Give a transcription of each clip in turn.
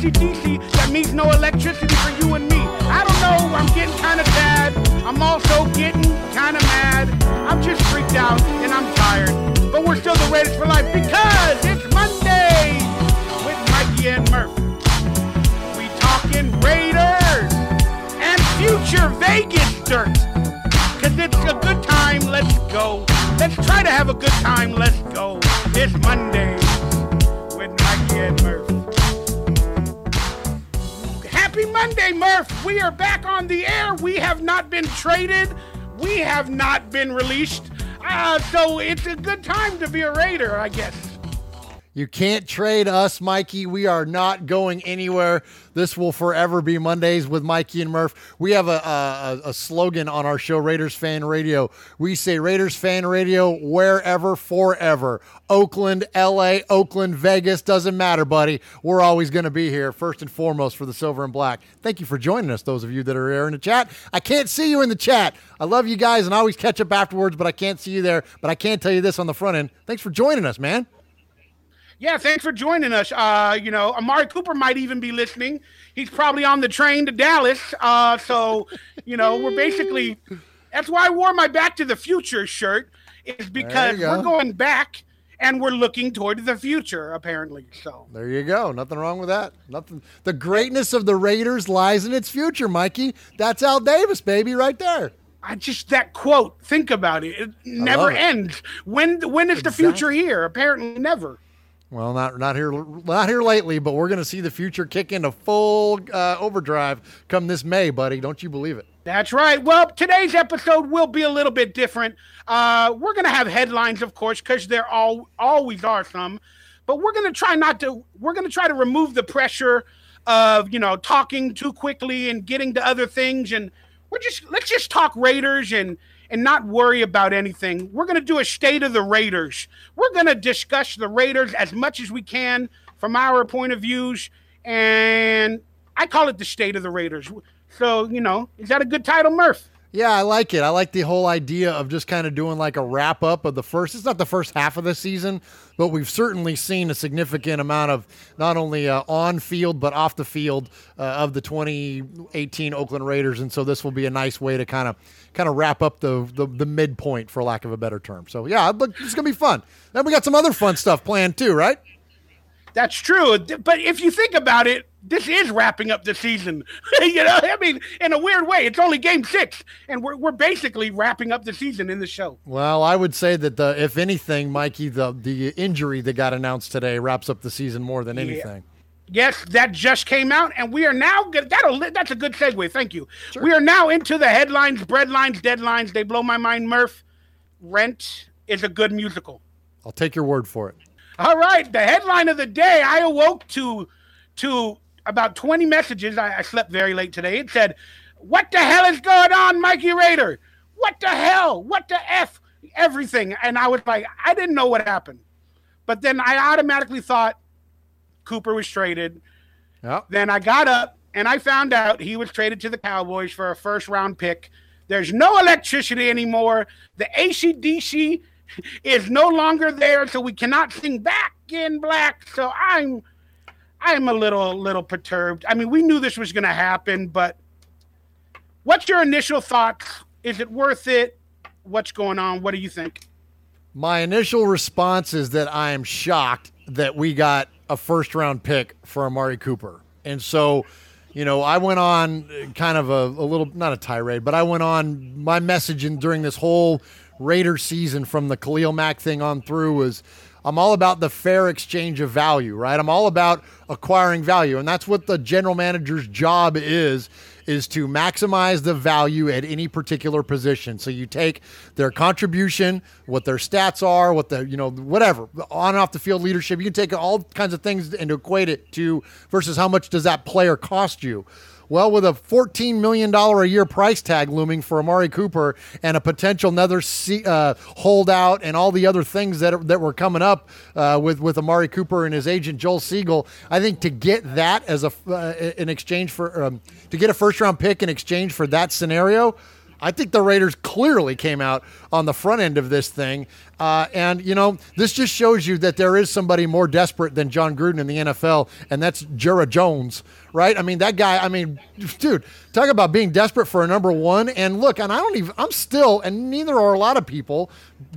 AC/DC, that means no electricity for you and me. I don't know, I'm getting kind of sad. I'm also getting kind of mad. I'm just freaked out and I'm tired. But we're still the Raiders for life because it's Monday with Mikey and Murf. We talking Raiders and future Vegas dirt. Because it's a good time, let's go. Let's try to have a good time, let's go. It's Monday with Mikey and Murf. Happy Monday, Murf. We are back on the air. We have not been traded. We have not been released. So it's a good time to be a Raider, I guess. You can't trade us, Mikey. We are not going anywhere. This will forever be Mondays with Mikey and Murf. We have a slogan on our show, Raiders Fan Radio. We say Raiders Fan Radio wherever, forever. Oakland, LA, Oakland, Vegas, doesn't matter, buddy. We're always going to be here, first and foremost, for the silver and black. Thank you for joining us, those of you that are here in the chat. I can't see you in the chat. I love you guys and I always catch up afterwards, but I can't see you there. But I can tell you this on the front end. Thanks for joining us, man. Yeah, thanks for joining us. Amari Cooper might even be listening. He's probably on the train to Dallas. We're basically – that's why I wore my Back to the Future shirt, is because we're going back and we're looking toward the future, apparently. So there you go. Nothing wrong with that. Nothing. The greatness of the Raiders lies in its future, Mikey. That's Al Davis, baby, right there. That quote, think about it. It never ends. When is the future here? Apparently never. Well, not here lately, but we're going to see the future kick into full overdrive come this May, buddy. Don't you believe it? That's right. Well, today's episode will be a little bit different. We're going to have headlines, of course, because there always are some. But we're going to try to remove the pressure of, talking too quickly and getting to other things. And let's just talk Raiders and not worry about anything. We're going to do a state of the Raiders. We're going to discuss the Raiders as much as we can from our point of views, and I call it the state of the Raiders. So, is that a good title, Murf? Yeah, I like it. I like the whole idea of just kind of doing like a wrap-up of it's not the first half of the season, but we've certainly seen a significant amount of not only on-field but off-the-field of the 2018 Oakland Raiders, and so this will be a nice way to kind of wrap up the midpoint, for lack of a better term. So, yeah, it's going to be fun. Then we got some other fun stuff planned too, right? That's true. But if you think about it, this is wrapping up the season. In a weird way, it's only game 6, and we're basically wrapping up the season in the show. Well, I would say that if anything, Mikey, the injury that got announced today wraps up the season more than anything. Yes, that just came out, and we are now that's a good segue. Thank you. Sure. We are now into the headlines, breadlines, deadlines. They blow my mind, Murf. Rent is a good musical. I'll take your word for it. All right, the headline of the day. I awoke to about 20 messages. I slept very late today. It said, "What the hell is going on, Mikey Raider? What the hell? What the F? Everything." And I was like, I didn't know what happened. But then I automatically thought Cooper was traded. Yep. Then I got up and I found out he was traded to the Cowboys for a first-round pick. There's no electricity anymore. The AC/DC is no longer there, so we cannot sing Back in Black. So I'm a little perturbed. I mean, we knew this was going to happen, but what's your initial thoughts? Is it worth it? What's going on? What do you think? My initial response is that I am shocked that we got a first-round pick for Amari Cooper. And so, I went on kind of a little, not a tirade, but I went on my messaging during this whole Raider season from the Khalil Mack thing on through was I'm all about the fair exchange of value, right? I'm all about acquiring value. And that's what the general manager's job is to maximize the value at any particular position. So you take their contribution, what their stats are, what the, whatever, on and off the field leadership. You can take all kinds of things and equate it to versus how much does that player cost you. Well, with a $14 million a year price tag looming for Amari Cooper and a potential another holdout and all the other things that were coming up with Amari Cooper and his agent Joel Siegel, I think to get that as in exchange for to get a first round pick in exchange for that scenario, I think the Raiders clearly came out on the front end of this thing. And, this just shows you that there is somebody more desperate than John Gruden in the NFL, and that's Jerry Jones, right? I mean, that guy, dude, talk about being desperate for a number one. And look, and I'm still, and neither are a lot of people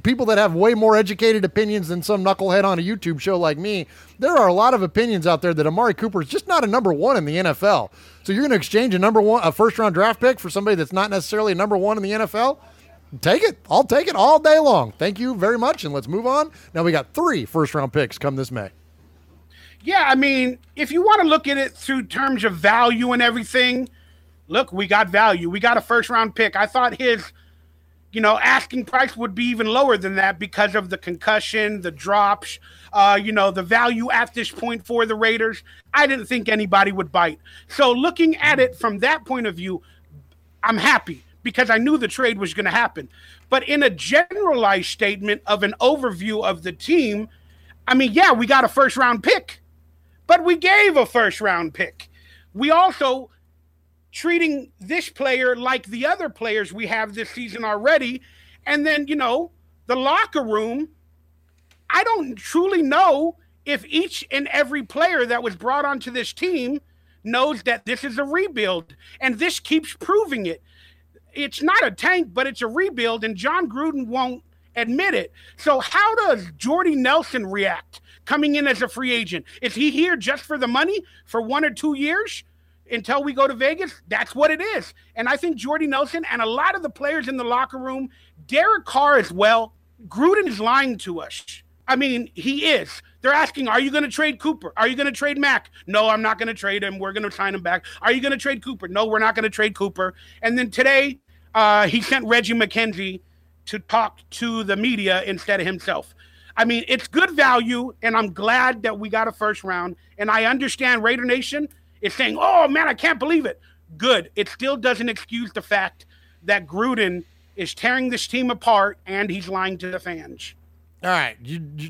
that have way more educated opinions than some knucklehead on a YouTube show like me. There are a lot of opinions out there that Amari Cooper is just not a number one in the NFL. So you're going to exchange a first-round draft pick for somebody that's not necessarily a number one in the NFL? Take it. I'll take it all day long. Thank you very much, and let's move on. Now we got 3 first-round picks come this May. Yeah, if you want to look at it through terms of value and everything, look, we got value. We got a first-round pick. I thought his, asking price would be even lower than that because of the concussion, the drops, the value at this point for the Raiders. I didn't think anybody would bite. So looking at it from that point of view, I'm happy because I knew the trade was going to happen. But in a generalized statement of an overview of the team, yeah, we got a first-round pick, but we gave a first-round pick. We also treating this player like the other players we have this season already. And then, the locker room, I don't truly know if each and every player that was brought onto this team knows that this is a rebuild. And this keeps proving it. It's not a tank, but it's a rebuild, and John Gruden won't admit it. So how does Jordy Nelson react coming in as a free agent? Is he here just for the money for 1 or 2 years until we go to Vegas? That's what it is. And I think Jordy Nelson and a lot of the players in the locker room, Derek Carr as well, Gruden is lying to us. He is. They're asking, are you going to trade Cooper? Are you going to trade Mack? No, I'm not going to trade him. We're going to sign him back. Are you going to trade Cooper? No, we're not going to trade Cooper. And then today, he sent Reggie McKenzie to talk to the media instead of himself. It's good value, and I'm glad that we got a first round. And I understand Raider Nation is saying, oh, man, I can't believe it. Good. It still doesn't excuse the fact that Gruden is tearing this team apart, and he's lying to the fans. All right,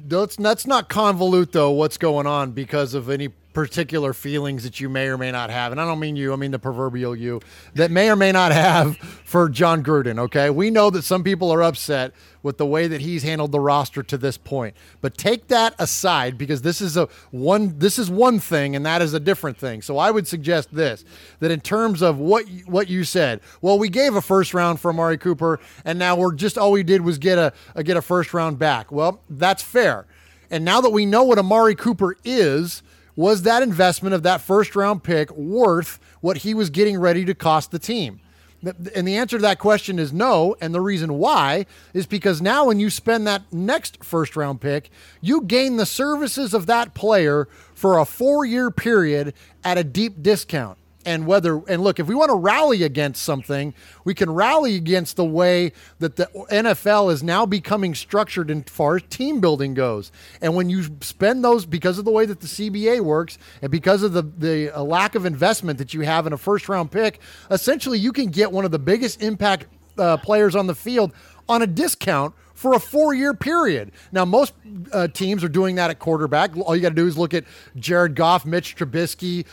let's not convolute, though, what's going on because of any particular feelings that you may or may not have. And I don't mean you, I mean the proverbial you, that may or may not have for John Gruden, okay? We know that some people are upset with the way that he's handled the roster to this point. But take that aside, because this is one thing, and that is a different thing. So I would suggest this, that in terms of what you said, well, we gave a first round for Amari Cooper, and now all we did was get a first round back. Well, that's fair. And now that we know what Amari Cooper is, was that investment of that first round pick worth what he was getting ready to cost the team? And the answer to that question is no. And the reason why is because now when you spend that next first round pick, you gain the services of that player for a 4-year period at a deep discount. And look, if we want to rally against something, we can rally against the way that the NFL is now becoming structured as far as team building goes. And when you spend those, because of the way that the CBA works and because of the lack of investment that you have in a first round pick, essentially you can get one of the biggest impact players on the field on a discount for a 4-year period. Now, most teams are doing that at quarterback. All you got to do is look at Jared Goff, Mitch Trubisky,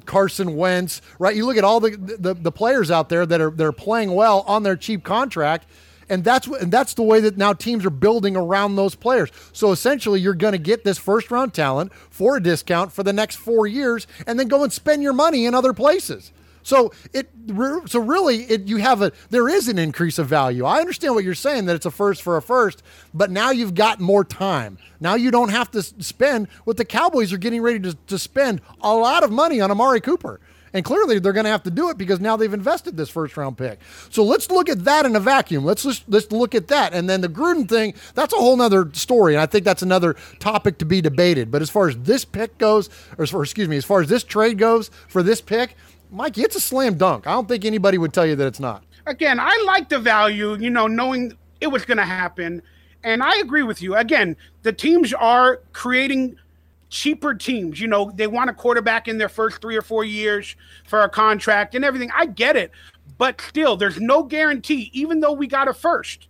Carson Wentz, right? You look at all the players out there that are playing well on their cheap contract, and that's the way that now teams are building around those players. So essentially, you're going to get this first-round talent for a discount for the next 4 years, and then go and spend your money in other places. So really, there is an increase of value. I understand what you're saying, that it's a first for a first, but now you've got more time. Now you don't have to spend what the Cowboys are getting ready to spend a lot of money on Amari Cooper. And clearly they're going to have to do it because now they've invested this first round pick. So let's look at that in a vacuum. Let's look at that. And then the Gruden thing, that's a whole nother story. And I think that's another topic to be debated. But as far as this pick goes, as far as this trade goes for this pick, Mikey, it's a slam dunk. I don't think anybody would tell you that it's not. Again, I like the value, knowing it was going to happen. And I agree with you. Again, the teams are creating cheaper teams. They want a quarterback in their first 3 or 4 years for a contract and everything. I get it. But still, there's no guarantee, even though we got a first,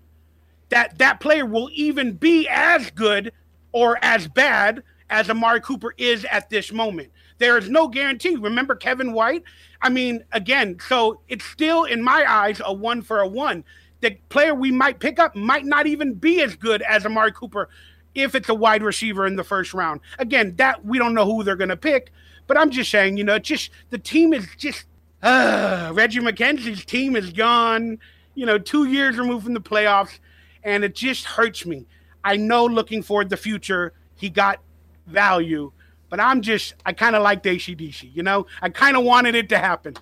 that player will even be as good or as bad as Amari Cooper is at this moment. there is no guarantee. Remember Kevin White? I mean, again, so it's still, in my eyes, a 1 for a 1. The player we might pick up might not even be as good as Amari Cooper if it's a wide receiver in the first round. Again, that we don't know who they're going to pick, but I'm just saying, you know, just the team is just Reggie McKenzie's team is gone, you know, 2 years removed from the playoffs, and it just hurts me. I know looking forward to the future, he got value, but I kind of liked AC/DC, you know? I kind of wanted it to happen.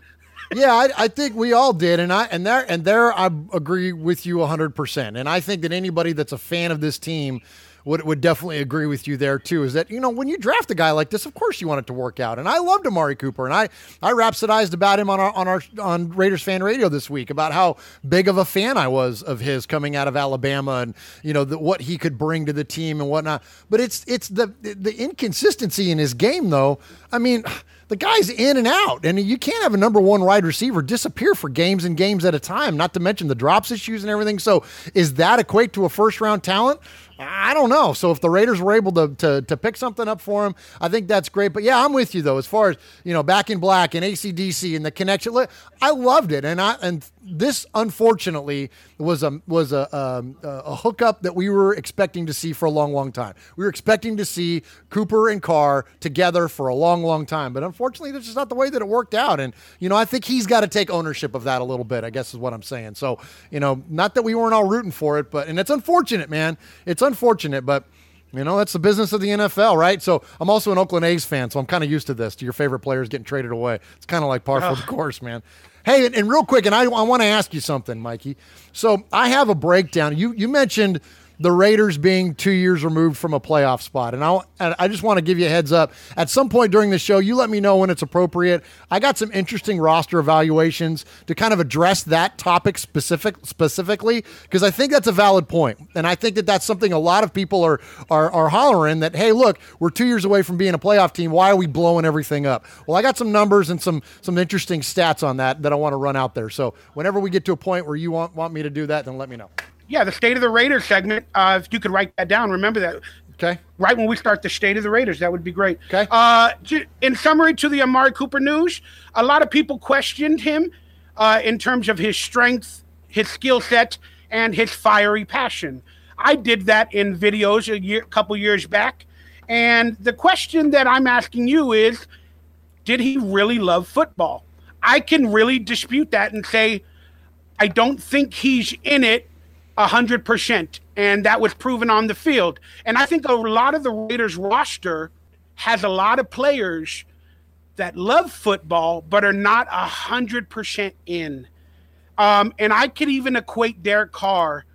Yeah, I think we all did, and I agree with you 100%. And I think that anybody that's a fan of this team would definitely agree with you there too. Is that, you know, when you draft a guy like this, of course you want it to work out. And I loved Amari Cooper, and I rhapsodized about him on Raiders Fan Radio this week about how big of a fan I was of his coming out of Alabama, and you know what he could bring to the team and whatnot. But it's the inconsistency in his game, though. I mean, the guy's in and out, and you can't have a number one wide receiver disappear for games and games at a time, not to mention the drops issues and everything. So is that equate to a first-round talent? I don't know. So if the Raiders were able to pick something up for him, I think that's great. But yeah, I'm with you though. As far as, you know, Back in Black and AC/DC and the connection, I loved it. And this unfortunately was a hookup that we were expecting to see for a long, long time. We were expecting to see Cooper and Carr together for a long, long time. But unfortunately, that's just not the way that it worked out. And, you know, I think he's got to take ownership of that a little bit, I guess is what I'm saying. So, you know, not that we weren't all rooting for it, and it's unfortunate, man. It's unfortunate, but you know, that's the business of the NFL, right? So I'm also an Oakland A's fan, so I'm kind of used to this, to your favorite players getting traded away. It's kind of like par for the course, man. Hey, and real quick, and I want to ask you something, Mikey. So I have a breakdown. You mentioned the Raiders being 2 years removed from a playoff spot. And I just want to give you a heads up. At some point during the show, you let me know when it's appropriate. I got some interesting roster evaluations to kind of address that topic specifically, because I think that's a valid point. And I think that that's something a lot of people are hollering that, hey, look, we're 2 years away from being a playoff team. Why are we blowing everything up? Well, I got some numbers and some interesting stats on that I want to run out there. So whenever we get to a point where you want me to do that, then let me know. Yeah, the State of the Raiders segment, if you could write that down, remember that. Okay. Right when we start the State of the Raiders, that would be great. Okay. In summary to the Amari Cooper news, a lot of people questioned him in terms of his strength, his skill set, and his fiery passion. I did that in videos a couple years back, and the question that I'm asking you is, did he really love football? I can really dispute that and say, I don't think he's in it 100%, and that was proven on the field. And I think a lot of the Raiders roster has a lot of players that love football but are not 100% in. And I could even equate Derek Carr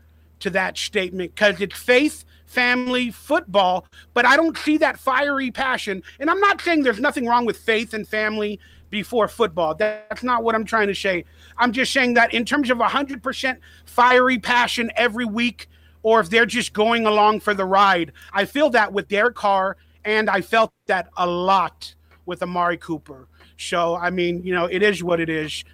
to that statement, because it's faith, family, football, but I don't see that fiery passion. And I'm not saying there's nothing wrong with faith and family before football. That's not what I'm trying to say. I'm just saying that in terms of 100% fiery passion every week, or if they're just going along for the ride, I feel that with Derek Carr, and I felt that a lot with Amari Cooper. So, I mean, you know, it is what it is.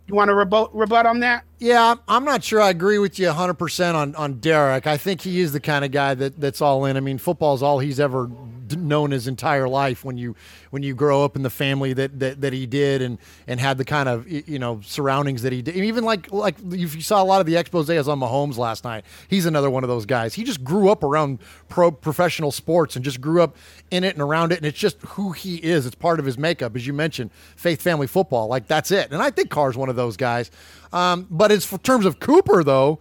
You want to rebut on that? Yeah, I'm not sure I agree with you 100% on Derek. I think he is the kind of guy that's all in. I mean, football is all he's ever known his entire life when you grow up in the family that he did and had the kind of, you know, surroundings that he did. Even like if you saw a lot of the exposés on Mahomes last night, he's another one of those guys. He just grew up around professional sports and just grew up in it and around it, and it's just who he is. It's part of his makeup, as you mentioned, faith, family, football. Like, that's it. And I think Carr's one of those guys. But in terms of Cooper, though,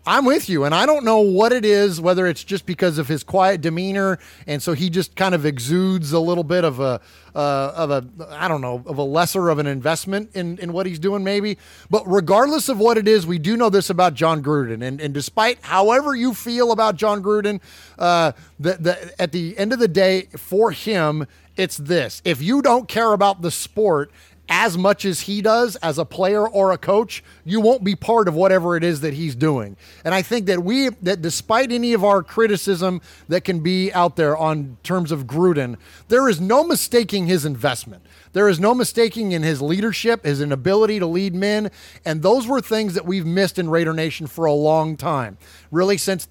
I'm with you, and I don't know what it is, whether it's just because of his quiet demeanor, and so he just kind of exudes a little bit of a lesser of an investment in what he's doing, maybe. But regardless of what it is, we do know this about John Gruden, and despite however you feel about John Gruden, at the end of the day, for him, it's this: if you don't care about the sport as much as he does as a player or a coach, you won't be part of whatever it is that he's doing. And I think that despite any of our criticism that can be out there on terms of Gruden, there is no mistaking his investment. There is no mistaking in his leadership, his inability to lead men, and those were things that we've missed in Raider Nation for a long time. Really, since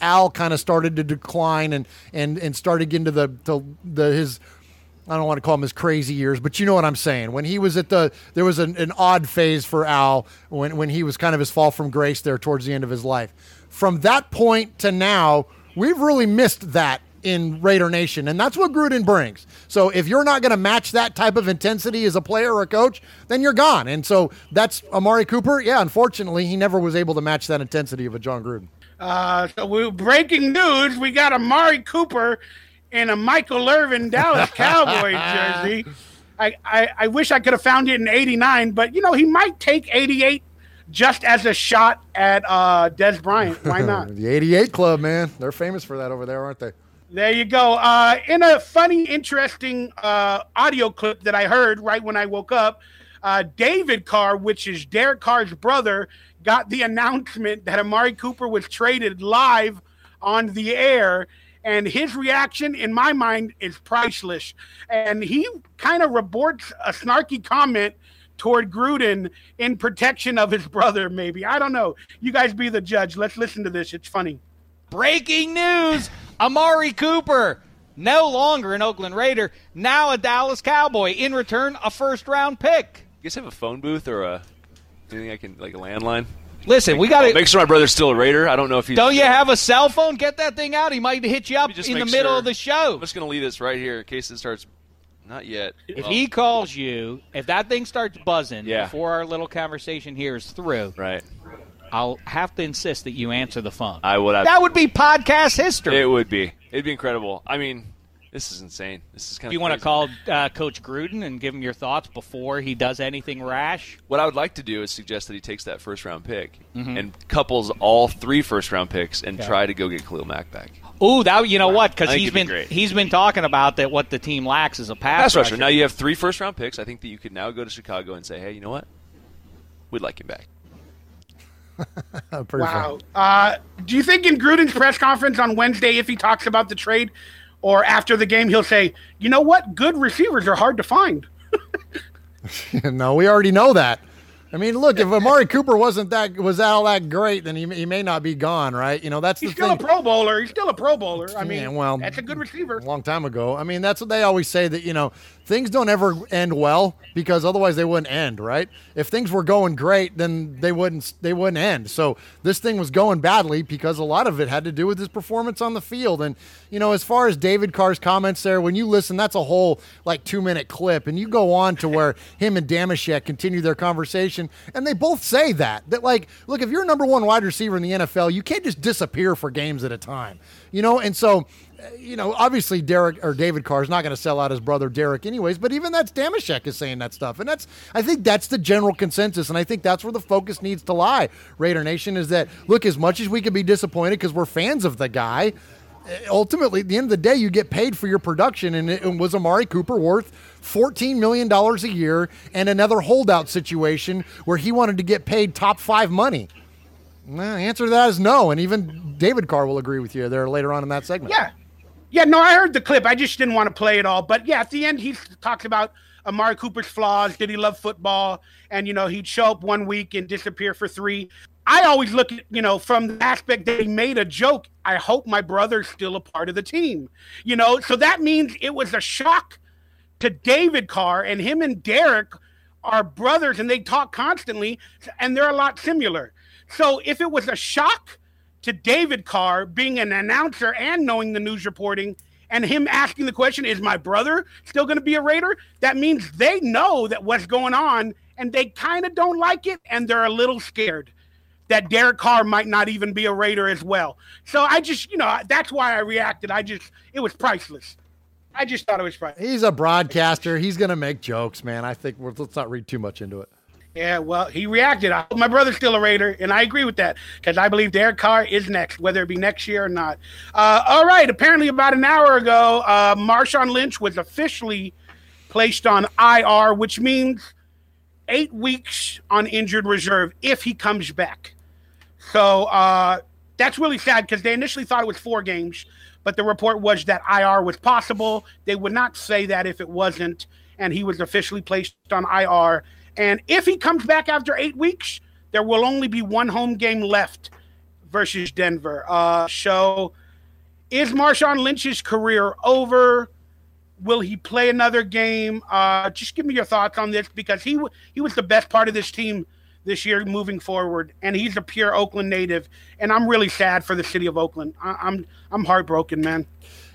Al kind of started to decline and started getting to his I don't want to call him his crazy years, but you know what I'm saying. When he was there was an odd phase for Al when he was kind of his fall from grace there towards the end of his life. From that point to now, we've really missed that in Raider Nation, and that's what Gruden brings. So if you're not going to match that type of intensity as a player or a coach, then you're gone. And so that's Amari Cooper. Yeah, unfortunately, he never was able to match that intensity of a John Gruden. Breaking news, we got Amari Cooper in a Michael Irvin Dallas Cowboys jersey. I wish I could have found it in 89, but, he might take 88 just as a shot at Des Bryant. Why not? The 88 Club, man. They're famous for that over there, aren't they? There you go. In a funny, interesting audio clip that I heard right when I woke up, David Carr, which is Derek Carr's brother, got the announcement that Amari Cooper was traded live on the air. And his reaction, in my mind, is priceless. And he kind of reports a snarky comment toward Gruden in protection of his brother, maybe. I don't know. You guys be the judge. Let's listen to this. It's funny. Breaking news. Amari Cooper, no longer an Oakland Raider, now a Dallas Cowboy. In return, a first-round pick. You guys have a phone booth or anything I can, like a landline? Listen, we got to make sure my brother's still a Raider. I don't know if he's. Don't you have a cell phone? Get that thing out. He might hit you up in the middle of the show. I'm just going to leave this right here in case it starts. Not yet. If he calls you, if that thing starts buzzing before our little conversation here is through, right? I'll have to insist that you answer the phone. I would. That would be podcast history. It would be. It'd be incredible. I mean, this is insane. This is kind of. You want to call Coach Gruden and give him your thoughts before he does anything rash? What I would like to do is suggest that he takes that first-round pick and couples all 3 first-round picks and try to go get Khalil Mack back. Ooh, that what? Because he's been talking about that what the team lacks is a pass rusher. Now you have 3 first-round picks. I think that you could now go to Chicago and say, hey, you know what? We'd like him back. Wow. Do you think in Gruden's press conference on Wednesday, if he talks about the trade, or after the game, he'll say, you know what? Good receivers are hard to find. No, we already know that. I mean, look, if Amari Cooper was all that great, then he may not be gone, right? That's the thing. He's still a Pro Bowler. He's still a Pro Bowler. I mean, that's a good receiver. A long time ago. I mean, that's what they always say, that, things don't ever end well because otherwise they wouldn't end, right? If things were going great, then they wouldn't end. So this thing was going badly because a lot of it had to do with his performance on the field. And, as far as David Carr's comments there, when you listen, that's a whole 2-minute clip. And you go on to where him and Damashek continue their conversation. And they both say that look, if you're a number 1 wide receiver in the NFL, you can't just disappear for games at a time, and so, obviously David Carr is not going to sell out his brother Derek anyways, but even Damashek is saying that stuff. And I think that's the general consensus. And I think that's where the focus needs to lie, Raider Nation, is that, look, as much as we can be disappointed because we're fans of the guy, ultimately, at the end of the day, you get paid for your production, and was Amari Cooper worth $14 million a year and another holdout situation where he wanted to get paid top 5 money? Well, the answer to that is no, and even David Carr will agree with you there later on in that segment. Yeah, no, I heard the clip. I just didn't want to play it all. But, yeah, at the end, he talks about Amari Cooper's flaws. Did he love football? And, he'd show up 1 week and disappear for 3. I always look at, from the aspect that he made a joke. I hope my brother's still a part of the team, so that means it was a shock to David Carr, and him and Derek are brothers and they talk constantly and they're a lot similar. So if it was a shock to David Carr being an announcer and knowing the news reporting and him asking the question, is my brother still going to be a Raider? That means they know that what's going on and they kind of don't like it and they're a little scared that Derek Carr might not even be a Raider as well. So I just, that's why I reacted. It was priceless. I just thought it was priceless. He's a broadcaster. He's going to make jokes, man. I think let's not read too much into it. Yeah, well, he reacted. My brother's still a Raider, and I agree with that because I believe Derek Carr is next, whether it be next year or not. All right, apparently about an hour ago, Marshawn Lynch was officially placed on IR, which means 8 weeks on injured reserve if he comes back. So that's really sad because they initially thought it was 4 games, but the report was that IR was possible. They would not say that if it wasn't, and he was officially placed on IR. And if he comes back after 8 weeks, there will only be 1 home game left versus Denver. So is Marshawn Lynch's career over? Will he play another game? Just give me your thoughts on this, because he was the best part of this team this year moving forward, and he's a pure Oakland native, and I'm really sad for the city of Oakland. I'm heartbroken, man.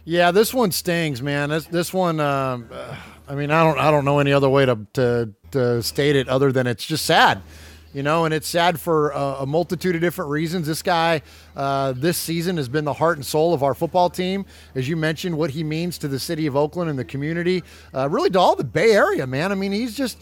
Yeah, this one stings, man. This one. I mean, I don't know any other way to state it other than it's just sad, and it's sad for a multitude of different reasons. This guy, this season has been the heart and soul of our football team. As you mentioned, what he means to the city of Oakland and the community, really to all the Bay Area, man. I mean, he's just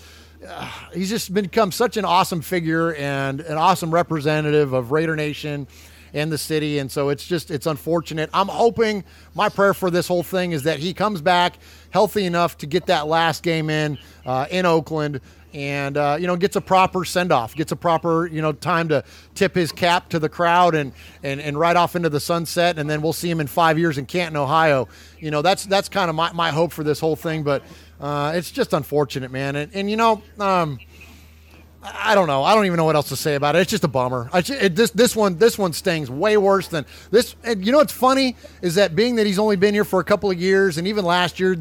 become such an awesome figure and an awesome representative of Raider Nation and the city. And so it's unfortunate. I'm hoping, my prayer for this whole thing is that he comes back healthy enough to get that last game in Oakland, and gets a proper send-off, gets a proper time to tip his cap to the crowd and ride off into the sunset, and then we'll see him in 5 years in Canton, Ohio. That's kind of my hope for this whole thing. But it's just unfortunate, man. And I don't know. I don't even know what else to say about it. It's just a bummer. This one stings way worse than this. And what's funny is that being that he's only been here for a couple of years, and even last year,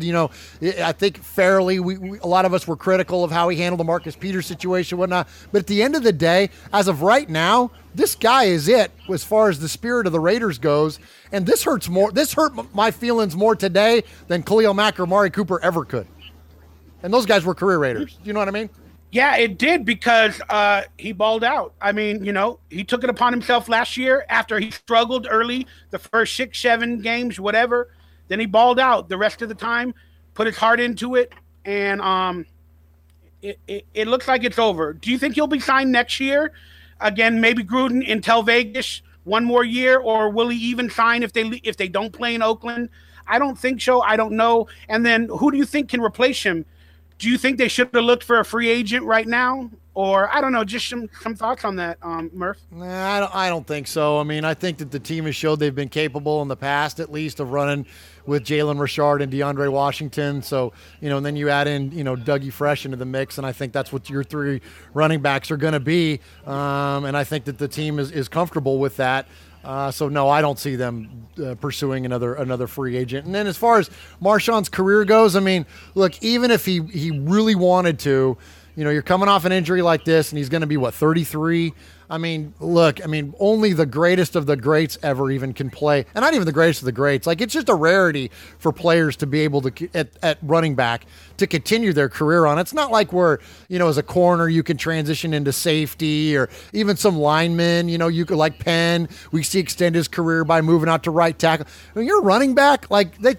I think fairly, a lot of us were critical of how he handled the Marcus Peters situation, whatnot. But at the end of the day, as of right now, this guy is it as far as the spirit of the Raiders goes. And this hurts more. This hurt my feelings more today than Khalil Mack or Amari Cooper ever could. And those guys were career Raiders. You know what I mean? Yeah, it did, because he balled out. I mean, he took it upon himself last year after he struggled early, the first 6-7 games, whatever. Then he balled out the rest of the time, put his heart into it, and it looks like it's over. Do you think he'll be signed next year? Again, maybe Gruden until Vegas one more year, or will he even sign if they don't play in Oakland? I don't think so. I don't know. And then who do you think can replace him? Do you think they should have looked for a free agent right now? Or, I don't know, just some thoughts on that, Murf? Nah, I don't think so. I mean, I think that the team has showed they've been capable in the past, at least, of running with Jalen Richard and DeAndre Washington. So, and then you add in, Dougie Fresh into the mix, and I think that's what your three running backs are going to be. And I think that the team is comfortable with that. So, no, I don't see them pursuing another free agent. And then as far as Marshawn's career goes, I mean, look, even if he really wanted to, you're coming off an injury like this, and he's going to be, 33? I mean, look, only the greatest of the greats ever even can play. And not even the greatest of the greats. Like, it's just a rarity for players to be able to, at running back, to continue their career on. It's not like where, as a corner, you can transition into safety, or even some linemen, you could, like Penn, we see extend his career by moving out to right tackle. When you're a running back,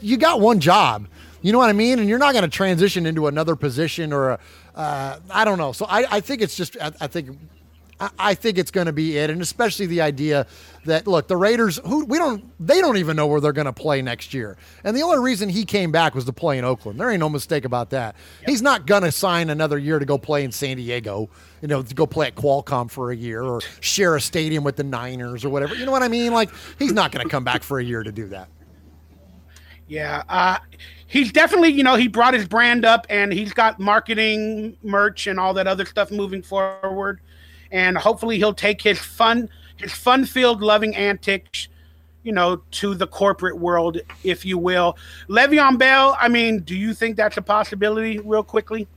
you got one job. You know what I mean? And you're not going to transition into another position or I don't know. So I think it's just, I think it's going to be it, and especially the idea that, look, the Raiders, they don't even know where they're going to play next year. And the only reason he came back was to play in Oakland. There ain't no mistake about that. Yep. He's not going to sign another year to go play in San Diego, to go play at Qualcomm for a year or share a stadium with the Niners or whatever. You know what I mean? Like, he's not going to come back for a year to do that. Yeah, he's definitely, he brought his brand up, and he's got marketing, merch, and all that other stuff moving forward. And hopefully he'll take his fun-filled, loving antics, to the corporate world, if you will. Le'Veon Bell, do you think that's a possibility, real quickly,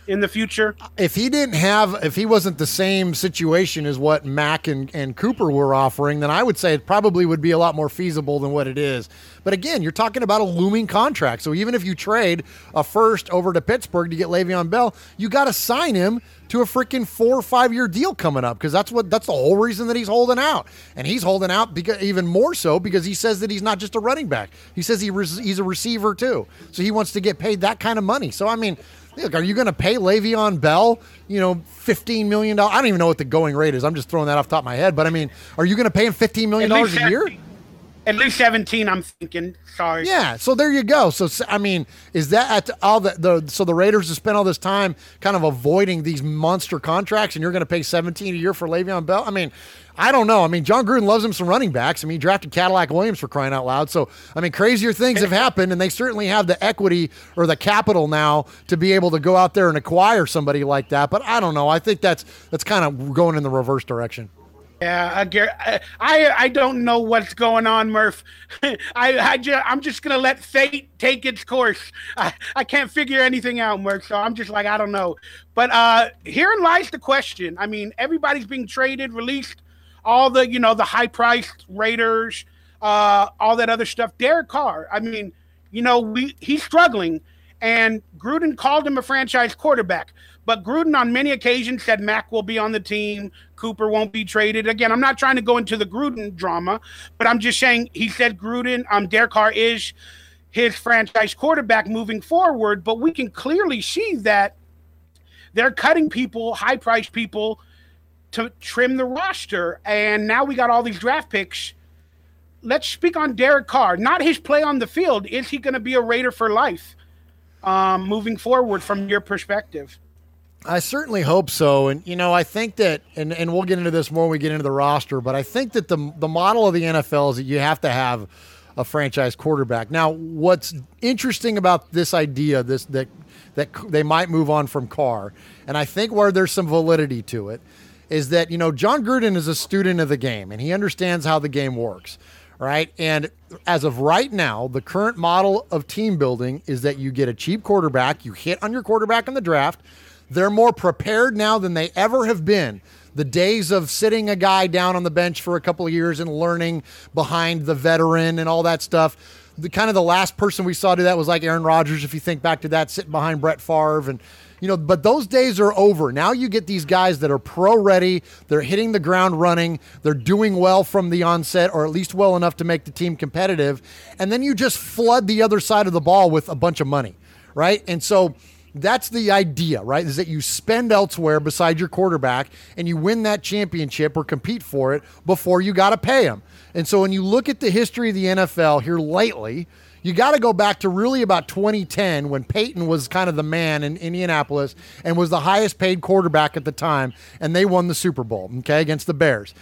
in the future? If he wasn't the same situation as what Mack and Cooper were offering, then I would say it probably would be a lot more feasible than what it is. But again, you're talking about a looming contract. So even if you trade a first over to Pittsburgh to get Le'Veon Bell, you got to sign him to a freaking 4 or 5 year deal coming up, because that's the whole reason that he's holding out. And he's holding out because, even more so, because he says that he's not just a running back. He says he's a receiver too. So he wants to get paid that kind of money. So, look, are you going to pay Le'Veon Bell, $15 million? I don't even know what the going rate is. I'm just throwing that off the top of my head. But, are you going to pay him $15 million a year? At least 17, I'm thinking. Sorry. Yeah, so there you go. So, is that all so the Raiders have spent all this time kind of avoiding these monster contracts, and you're going to pay 17 a year for Le'Veon Bell? I don't know. John Gruden loves him some running backs. He drafted Cadillac Williams, for crying out loud. So, crazier things have happened, and they certainly have the equity or the capital now to be able to go out there and acquire somebody like that. But I don't know. I think that's kind of going in the reverse direction. Yeah, I don't know what's going on, Murph. I'm just gonna let fate take its course. I can't figure anything out, Murph. So I'm just like, I don't know. But herein lies the question. I mean, everybody's being traded, released, all the the high priced Raiders, all that other stuff. Derek Carr. I mean, he's struggling, and Gruden called him a franchise quarterback. But Gruden on many occasions said Mac will be on the team, Cooper won't be traded. Again, I'm not trying to go into the Gruden drama, but I'm just saying he said Derek Carr is his franchise quarterback moving forward. But we can clearly see that they're cutting people, high-priced people, to trim the roster. And now we got all these draft picks. Let's speak on Derek Carr. Not his play on the field. Is he going to be a Raider for life moving forward from your perspective? I certainly hope so. And, I think that, and we'll get into this more when we get into the roster, but I think that the model of the NFL is that you have to have a franchise quarterback. Now, what's interesting about this idea, that they might move on from Carr, and I think where there's some validity to it, is that, John Gruden is a student of the game, and he understands how the game works, right? And as of right now, the current model of team building is that you get a cheap quarterback, you hit on your quarterback in the draft. They're more prepared now than they ever have been. The days of sitting a guy down on the bench for a couple of years and learning behind the veteran and all that stuff. The last person we saw do that was like Aaron Rodgers, if you think back to that, sitting behind Brett Favre. And, but those days are over. Now you get these guys that are pro-ready. They're hitting the ground running. They're doing well from the onset, or at least well enough to make the team competitive. And then you just flood the other side of the ball with a bunch of money, right? And so that's the idea, right? Is that you spend elsewhere beside your quarterback and you win that championship or compete for it before you got to pay him. And so when you look at the history of the NFL here lately, you got to go back to really about 2010 when Peyton was kind of the man in Indianapolis and was the highest paid quarterback at the time, and they won the Super Bowl, against the Bears.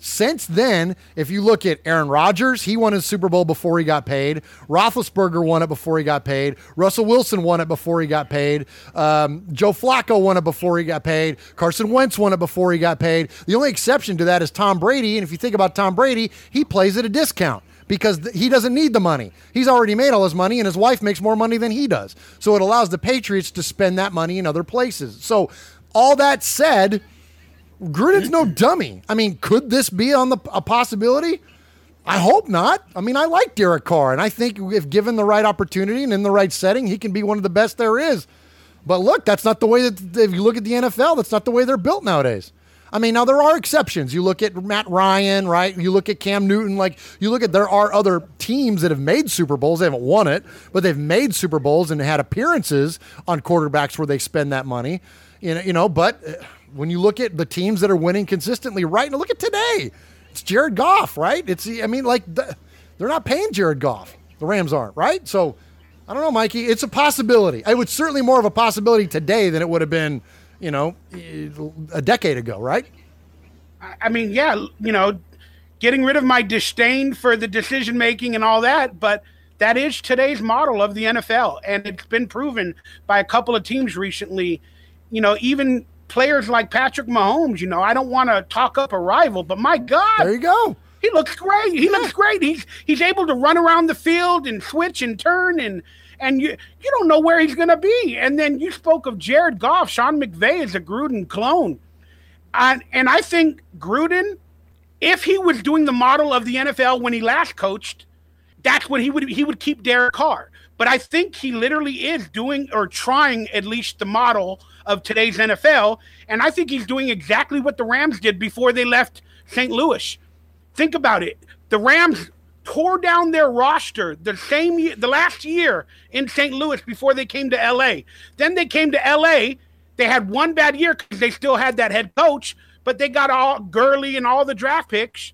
Since then, if you look at Aaron Rodgers, he won his Super Bowl before he got paid. Roethlisberger won it before he got paid. Russell Wilson won it before he got paid. Joe Flacco won it before he got paid. Carson Wentz won it before he got paid. The only exception to that is Tom Brady, and if you think about Tom Brady, he plays at a discount because he doesn't need the money. He's already made all his money, and his wife makes more money than he does. So it allows the Patriots to spend that money in other places. So all that said, Gruden's no dummy. I mean, could this be a possibility? I hope not. I mean, I like Derek Carr, and I think if given the right opportunity and in the right setting, he can be one of the best there is. But look, that's not the way that, if you look at the NFL, that's not the way they're built nowadays. I mean, now there are exceptions. You look at Matt Ryan, right? You look at Cam Newton. There are other teams that have made Super Bowls. They haven't won it, but they've made Super Bowls and had appearances on quarterbacks where they spend that money. But when you look at the teams that are winning consistently, right? Now look at today. It's Jared Goff, right? They're not paying Jared Goff. The Rams aren't, right? So I don't know, Mikey. It's a possibility. It was certainly more of a possibility today than it would have been, a decade ago, right? I mean, yeah, getting rid of my disdain for the decision making and all that, but that is today's model of the NFL, and it's been proven by a couple of teams recently. Even players like Patrick Mahomes, I don't want to talk up a rival, but my God. There you go. He looks great. He looks great. He's able to run around the field and switch and turn, and you don't know where he's going to be. And then you spoke of Jared Goff. Sean McVay is a Gruden clone. And I think Gruden, if he was doing the model of the NFL when he last coached, that's what he would keep Derek Carr. But I think he literally is doing or trying at least the model of today's NFL. And I think he's doing exactly what the Rams did before they left St. Louis. Think about it. The Rams tore down their roster the last year in St. Louis before they came to L.A. Then they came to L.A. They had one bad year because they still had that head coach, but they got all Gurley and all the draft picks.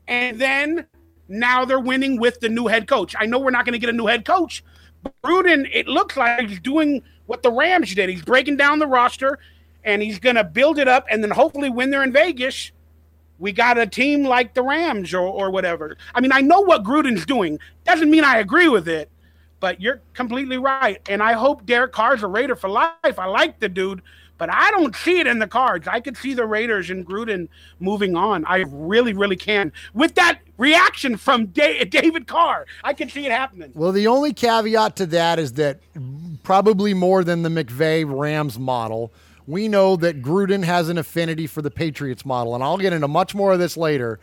And then now they're winning with the new head coach. I know we're not going to get a new head coach, but Gruden, it looks like he's doing what the Rams did. He's breaking down the roster, and he's going to build it up, and then hopefully when they're in Vegas, we got a team like the Rams or whatever. I mean, I know what Gruden's doing. Doesn't mean I agree with it, but you're completely right. And I hope Derek Carr's a Raider for life. I like the dude, but I don't see it in the cards. I could see the Raiders and Gruden moving on. I really, really can. With that reaction from David Carr, I can see it happening. Well, the only caveat to that is that probably more than the McVay-Rams model, we know that Gruden has an affinity for the Patriots model, and I'll get into much more of this later.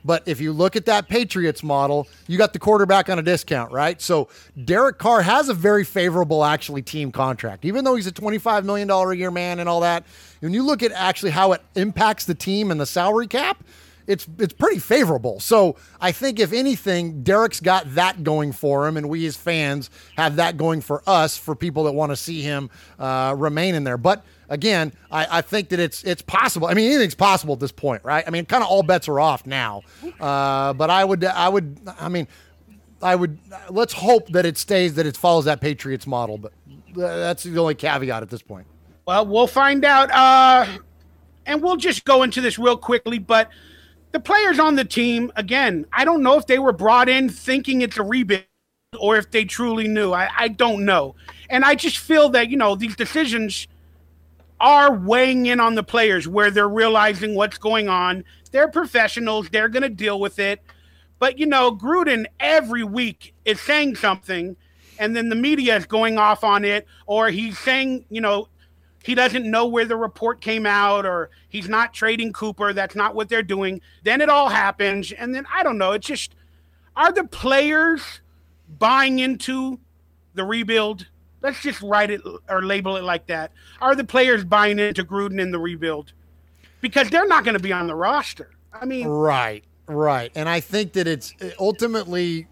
But if you look at that Patriots model, you got the quarterback on a discount, right? So Derek Carr has a very favorable, actually, team contract. Even though he's a $25 million a year man and all that, when you look at actually how it impacts the team and the salary cap, it's pretty favorable. So I think, if anything, Derek's got that going for him, and we as fans have that going for us, for people that want to see him remain in there. But again, I think that it's possible. I mean, anything's possible at this point, right? I mean, kind of all bets are off now. But I would. Let's hope that it stays, that it follows that Patriots model. But that's the only caveat at this point. Well, we'll find out, and we'll just go into this real quickly. But the players on the team, again, I don't know if they were brought in thinking it's a rebuild or if they truly knew. I don't know. And I just feel that, these decisions are weighing in on the players, where they're realizing what's going on. They're professionals. They're going to deal with it. But, Gruden every week is saying something, and then the media is going off on it, or he's saying, he doesn't know where the report came out, or he's not trading Cooper. That's not what they're doing. Then it all happens. And then, I don't know. It's just, are the players buying into the rebuild? Let's just write it or label it like that. Are the players buying into Gruden in the rebuild? Because they're not going to be on the roster. I mean, right. And I think that it's ultimately,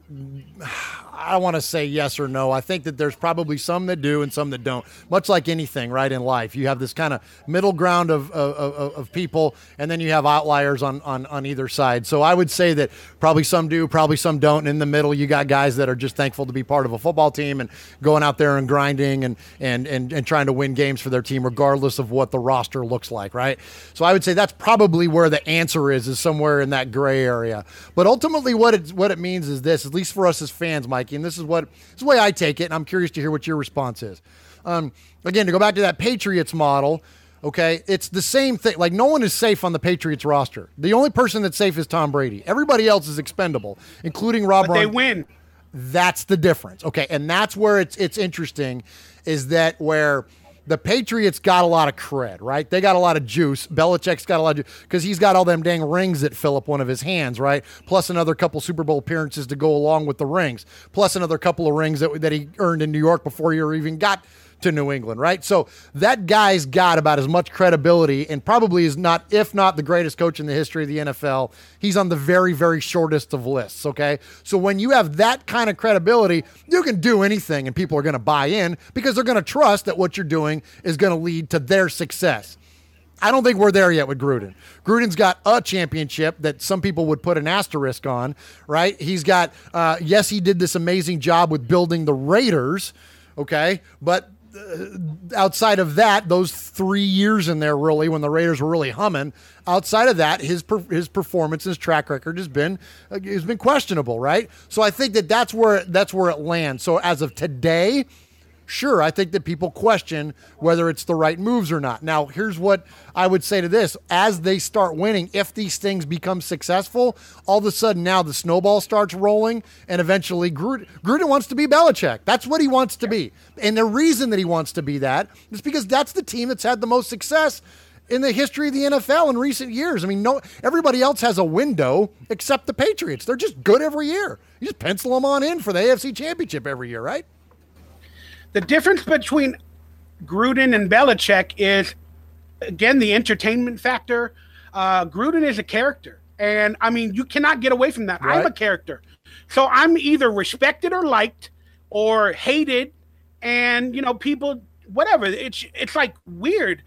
I don't want to say yes or no. I think that there's probably some that do and some that don't. Much like anything, right, in life, you have this kind of middle ground of people, and then you have outliers on either side. So I would say that probably some do, probably some don't. And in the middle, you got guys that are just thankful to be part of a football team and going out there and grinding and trying to win games for their team, regardless of what the roster looks like, right? So I would say that's probably where the answer is somewhere in that gray area. But ultimately, what it means is this, at least for us as fans, Mikey, and this is the way I take it, and I'm curious to hear what your response is. Again, to go back to that Patriots model, okay, it's the same thing. Like, no one is safe on the Patriots roster. The only person that's safe is Tom Brady. Everybody else is expendable, including Rob. But they win. That's the difference. Okay, and that's where it's interesting, is that where the Patriots got a lot of cred, right? They got a lot of juice. Belichick's got a lot of juice because he's got all them dang rings that fill up one of his hands, right? Plus another couple Super Bowl appearances to go along with the rings. Plus another couple of rings that he earned in New York before he even got to New England, right? So that guy's got about as much credibility, and probably is not, if not the greatest coach in the history of the NFL. He's on the very, very shortest of lists, okay? So when you have that kind of credibility, you can do anything and people are going to buy in because they're going to trust that what you're doing is going to lead to their success. I don't think we're there yet with Gruden. Gruden's got a championship that some people would put an asterisk on, right? He's got, yes, he did this amazing job with building the Raiders, okay? But outside of that, those 3 years in there, really, when the Raiders were really humming, outside of that, his performance, his track record has been questionable, right? So I think that's where it lands. So as of today, sure, I think that people question whether it's the right moves or not. Now, here's what I would say to this. As they start winning, if these things become successful, all of a sudden now the snowball starts rolling, and eventually Gruden wants to be Belichick. That's what he wants to be. And the reason that he wants to be that is because that's the team that's had the most success in the history of the NFL in recent years. I mean, everybody else has a window except the Patriots. They're just good every year. You just pencil them on in for the AFC Championship every year, right? The difference between Gruden and Belichick is, again, the entertainment factor. Gruden is a character. And, I mean, you cannot get away from that. Right. I'm a character. So I'm either respected or liked or hated. And, people, whatever. It's like weird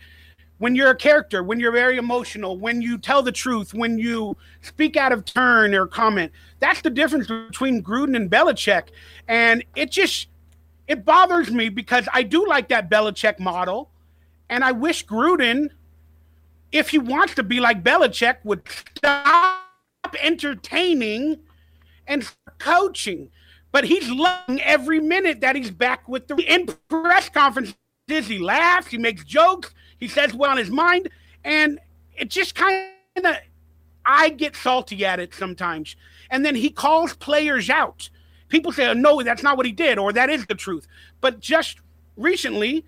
when you're a character, when you're very emotional, when you tell the truth, when you speak out of turn or comment. That's the difference between Gruden and Belichick. And it bothers me because I do like that Belichick model, and I wish Gruden, if he wants to be like Belichick, would stop entertaining and coaching. But he's loving every minute that he's back with in press conferences. he laughs, he makes jokes, he says what's on his mind, and it just kind of, I get salty at it sometimes. And then he calls players out. People say, oh, no, that's not what he did, or that is the truth. But just recently,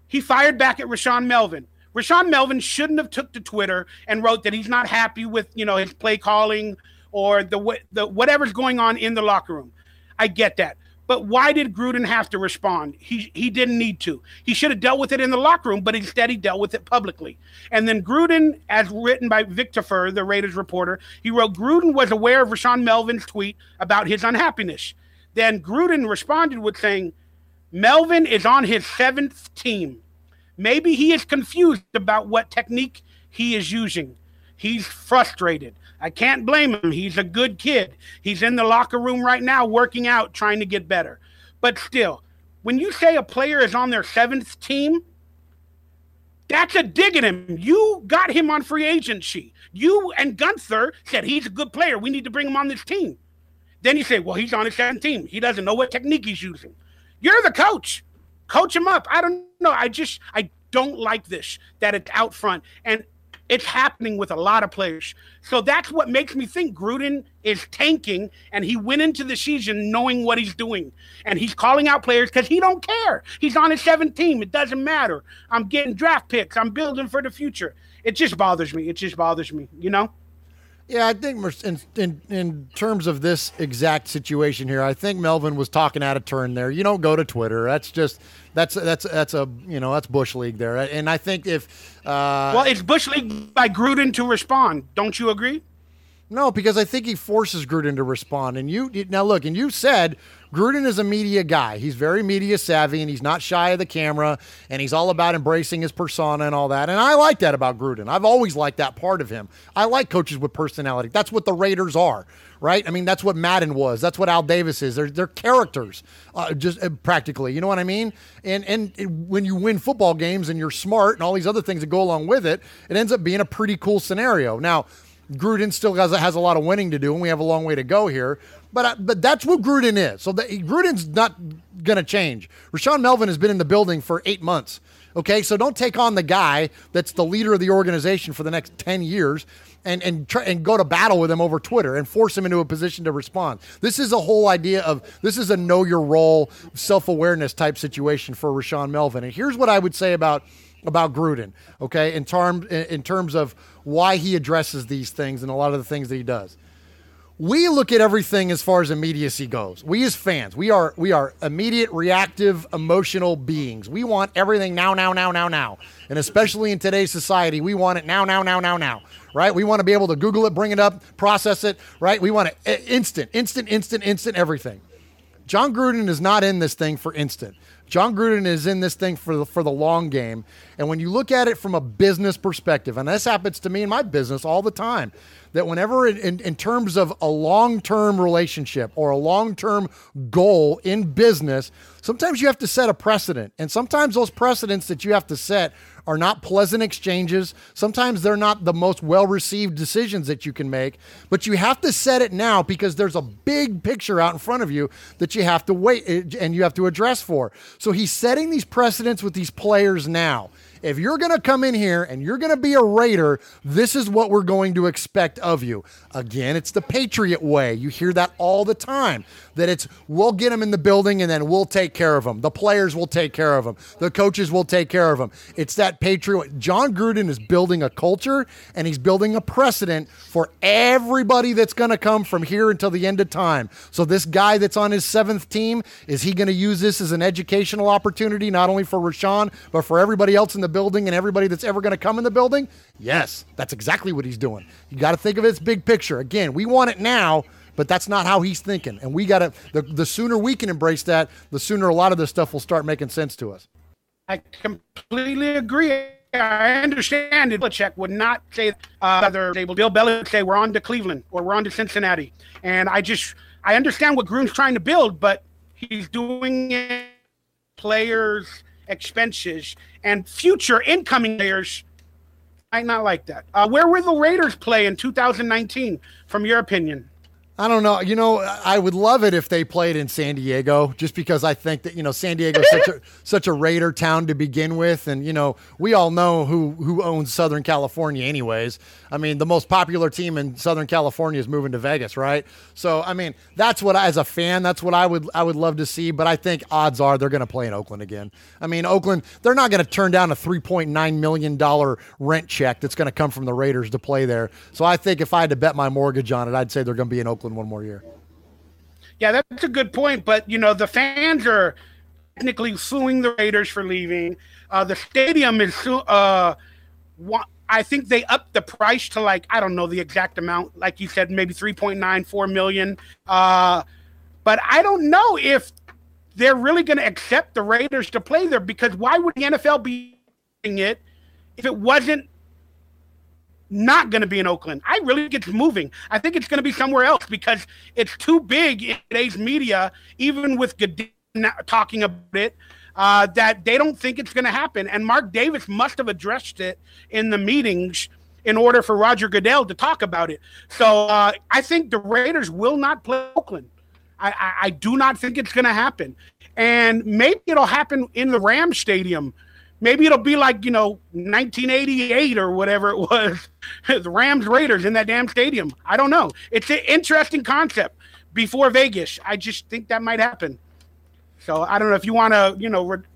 he fired back at Rashaan Melvin. Rashaan Melvin shouldn't have took to Twitter and wrote that he's not happy with, his play calling or the whatever's going on in the locker room. I get that. But why did Gruden have to respond? He didn't need to. He should have dealt with it in the locker room, but instead he dealt with it publicly. And then Gruden, as written by Victor Fur, the Raiders reporter, he wrote, Gruden was aware of Rashaan Melvin's tweet about his unhappiness. Then Gruden responded with saying, Melvin is on his 7th team. Maybe he is confused about what technique he is using. He's frustrated. I can't blame him. He's a good kid. He's in the locker room right now working out, trying to get better. But still, when you say a player is on their 7th team, that's a dig at him. You got him on free agency. You and Gunther said he's a good player. We need to bring him on this team. Then you say, well, he's on his 7th team. He doesn't know what technique he's using. You're the coach. Coach him up. I don't know. I don't like this, that it's out front. And it's happening with a lot of players. So that's what makes me think Gruden is tanking, and he went into the season knowing what he's doing. And he's calling out players because he don't care. He's on his 7th team. It doesn't matter. I'm getting draft picks. I'm building for the future. It just bothers me. Yeah, I think in terms of this exact situation here, I think Melvin was talking out of turn there. You don't go to Twitter. That's Bush League there. And I think if it's Bush League by Gruden to respond. Don't you agree? No, because I think he forces Gruden to respond. And you said Gruden is a media guy. He's very media savvy, and he's not shy of the camera, and he's all about embracing his persona and all that. And I like that about Gruden. I've always liked that part of him. I like coaches with personality. That's what the Raiders are, right? I mean, that's what Madden was. That's what Al Davis is. They're characters, practically. You know what I mean? And when you win football games and you're smart and all these other things that go along with it, it ends up being a pretty cool scenario. Now, Gruden still has a lot of winning to do, and we have a long way to go here. But that's what Gruden is. So Gruden's not going to change. Rashaan Melvin has been in the building for 8 months. Okay, so don't take on the guy that's the leader of the organization for the next 10 years and try and go to battle with him over Twitter and force him into a position to respond. This is a whole idea of this is a know your role, self-awareness type situation for Rashaan Melvin. And here's what I would say about Gruden, okay, in terms of why he addresses these things and a lot of the things that he does. We look at everything as far as immediacy goes. We as fans, we are immediate, reactive, emotional beings. We want everything now. And especially in today's society, we want it now, right? We want to be able to Google it, bring it up, process it, right? We want it instant everything. John Gruden is not in this thing for instant. John Gruden is in this thing for the long game. And when you look at it from a business perspective, and this happens to me in my business all the time, that whenever in terms of a long-term relationship or a long-term goal in business, sometimes you have to set a precedent. And sometimes those precedents that you have to set are not pleasant exchanges. Sometimes they're not the most well-received decisions that you can make, but you have to set it now because there's a big picture out in front of you that you have to wait and you have to address for. So he's setting these precedents with these players now. If you're going to come in here and you're going to be a Raider, this is what we're going to expect of you. Again, it's the Patriot way. You hear that all the time, that it's we'll get them in the building and then we'll take care of them. The players will take care of them. The coaches will take care of them. It's that Patriot. John Gruden is building a culture and he's building a precedent for everybody that's going to come from here until the end of time. So this guy that's on his 7th team, is he going to use this as an educational opportunity, not only for Rashaan, but for everybody else in the building and everybody that's ever going to come in the building? Yes, that's exactly what he's doing. You got to think of it as big picture. Again, we want it now, but that's not how he's thinking. And we got to, the sooner we can embrace that, the sooner a lot of this stuff will start making sense to us. I completely agree. I understand it. Belichick would not say Bill Belichick would say we're on to Cleveland or we're on to Cincinnati. And I understand what Gruden's trying to build, but he's doing it players' expenses and future incoming players might not like that. Where will the Raiders play in 2019, from your opinion? I don't know. I would love it if they played in San Diego, just because I think that, San Diego is such a Raider town to begin with. And, we all know who owns Southern California anyways. I mean, the most popular team in Southern California is moving to Vegas, right? So, I mean, that's what as a fan, that's what I would love to see. But I think odds are they're going to play in Oakland again. I mean, Oakland, they're not going to turn down a $3.9 million rent check that's going to come from the Raiders to play there. So I think if I had to bet my mortgage on it, I'd say they're going to be in Oakland one more year. Yeah, that's a good point. But, the fans are technically suing the Raiders for leaving. The stadium is, I think they upped the price to I don't know the exact amount. Like you said, maybe 3.94 million. But I don't know if they're really going to accept the Raiders to play there, because why would the NFL be doing it if it wasn't not going to be in Oakland? I really think it's moving. I think it's going to be somewhere else, because it's too big in today's media, even with Goodell talking about it, that they don't think it's going to happen. And Mark Davis must have addressed it in the meetings in order for Roger Goodell to talk about it. So I think the Raiders will not play Oakland. I do not think it's going to happen. And maybe it'll happen in the Rams Stadium. Maybe it'll be 1988 or whatever it was, the Rams Raiders in that damn stadium. I don't know. It's an interesting concept before Vegas. I just think that might happen. So I don't know if you want to,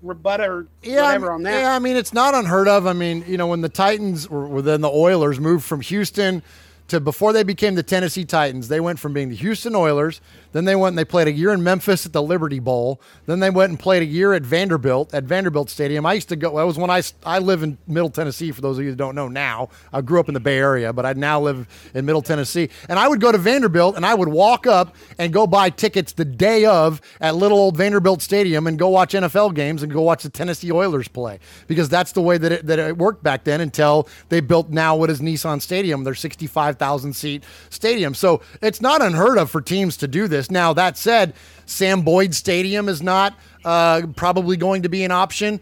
rebut or whatever on that. Yeah, I mean, it's not unheard of. I mean, when the Titans or then the Oilers moved from Houston to, before they became the Tennessee Titans, they went from being the Houston Oilers. Then they went and they played a year in Memphis at the Liberty Bowl. Then they went and played a year at Vanderbilt Stadium. I used to go, that was when I live in Middle Tennessee, for those of you who don't know now. I grew up in the Bay Area, but I now live in Middle Tennessee. And I would go to Vanderbilt and I would walk up and go buy tickets the day of at little old Vanderbilt Stadium and go watch NFL games and go watch the Tennessee Oilers play, because that's the way that it worked back then, until they built now what is Nissan Stadium, their 65,000 seat stadium. So it's not unheard of for teams to do this. Now, that said, Sam Boyd Stadium is not probably going to be an option.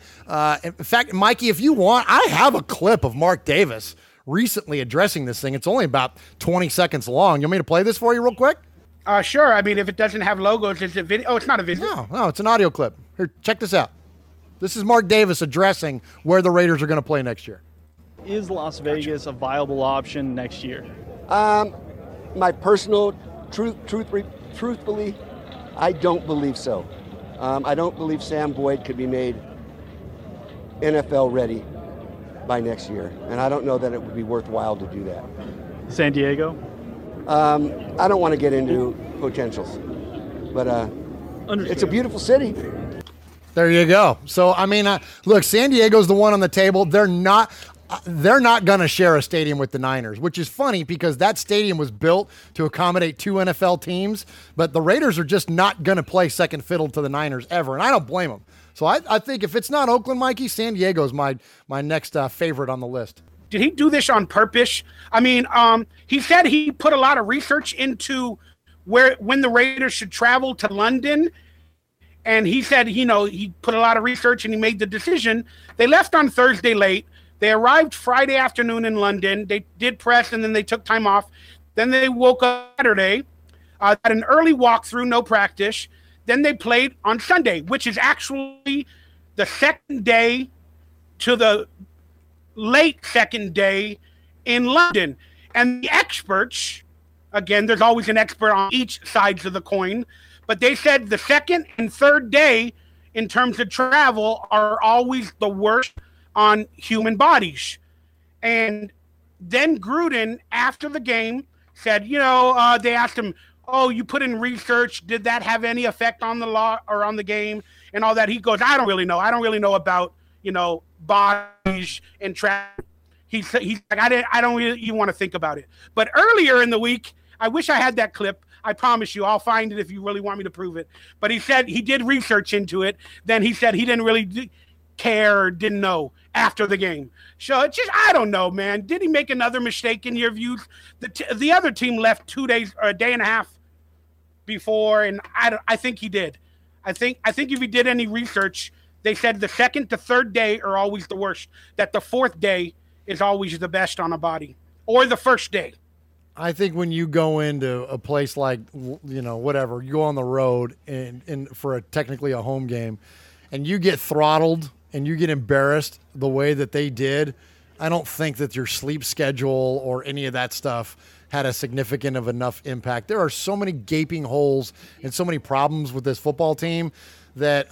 In fact, Mikey, if you want, I have a clip of Mark Davis recently addressing this thing. It's only about 20 seconds long. You want me to play this for you real quick? Sure. I mean, if it doesn't have logos, is it video? Oh, it's not a video. No, it's an audio clip. Here, check this out. This is Mark Davis addressing where the Raiders are going to play next year. Is Las Vegas a viable option next year? My personal truthfully, I don't believe so. I don't believe Sam Boyd could be made NFL ready by next year, and I don't know that it would be worthwhile to do that. San Diego? I don't want to get into potentials, but it's a beautiful city. There you go. So, I mean, look, San Diego's the one on the table. They're not going to share a stadium with the Niners, which is funny because that stadium was built to accommodate two NFL teams, but the Raiders are just not going to play second fiddle to the Niners ever, and I don't blame them. So I think if it's not Oakland, Mikey, San Diego's my next favorite on the list. Did he do this on purpose? I mean, he said he put a lot of research into when the Raiders should travel to London, and he said, he put a lot of research and he made the decision. They left on Thursday late. They arrived Friday afternoon in London. They did press, and then they took time off. Then they woke up Saturday, had an early walkthrough, no practice. Then they played on Sunday, which is actually the second day to the late second day in London. And the experts, again, there's always an expert on each sides of the coin, but they said the second and third day in terms of travel are always the worst on human bodies. And then Gruden, after the game, said, they asked him, oh, you put in research. Did that have any effect on the law or on the game and all that? He goes, I don't really know. I don't really know about, bodies and travel. He's like, I don't really even want to think about it. But earlier in the week, I wish I had that clip. I promise you, I'll find it if you really want me to prove it. But he said he did research into it. Then he said he didn't really care or didn't know after the game. So it's just, I don't know, man. Did he make another mistake in your views? The other team left 2 days or a day and a half before, and I think he did. I think if he did any research, they said the second to third day are always the worst, that the fourth day is always the best on a body, or the first day. I think when you go into a place like, whatever, you go on the road and for technically a home game, and you get throttled and you get embarrassed the way that they did, I don't think that your sleep schedule or any of that stuff had a significant of enough impact. There are so many gaping holes and so many problems with this football team that,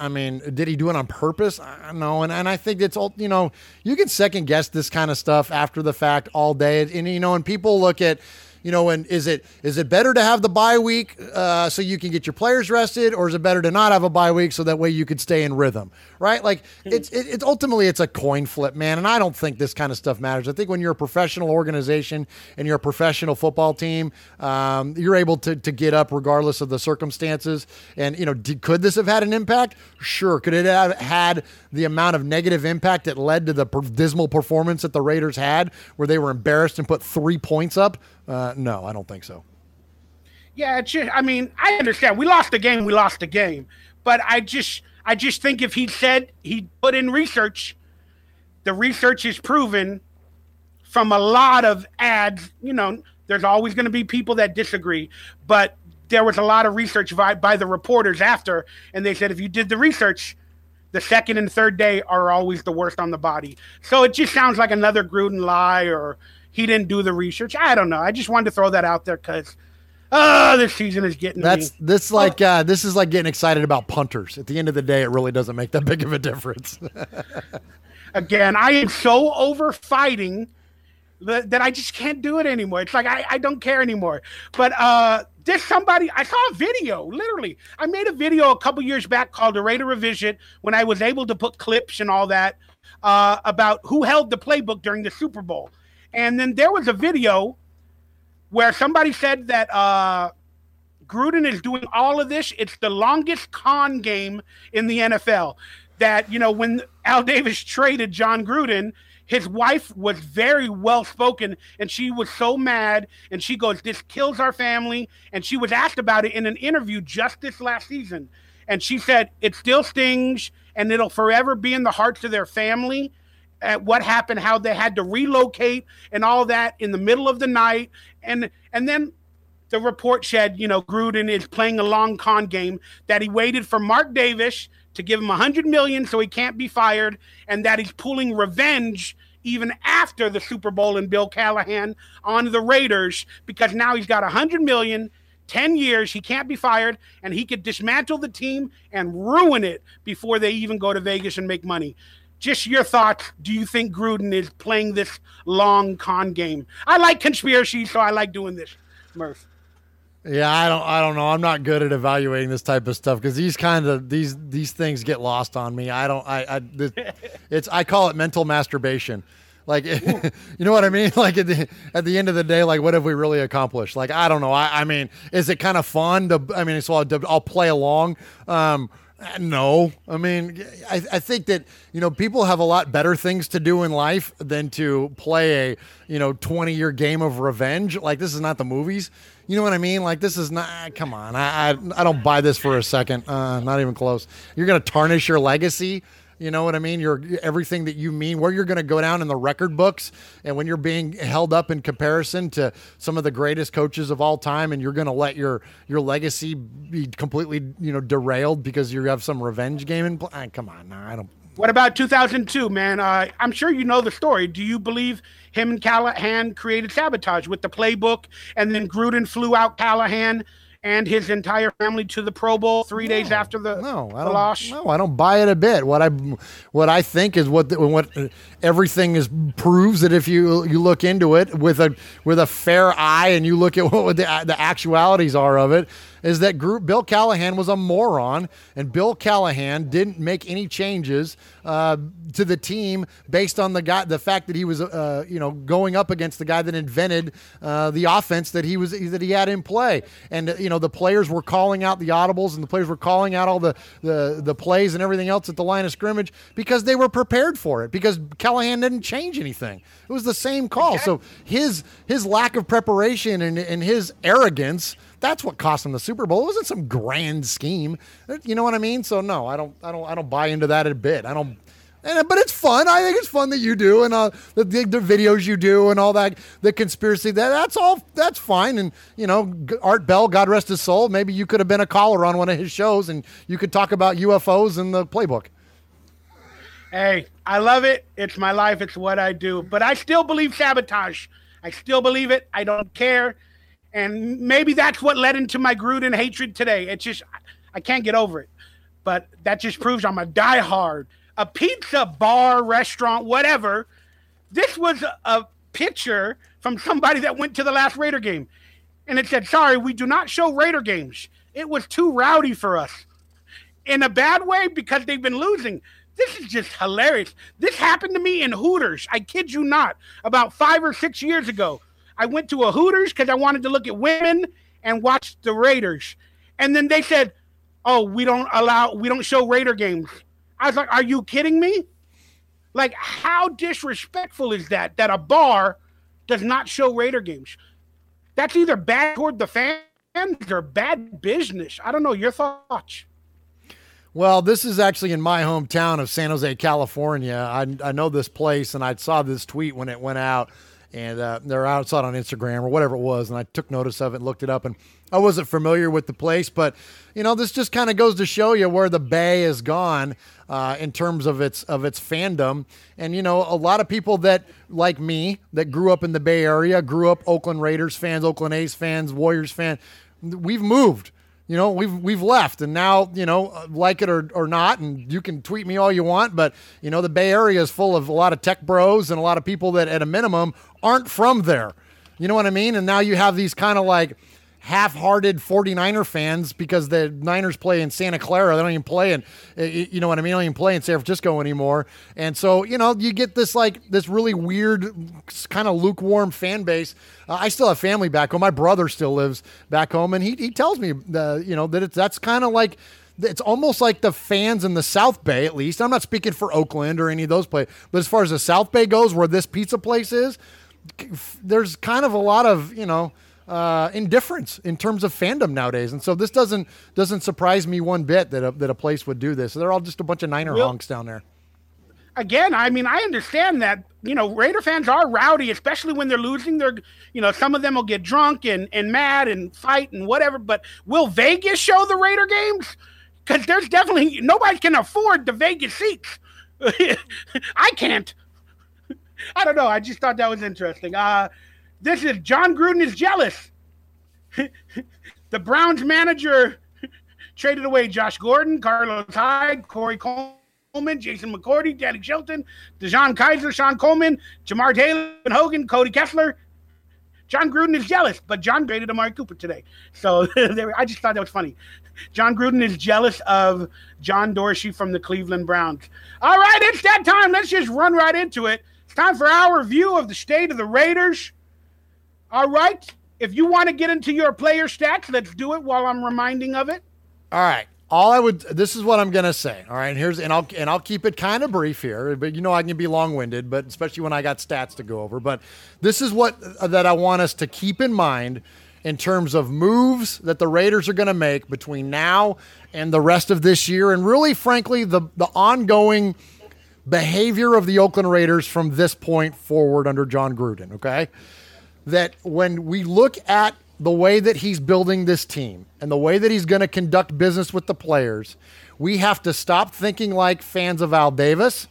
did he do it on purpose? I don't know. And I think it's all, you can second guess this kind of stuff after the fact all day. And people look at, and is it better to have the bye week so you can get your players rested, or is it better to not have a bye week so that way you could stay in rhythm, right? Like it's ultimately it's a coin flip, man. And I don't think this kind of stuff matters. I think when you're a professional organization and you're a professional football team, you're able to get up regardless of the circumstances. And could this have had an impact? Sure. Could it have had the amount of negative impact that led to the dismal performance that the Raiders had, where they were embarrassed and put 3 points up? No, I don't think so. Yeah, I understand. We lost the game. But I just think if he said he put in research, the research is proven from a lot of ads. There's always going to be people that disagree, but there was a lot of research by the reporters after, and they said if you did the research, the second and third day are always the worst on the body. So it just sounds like another Gruden lie, or he didn't do the research. I don't know. I just wanted to throw that out there because this season is getting me. This is like getting excited about punters. At the end of the day, it really doesn't make that big of a difference. Again, I am so over fighting that I just can't do it anymore. It's like I don't care anymore. But there's somebody, I saw a video, literally. I made a video a couple years back called The Raider Revision, when I was able to put clips and all that about who held the playbook during the Super Bowl. And then there was a video where somebody said that Gruden is doing all of this. It's the longest con game in the NFL. That, when Al Davis traded John Gruden, his wife was very well-spoken, and she was so mad, and she goes, this kills our family. And she was asked about it in an interview just this last season. And she said, it still stings, and it'll forever be in the hearts of their family. At what happened, how they had to relocate and all that in the middle of the night. And then the report said, Gruden is playing a long con game, that he waited for Mark Davis to give him $100 million so he can't be fired, and that he's pulling revenge even after the Super Bowl and Bill Callahan on the Raiders, because now he's got $100 million, 10 years, he can't be fired, and he could dismantle the team and ruin it before they even go to Vegas and make money. Just your thoughts. Do you think Gruden is playing this long con game? I like conspiracies, so I like doing this, Murf. Yeah, I don't know. I'm not good at evaluating this type of stuff because these things get lost on me. I call it mental masturbation. Like, you know what I mean? Like at the end of the day, like, what have we really accomplished? Like, I don't know. I mean, is it kind of fun to? So I'll play along. No, I mean, I think that, people have a lot better things to do in life than to play a, 20-year game of revenge. Like, this is not the movies. You know what I mean? Like, this is not, come on. I don't buy this for a second. Not even close. You're going to tarnish your legacy. You know what I mean? Everything that you mean, where you're going to go down in the record books, and when you're being held up in comparison to some of the greatest coaches of all time, and you're going to let your legacy be completely, derailed because you have some revenge game in play. Come on, I don't. What about 2002, man? I'm sure you know the story. Do you believe him and Callahan created sabotage with the playbook, and then Gruden flew out Callahan and his entire family to the Pro Bowl 3 days after the loss? No, I don't buy it a bit. What I think is what everything proves that if you look into it with a fair eye and you look at what the actualities are of it, is that Bill Callahan was a moron, and Bill Callahan didn't make any changes to the team based on the fact that he was going up against the guy that invented the offense that he had in play. And the players were calling out the audibles, and the players were calling out all the plays and everything else at the line of scrimmage because they were prepared for it, because Callahan didn't change anything. It was the same call. So his lack of preparation and his arrogance, that's what cost him the Super Bowl. It wasn't some grand scheme. You know what I mean? So no, I don't buy into that a bit. I But it's fun. I think it's fun that you do, and the videos you do, and all that. The conspiracy that's fine. And Art Bell, God rest his soul. Maybe you could have been a caller on one of his shows, and you could talk about UFOs and the playbook. Hey, I love it. It's my life. It's what I do. But I still believe sabotage. I still believe it. I don't care. And maybe that's what led into my Gruden hatred today. It's just I can't get over it. But that just proves I'm a diehard. A pizza bar, restaurant, whatever. This was a picture from somebody that went to the last Raider game. And it said, sorry, we do not show Raider games. It was too rowdy for us. In a bad way because they've been losing. This is just hilarious. This happened to me in Hooters. I kid you not. About 5 or 6 years ago. I went to a Hooters because I wanted to look at women and watch the Raiders. And then they said, oh, we don't show Raider games. I was like, are you kidding me? Like, how disrespectful is that a bar does not show Raider games? That's either bad toward the fans or bad business. I don't know. Your thoughts? Well, this is actually in my hometown of San Jose, California. I know this place, and I saw this tweet when it went out, and they're out, saw it on Instagram or whatever it was, and I took notice of it and looked it up, and I wasn't familiar with the place, but this just kind of goes to show you where the Bay has gone in terms of its fandom. And a lot of people that, like me, that grew up in the Bay Area, grew up Oakland Raiders fans, Oakland A's fans, Warriors fans, we've moved. We've left, and now, like it or not, and you can tweet me all you want, but, the Bay Area is full of a lot of tech bros and a lot of people that at a minimum aren't from there. You know what I mean? And now you have these kind of like half-hearted 49er fans because the Niners play in Santa Clara. They don't even play in, you know what I mean? They don't even play in San Francisco anymore. And so, you get this this really weird kind of lukewarm fan base. I still have family back home. My brother still lives back home, and he tells me, that that's kind of like, it's almost like the fans in the South Bay, at least. I'm not speaking for Oakland or any of those places, but as far as the South Bay goes, where this pizza place is, there's kind of a lot of, indifference in terms of fandom nowadays. And so this doesn't surprise me one bit that a place would do this. They're all just a bunch of Niner honks down there. Again, I mean, I understand that, Raider fans are rowdy, especially when they're losing. They're, some of them will get drunk and mad and fight and whatever. But will Vegas show the Raider games? Because there's definitely, nobody can afford the Vegas seats. I can't. I don't know. I just thought that was interesting. This is John Gruden is jealous. The Browns manager traded away Josh Gordon, Carlos Hyde, Corey Coleman, Jason McCourty, Danny Shelton, DeJon Kaiser, Sean Coleman, Jamar Taylor, Hogan, Cody Kessler. John Gruden is jealous, but John traded Amari Cooper today. So I just thought that was funny. John Gruden is jealous of John Dorsey from the Cleveland Browns. All right, it's that time. Let's just run right into it. It's time for our review of the state of the Raiders. All right. If you want to get into your player stats, let's do it while I'm reminding of it. All right. This is what I'm going to say. All right. I'll keep it kind of brief here, but I can be long-winded, but especially when I got stats to go over. But this is that I want us to keep in mind in terms of moves that the Raiders are going to make between now and the rest of this year. And really, frankly, the ongoing behavior of the Oakland Raiders from this point forward under John Gruden. Okay. That when we look at the way that he's building this team and the way that he's going to conduct business with the players, we have to stop thinking like fans of Al Davis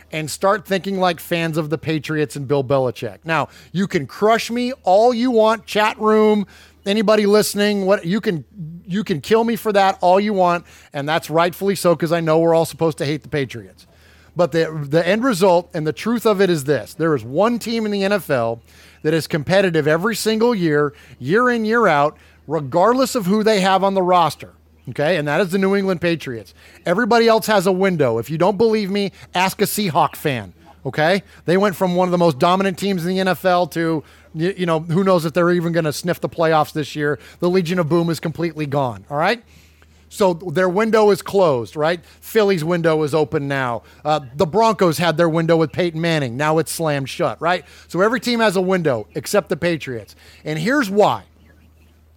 and start thinking like fans of the Patriots and Bill Belichick. Now, you can crush me all you want, chat room, anybody listening, you can kill me for that all you want, and that's rightfully so because I know we're all supposed to hate the Patriots. But the end result and the truth of it is this. There is one team in the NFL that is competitive every single year, year in, year out, regardless of who they have on the roster. Okay, and that is the New England Patriots. Everybody else has a window. If you don't believe me, ask a Seahawk fan. Okay, they went from one of the most dominant teams in the NFL to, who knows if they're even going to sniff the playoffs this year. The Legion of Boom is completely gone. All right. So their window is closed, right? Philly's window is open now. The Broncos had their window with Peyton Manning. Now it's slammed shut, right? So every team has a window except the Patriots. And here's why.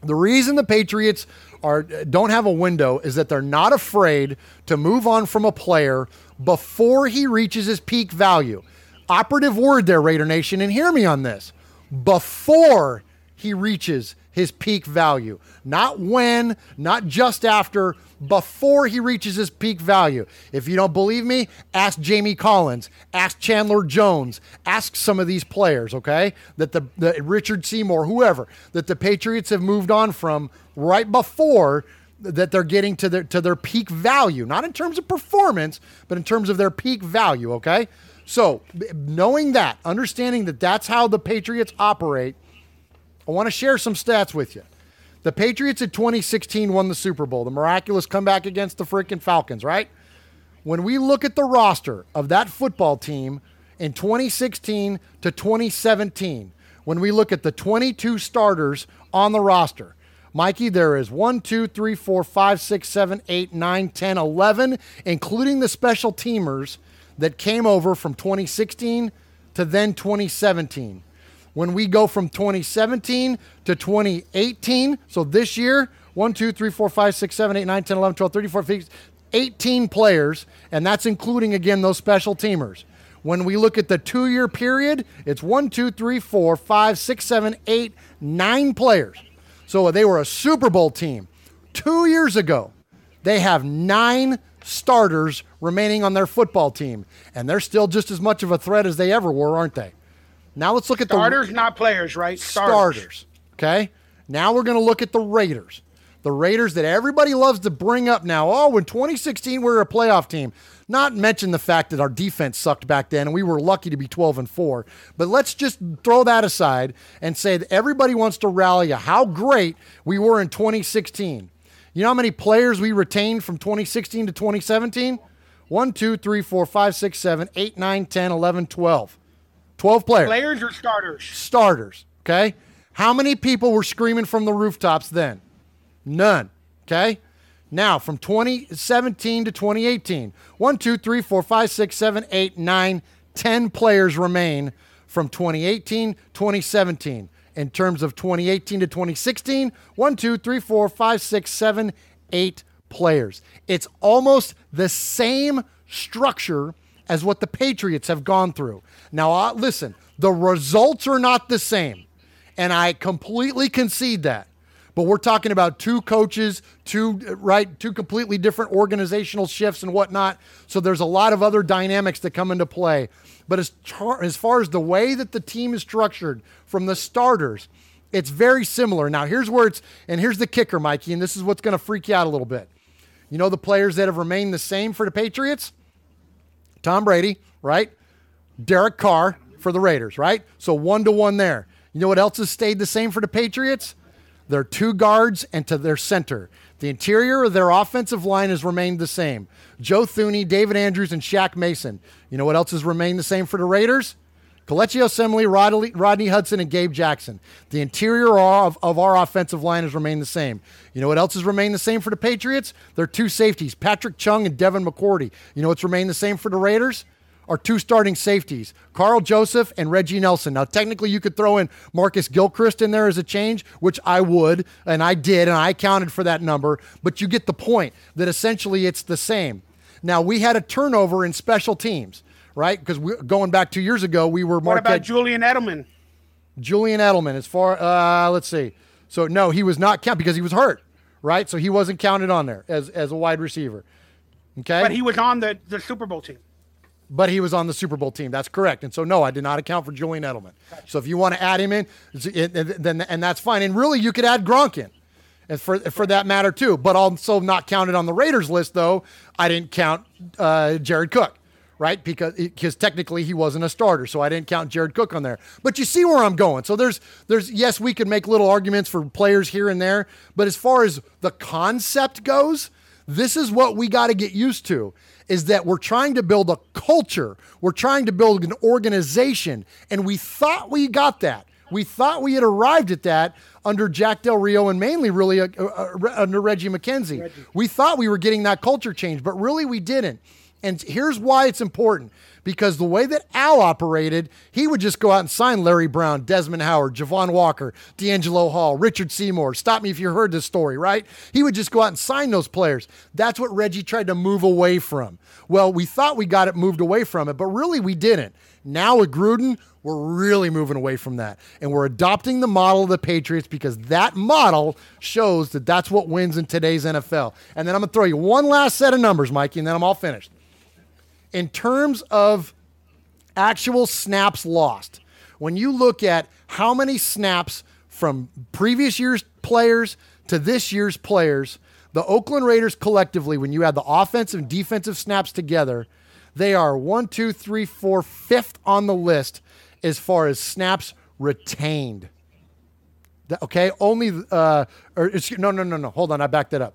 The reason the Patriots don't have a window is that they're not afraid to move on from a player before he reaches his peak value. Operative word there, Raider Nation, and hear me on this. Before he reaches his peak value. Not when, not just after, before he reaches his peak value. If you don't believe me, ask Jamie Collins, ask Chandler Jones, ask some of these players, okay? That the Richard Seymour, whoever, that the Patriots have moved on from right before that they're getting to their peak value. Not in terms of performance, but in terms of their peak value, okay? So, knowing that, understanding that that's how the Patriots operate, I want to share some stats with you. The Patriots in 2016 won the Super Bowl, the miraculous comeback against the freaking Falcons, right? When we look at the roster of that football team in 2016 to 2017, when we look at the 22 starters on the roster, Mikey, there is 1, 2, 3, 4, 5, 6, 7, 8, 9, 10, 11, including the special teamers that came over from 2016 to then 2017. When we go from 2017 to 2018, so this year, 1, 2, 3, 4, 5, 6, 7, 8, 9, 10, 11, 12, 13, 14, 15, 18 players, and that's including, again, those special teamers. When we look at the 2-year period, it's 1, 2, 3, 4, 5, 6, 7, 8, 9 players. So they were a Super Bowl team. 2 years ago, they have 9 starters remaining on their football team, and they're still just as much of a threat as they ever were, aren't they? Now let's look at starters, not players, right? Starters. Okay. Now we're going to look at the Raiders. The Raiders that everybody loves to bring up now. Oh, in 2016 we were a playoff team. Not mention the fact that our defense sucked back then and we were lucky to be 12-4. But let's just throw that aside and say that everybody wants to rally how great we were in 2016. You know how many players we retained from 2016 to 2017? 1, 2, 3, 4, 5, 6, 7, 8, 9, 10, 11, 12. 12 players. Players or starters? Starters, okay? How many people were screaming from the rooftops then? None, okay? Now, from 2017 to 2018, 1, 2, 3, 4, 5, 6, 7, 8, 9, 10 players remain from 2018, 2017. In terms of 2018 to 2016, 1, 2, 3, 4, 5, 6, 7, 8 players. It's almost the same structure as what the Patriots have gone through. Now, listen, the results are not the same, and I completely concede that. But we're talking about 2 coaches, 2 completely different organizational shifts and whatnot, so there's a lot of other dynamics that come into play. But as far as the way that the team is structured from the starters, it's very similar. Now, here's the kicker, Mikey, and this is what's going to freak you out a little bit. You know the players that have remained the same for the Patriots? Tom Brady, right? Derek Carr for the Raiders, right? So 1-to-1 there. You know what else has stayed the same for the Patriots? Their 2 guards and to their center. The interior of their offensive line has remained the same. Joe Thuney, David Andrews, and Shaq Mason. You know what else has remained the same for the Raiders? Kelechi Osemele, Rodney Hudson, and Gabe Jackson. The interior of our offensive line has remained the same. You know what else has remained the same for the Patriots? Their 2 safeties, Patrick Chung and Devin McCourty. You know what's remained the same for the Raiders? Our 2 starting safeties, Carl Joseph and Reggie Nelson. Now, technically, you could throw in Marcus Gilchrist in there as a change, which I would, and I did, and I accounted for that number. But you get the point that essentially it's the same. Now, we had a turnover in special teams, right? Because going back 2 years ago, we were What about Julian Edelman? Julian Edelman, as far, let's see. So, no, he was not counted because he was hurt, right? So he wasn't counted on there as a wide receiver. Okay? But he was on the Super Bowl team. But he was on the Super Bowl team. That's correct. And so, no, I did not account for Julian Edelman. Gotcha. So if you want to add him in, then that's fine. And really, you could add Gronk in. And for that matter, too. But also not counted on the Raiders list, though, I didn't count Jared Cook, right? Because technically he wasn't a starter, so I didn't count Jared Cook on there. But you see where I'm going. So there's yes, we could make little arguments for players here and there, but as far as the concept goes, this is what we got to get used to, is that we're trying to build a culture. We're trying to build an organization, and we thought we got that. We thought we had arrived at that under Jack Del Rio and mainly really under Reggie McKenzie. We thought we were getting that culture change, but really we didn't. And here's why it's important. Because the way that Al operated, he would just go out and sign Larry Brown, Desmond Howard, Javon Walker, D'Angelo Hall, Richard Seymour. Stop me if you heard this story, right? He would just go out and sign those players. That's what Reggie tried to move away from. Well, we thought we got it moved away from it, but really we didn't. Now with Gruden, we're really moving away from that. And we're adopting the model of the Patriots because that model shows that that's what wins in today's NFL. And then I'm going to throw you one last set of numbers, Mikey, and then I'm all finished. In terms of actual snaps lost, when you look at how many snaps from previous year's players to this year's players, the Oakland Raiders collectively, when you add the offensive and defensive snaps together, they are 5th on the list as far as snaps retained. Okay, only no. Hold on, I backed that up.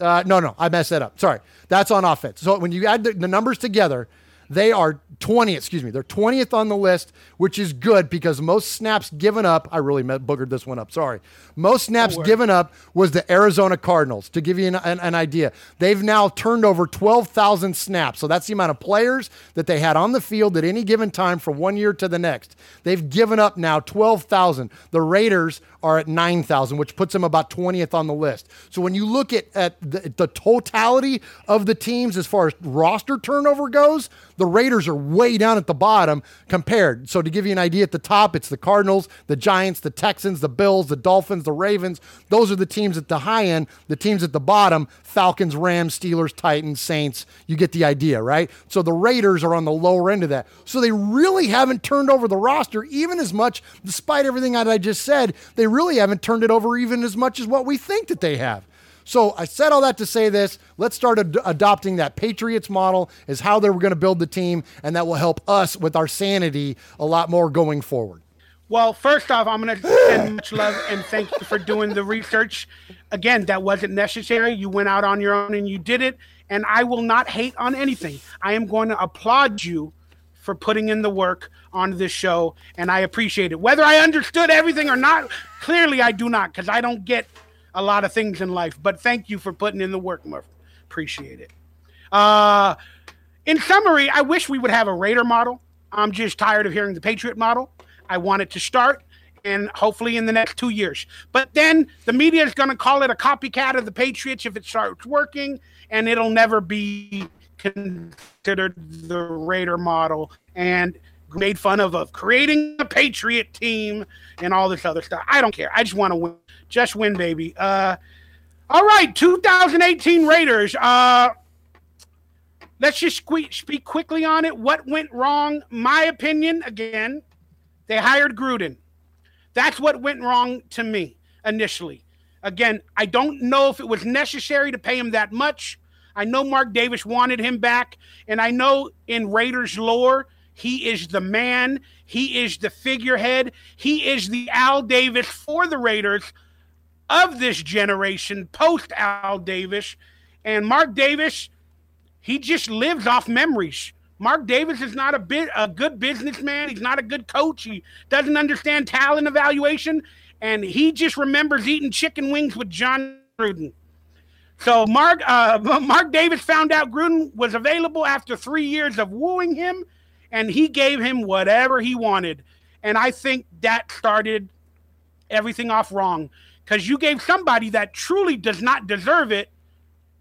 No, I messed that up. Sorry. That's on offense. So when you add the numbers together, they are 20th. They're 20th on the list, which is good because most snaps given up, I really boogered this one up. Sorry. Most snaps given up was the Arizona Cardinals. To give you an idea, they've now turned over 12,000 snaps. So that's the amount of players that they had on the field at any given time from one year to the next. They've given up now 12,000. The Raiders are at 9,000, which puts them about 20th on the list. So when you look at the totality of the teams as far as roster turnover goes, the Raiders are way down at the bottom compared. So to give you an idea, at the top, it's the Cardinals, the Giants, the Texans, the Bills, the Dolphins, the Ravens. Those are the teams at the high end. The teams at the bottom, Falcons, Rams, Steelers, Titans, Saints. You get the idea, right? So the Raiders are on the lower end of that. So they really haven't turned over the roster even as much, despite everything that I just said, they really haven't turned it over even as much as what we think that they have. So I said all that to say this. Let's start adopting that Patriots model as how they were going to build the team, and that will help us with our sanity a lot more going forward. Well, first off, I'm going to send much love and thank you for doing the research. Again, that wasn't necessary. You went out on your own and you did it, and I will not hate on anything. I am going to applaud you for putting in the work on this show, and I appreciate it. Whether I understood everything or not, clearly I do not, because I don't get a lot of things in life, but thank you for putting in the work, Murf. Appreciate it. In summary, I wish we would have a Raider model. I'm just tired of hearing the Patriot model. I want it to start, and hopefully in the next 2 years. But then the media is going to call it a copycat of the Patriots if it starts working, and it'll never be considered the Raider model and made fun of creating a Patriot team and all this other stuff. I don't care. I just want to win. Just win, baby. All right, 2018 Raiders. Let's just speak quickly on it. What went wrong? My opinion, again, they hired Gruden. That's what went wrong to me initially. Again, I don't know if it was necessary to pay him that much. I know Mark Davis wanted him back, and I know in Raiders lore, he is the man. He is the figurehead. He is the Al Davis for the Raiders of this generation, post Al Davis. And Mark Davis, he just lives off memories. Mark Davis is not a good businessman. He's not a good coach. He doesn't understand talent evaluation. And he just remembers eating chicken wings with John Gruden. So Mark Davis found out Gruden was available after 3 years of wooing him, and he gave him whatever he wanted. And I think that started everything off wrong, because you gave somebody that truly does not deserve it,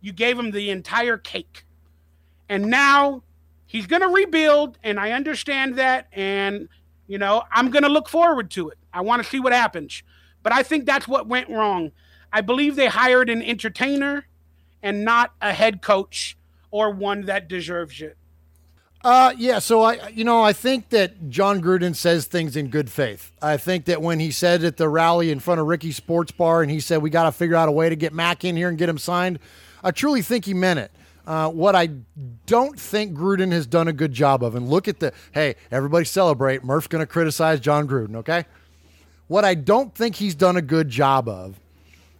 you gave him the entire cake. And now he's going to rebuild, and I understand that, and, you know, I'm going to look forward to it. I want to see what happens. But I think that's what went wrong. I believe they hired an entertainer and not a head coach or one that deserves it. So I think that John Gruden says things in good faith. I think that when he said at the rally in front of Ricky's Sports Bar and he said, we got to figure out a way to get Mac in here and get him signed, I truly think he meant it. What I don't think Gruden has done a good job of, and look at hey, everybody celebrate, Murph's going to criticize John Gruden, okay? What I don't think he's done a good job of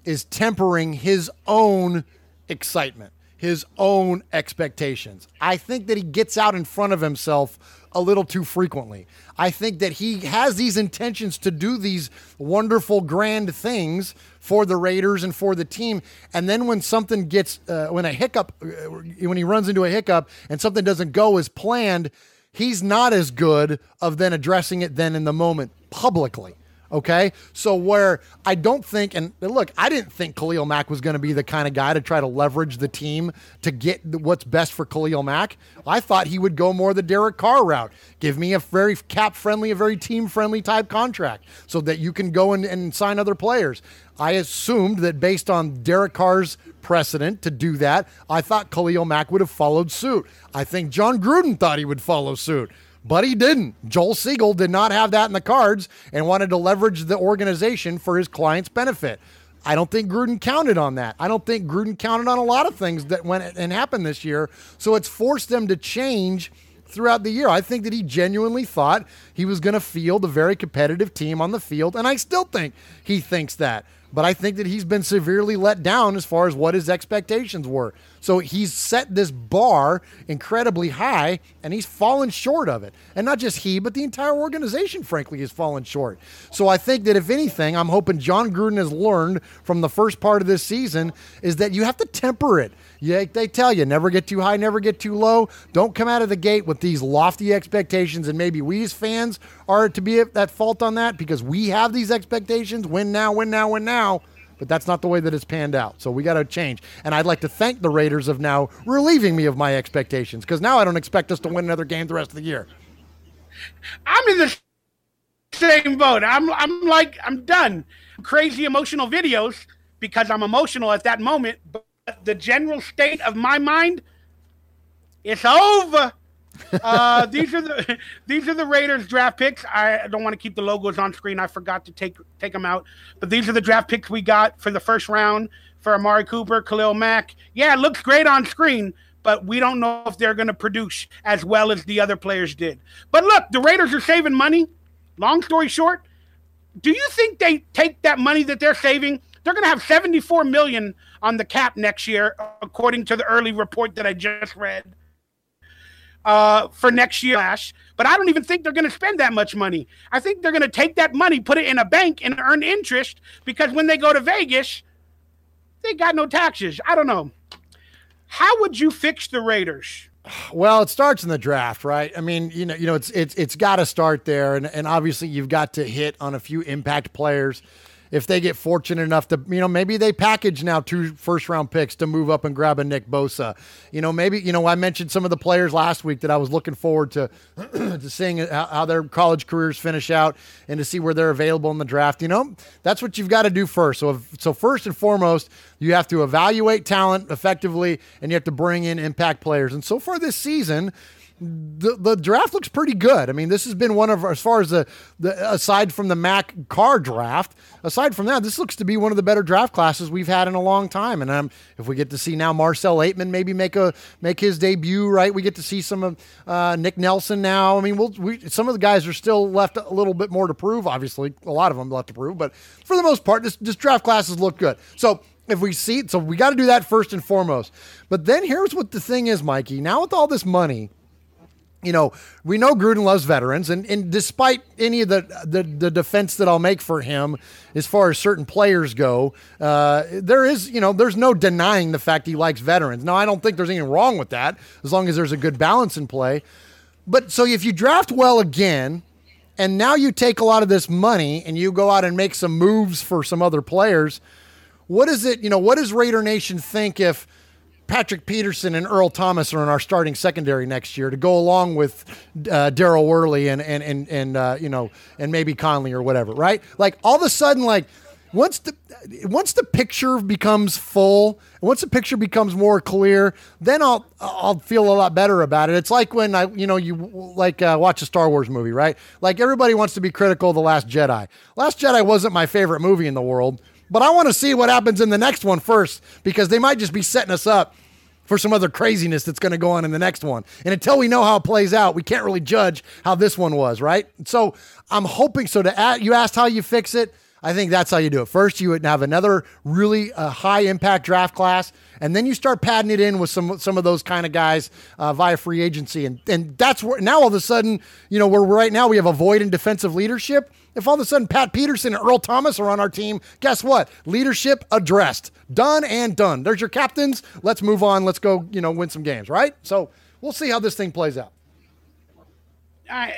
is tempering his own excitement, his own expectations. I think that he gets out in front of himself a little too frequently. I think that he has these intentions to do these wonderful, grand things for the Raiders and for the team. And then when something gets, when he runs into a hiccup and something doesn't go as planned, he's not as good of then addressing it then in the moment publicly. Okay, so where I don't think, and look, I didn't think Khalil Mack was going to be the kind of guy to try to leverage the team to get what's best for Khalil Mack. I thought he would go more the Derek Carr route. Give me a very cap-friendly, a very team-friendly type contract so that you can go and sign other players. I assumed that based on Derek Carr's precedent to do that, I thought Khalil Mack would have followed suit. I think John Gruden thought he would follow suit. But he didn't. Joel Siegel did not have that in the cards and wanted to leverage the organization for his client's benefit. I don't think Gruden counted on that. I don't think Gruden counted on a lot of things that went and happened this year. So it's forced them to change throughout the year. I think that he genuinely thought he was going to field a very competitive team on the field, and I still think he thinks that. But I think that he's been severely let down as far as what his expectations were. So he's set this bar incredibly high, and he's fallen short of it. And not just he, but the entire organization, frankly, has fallen short. So I think that if anything, I'm hoping John Gruden has learned from the first part of this season is that you have to temper it. Yeah, they tell you, never get too high, never get too low. Don't come out of the gate with these lofty expectations, and maybe we as fans are to be at fault on that because we have these expectations, win now, win now, win now, but that's not the way that it's panned out. So we got to change. And I'd like to thank the Raiders of now relieving me of my expectations because now I don't expect us to win another game the rest of the year. I'm in the same boat. I'm done. Crazy emotional videos because I'm emotional at that moment, but the general state of my mind, it's over. These are the Raiders draft picks. I don't want to keep the logos on screen. I forgot to take them out. But these are the draft picks we got for the first round for Amari Cooper, Khalil Mack. Yeah, it looks great on screen, but we don't know if they're going to produce as well as the other players did. But look, the Raiders are saving money. Long story short, do you think they take that money that they're saving? They're going to have $74 million on the cap next year, according to the early report that I just read for next year. But I don't even think they're going to spend that much money. I think they're going to take that money, put it in a bank, and earn interest because when they go to Vegas, they got no taxes. I don't know. How would you fix the Raiders? Well, it starts in the draft, right? I mean, it's got to start there, and obviously you've got to hit on a few impact players. If they get fortunate enough to, maybe they package now 2 first-round picks to move up and grab a Nick Bosa. Maybe, I mentioned some of the players last week that I was looking forward to to seeing how their college careers finish out and to see where they're available in the draft. That's what you've got to do first. So first and foremost, you have to evaluate talent effectively, and you have to bring in impact players. And so far this season, the draft looks pretty good. I mean, this has been one of, as far as the aside from the Mack Carr draft, aside from that, this looks to be one of the better draft classes we've had in a long time. And if we get to see now Marcel Aitman maybe make his debut, right? We get to see some of Nick Nelson now. I mean, some of the guys are still left a little bit more to prove. Obviously, a lot of them left to prove, but for the most part, this draft classes look good. So if we see it, so we got to do that first and foremost. But then here's what the thing is, Mikey. Now with all this money, we know Gruden loves veterans, and despite any of the defense that I'll make for him as far as certain players go, there's no denying the fact he likes veterans. Now, I don't think there's anything wrong with that as long as there's a good balance in play. But so if you draft well again, and now you take a lot of this money and you go out and make some moves for some other players, what does Raider Nation think if Patrick Peterson and Earl Thomas are in our starting secondary next year to go along with Darryl Worley and maybe Conley or whatever, right? Like all of a sudden, like once the picture becomes full, once the picture becomes more clear, then I'll feel a lot better about it. It's like when watch a Star Wars movie, right? Like everybody wants to be critical of The Last Jedi. Last Jedi wasn't my favorite movie in the world, but I want to see what happens in the next one first because they might just be setting us up for some other craziness that's going to go on in the next one. And until we know how it plays out, we can't really judge how this one was, right? So I'm hoping, you asked how you fix it. I think that's how you do it. First, you would have another really high impact draft class, and then you start padding it in with some of those kind of guys via free agency. And that's where now all of a sudden, where right now we have a void in defensive leadership. If all of a sudden Pat Peterson and Earl Thomas are on our team, guess what? Leadership addressed. Done and done. There's your captains. Let's move on. Let's go, win some games, right? So we'll see how this thing plays out.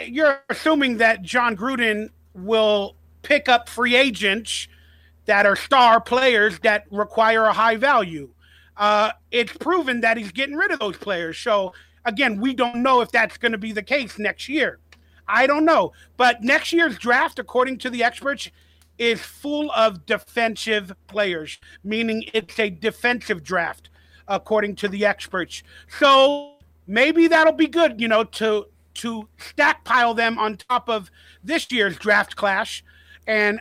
You're assuming that John Gruden will pick up free agents that are star players that require a high value. It's proven that he's getting rid of those players. So, again, we don't know if that's going to be the case next year. I don't know. But next year's draft, according to the experts, is full of defensive players, meaning it's a defensive draft, according to the experts. So maybe that'll be good, to stockpile them on top of this year's draft class. And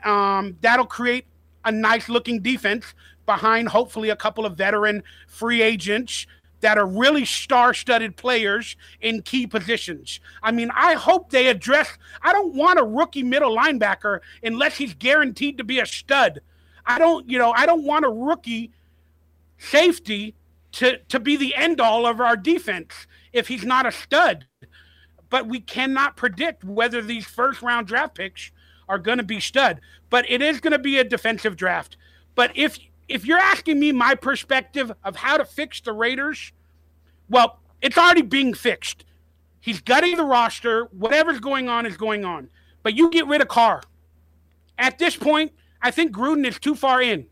that'll create a nice-looking defense behind, hopefully, a couple of veteran free agents that are really star-studded players in key positions. I mean, I hope they address – I don't want a rookie middle linebacker unless he's guaranteed to be a stud. I don't want a rookie safety to be the end-all of our defense if he's not a stud. But we cannot predict whether these first-round draft picks are going to be stud. But it is going to be a defensive draft. But if you're asking me my perspective of how to fix the Raiders, well, it's already being fixed. He's gutting the roster. Whatever's going on is going on. But you get rid of Carr. At this point, I think Gruden is too far in.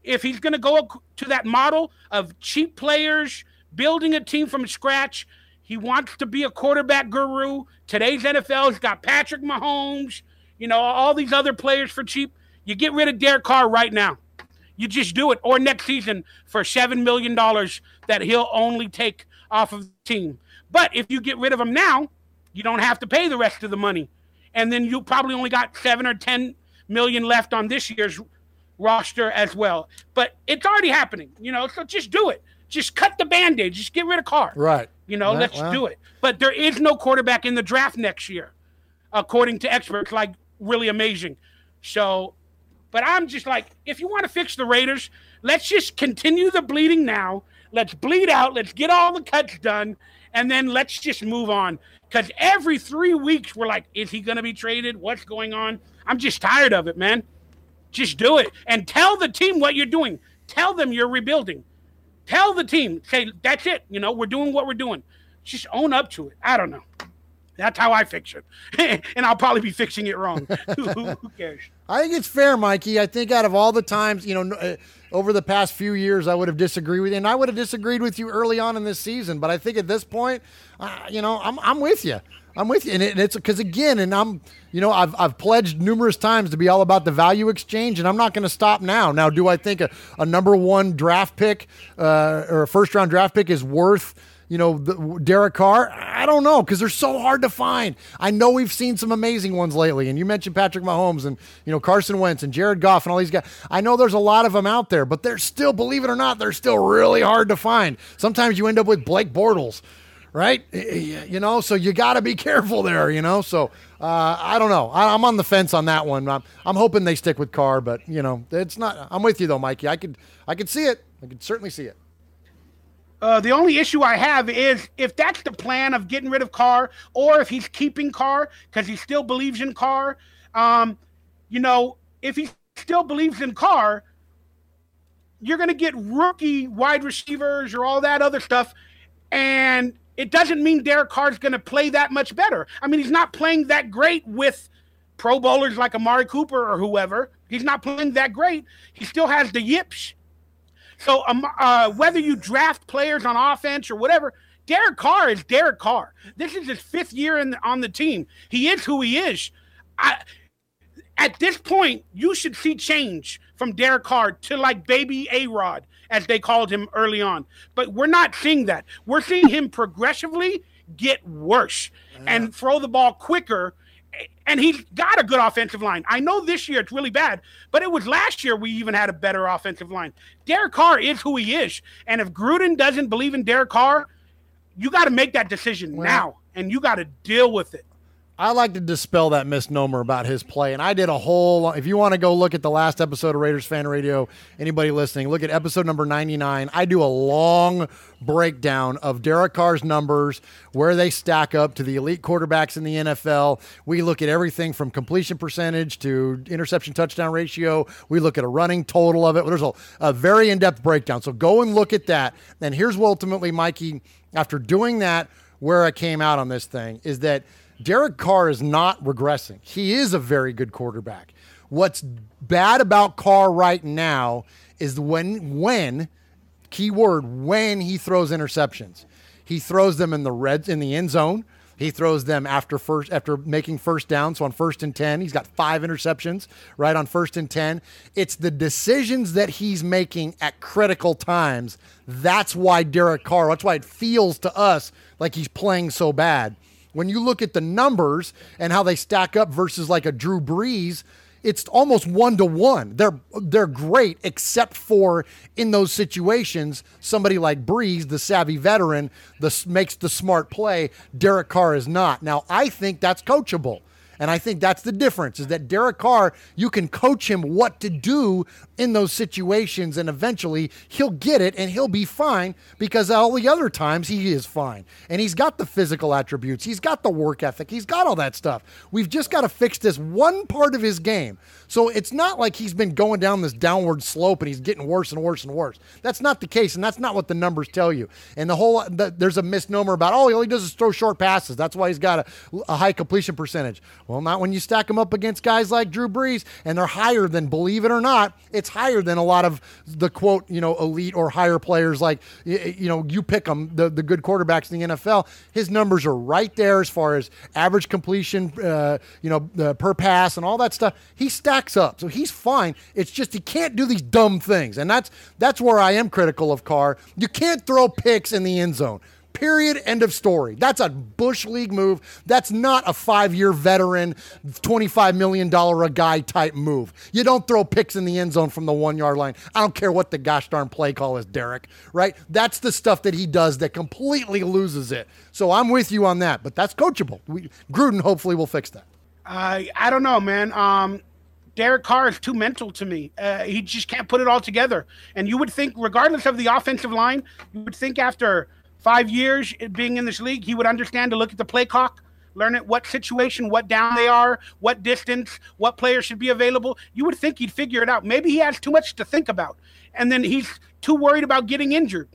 If he's going to go to that model of cheap players, building a team from scratch, he wants to be a quarterback guru. Today's NFL's got Patrick Mahomes, all these other players for cheap. You get rid of Derek Carr right now. You just do it. Or next season for $7 million that he'll only take off of the team. But if you get rid of him now, you don't have to pay the rest of the money. And then you probably only got $7 or $10 million left on this year's roster as well. But it's already happening, so just do it. Just cut the Band-Aid. Just get rid of Carr. Right. Let's do it. But there is no quarterback in the draft next year, according to experts, really amazing. So, but I'm just if you want to fix the Raiders, let's just continue the bleeding now. Let's bleed out. Let's get all the cuts done. And then let's just move on. Because every 3 weeks, we're is he going to be traded? What's going on? I'm just tired of it, man. Just do it. And tell the team what you're doing. Tell them you're rebuilding. Tell the team, say, that's it. We're doing what we're doing. Just own up to it. I don't know. That's how I fix it. And I'll probably be fixing it wrong. Who cares? I think it's fair, Mikey. I think out of all the times, over the past few years, I would have disagreed with you. And I would have disagreed with you early on in this season. But I think at this point, I'm with you. I'm with you. And it's because, again, and I've pledged numerous times to be all about the value exchange, and I'm not going to stop now. Now, do I think a number one draft pick or a first-round draft pick is worth Derek Carr? I don't know, because they're so hard to find. I know we've seen some amazing ones lately, and you mentioned Patrick Mahomes and Carson Wentz and Jared Goff and all these guys. I know there's a lot of them out there, but they're still, believe it or not, they're still really hard to find. Sometimes you end up with Blake Bortles, right? So you got to be careful there, So I don't know. I'm on the fence on that one. I'm hoping they stick with Carr, but it's not. I'm with you though, Mikey. I could see it. I could certainly see it. The only issue I have is if that's the plan of getting rid of Carr, or if he's keeping Carr because he still believes in Carr. If he still believes in Carr, you're going to get rookie wide receivers or all that other stuff, and it doesn't mean Derek Carr's going to play that much better. I mean, he's not playing that great with Pro Bowlers like Amari Cooper or whoever. He's not playing that great. He still has the yips. So whether you draft players on offense or whatever, Derek Carr is Derek Carr. This is his fifth year on the team. He is who he is. At this point, you should see change from Derek Carr to baby A-Rod, as they called him early on. But we're not seeing that. We're seeing him progressively get worse and throw the ball quicker. And he's got a good offensive line. I know this year it's really bad, but it was last year we even had a better offensive line. Derek Carr is who he is. And if Gruden doesn't believe in Derek Carr, you got to make that decision now, and you got to deal with it. I like to dispel that misnomer about his play, and I did a whole. If you want to go look at the last episode of Raiders Fan Radio, anybody listening, look at episode number 99. I do a long breakdown of Derek Carr's numbers, where they stack up to the elite quarterbacks in the NFL. We look at everything from completion percentage to interception touchdown ratio. We look at a running total of it. There's a very in-depth breakdown. So go and look at that. And here's what ultimately, Mikey, after doing that, where I came out on this thing is that Derek Carr is not regressing. He is a very good quarterback. What's bad about Carr right now is when keyword, when he throws interceptions. He throws them in the end zone. He throws them after making first down. So on 1st and 10, he's got 5 interceptions, right, on 1st and 10. It's the decisions that he's making at critical times. That's why Derek Carr, that's why it feels to us like he's playing so bad. When you look at the numbers and how they stack up versus like a Drew Brees, it's almost 1-to-1. They're great, except for in those situations, somebody like Brees, the savvy veteran, makes the smart play. Derek Carr is not. Now, I think that's coachable. And I think that's the difference, is that Derek Carr, you can coach him what to do in those situations, and eventually he'll get it and he'll be fine, because all the other times he is fine. And he's got the physical attributes. He's got the work ethic. He's got all that stuff. We've just got to fix this one part of his game. So it's not like he's been going down this downward slope and he's getting worse and worse and worse. That's not the case, and that's not what the numbers tell you. And there's a misnomer about, all he does is throw short passes. That's why he's got a high completion percentage. Well, not when you stack them up against guys like Drew Brees, and they're higher than, believe it or not, it's higher than a lot of the quote, elite or higher players like, you pick them, the good quarterbacks in the NFL. His numbers are right there as far as average completion, per pass and all that stuff. He stacks up, so he's fine. It's just he can't do these dumb things, and that's where I am critical of Carr. You can't throw picks in the end zone. Period. End of story. That's a Bush League move. That's not a 5-year veteran, $25 million a guy type move. You don't throw picks in the end zone from the 1-yard line. I don't care what the gosh darn play call is, Derek, right? That's the stuff that he does that completely loses it. So I'm with you on that, but that's coachable. Gruden hopefully will fix that. I don't know, man. Derek Carr is too mental to me. He just can't put it all together. And you would think, regardless of the offensive line, you would think after 5 years being in this league, he would understand to look at the play clock, learn at what situation, what down they are, what distance, what players should be available. You would think he'd figure it out. Maybe he has too much to think about. And then he's too worried about getting injured.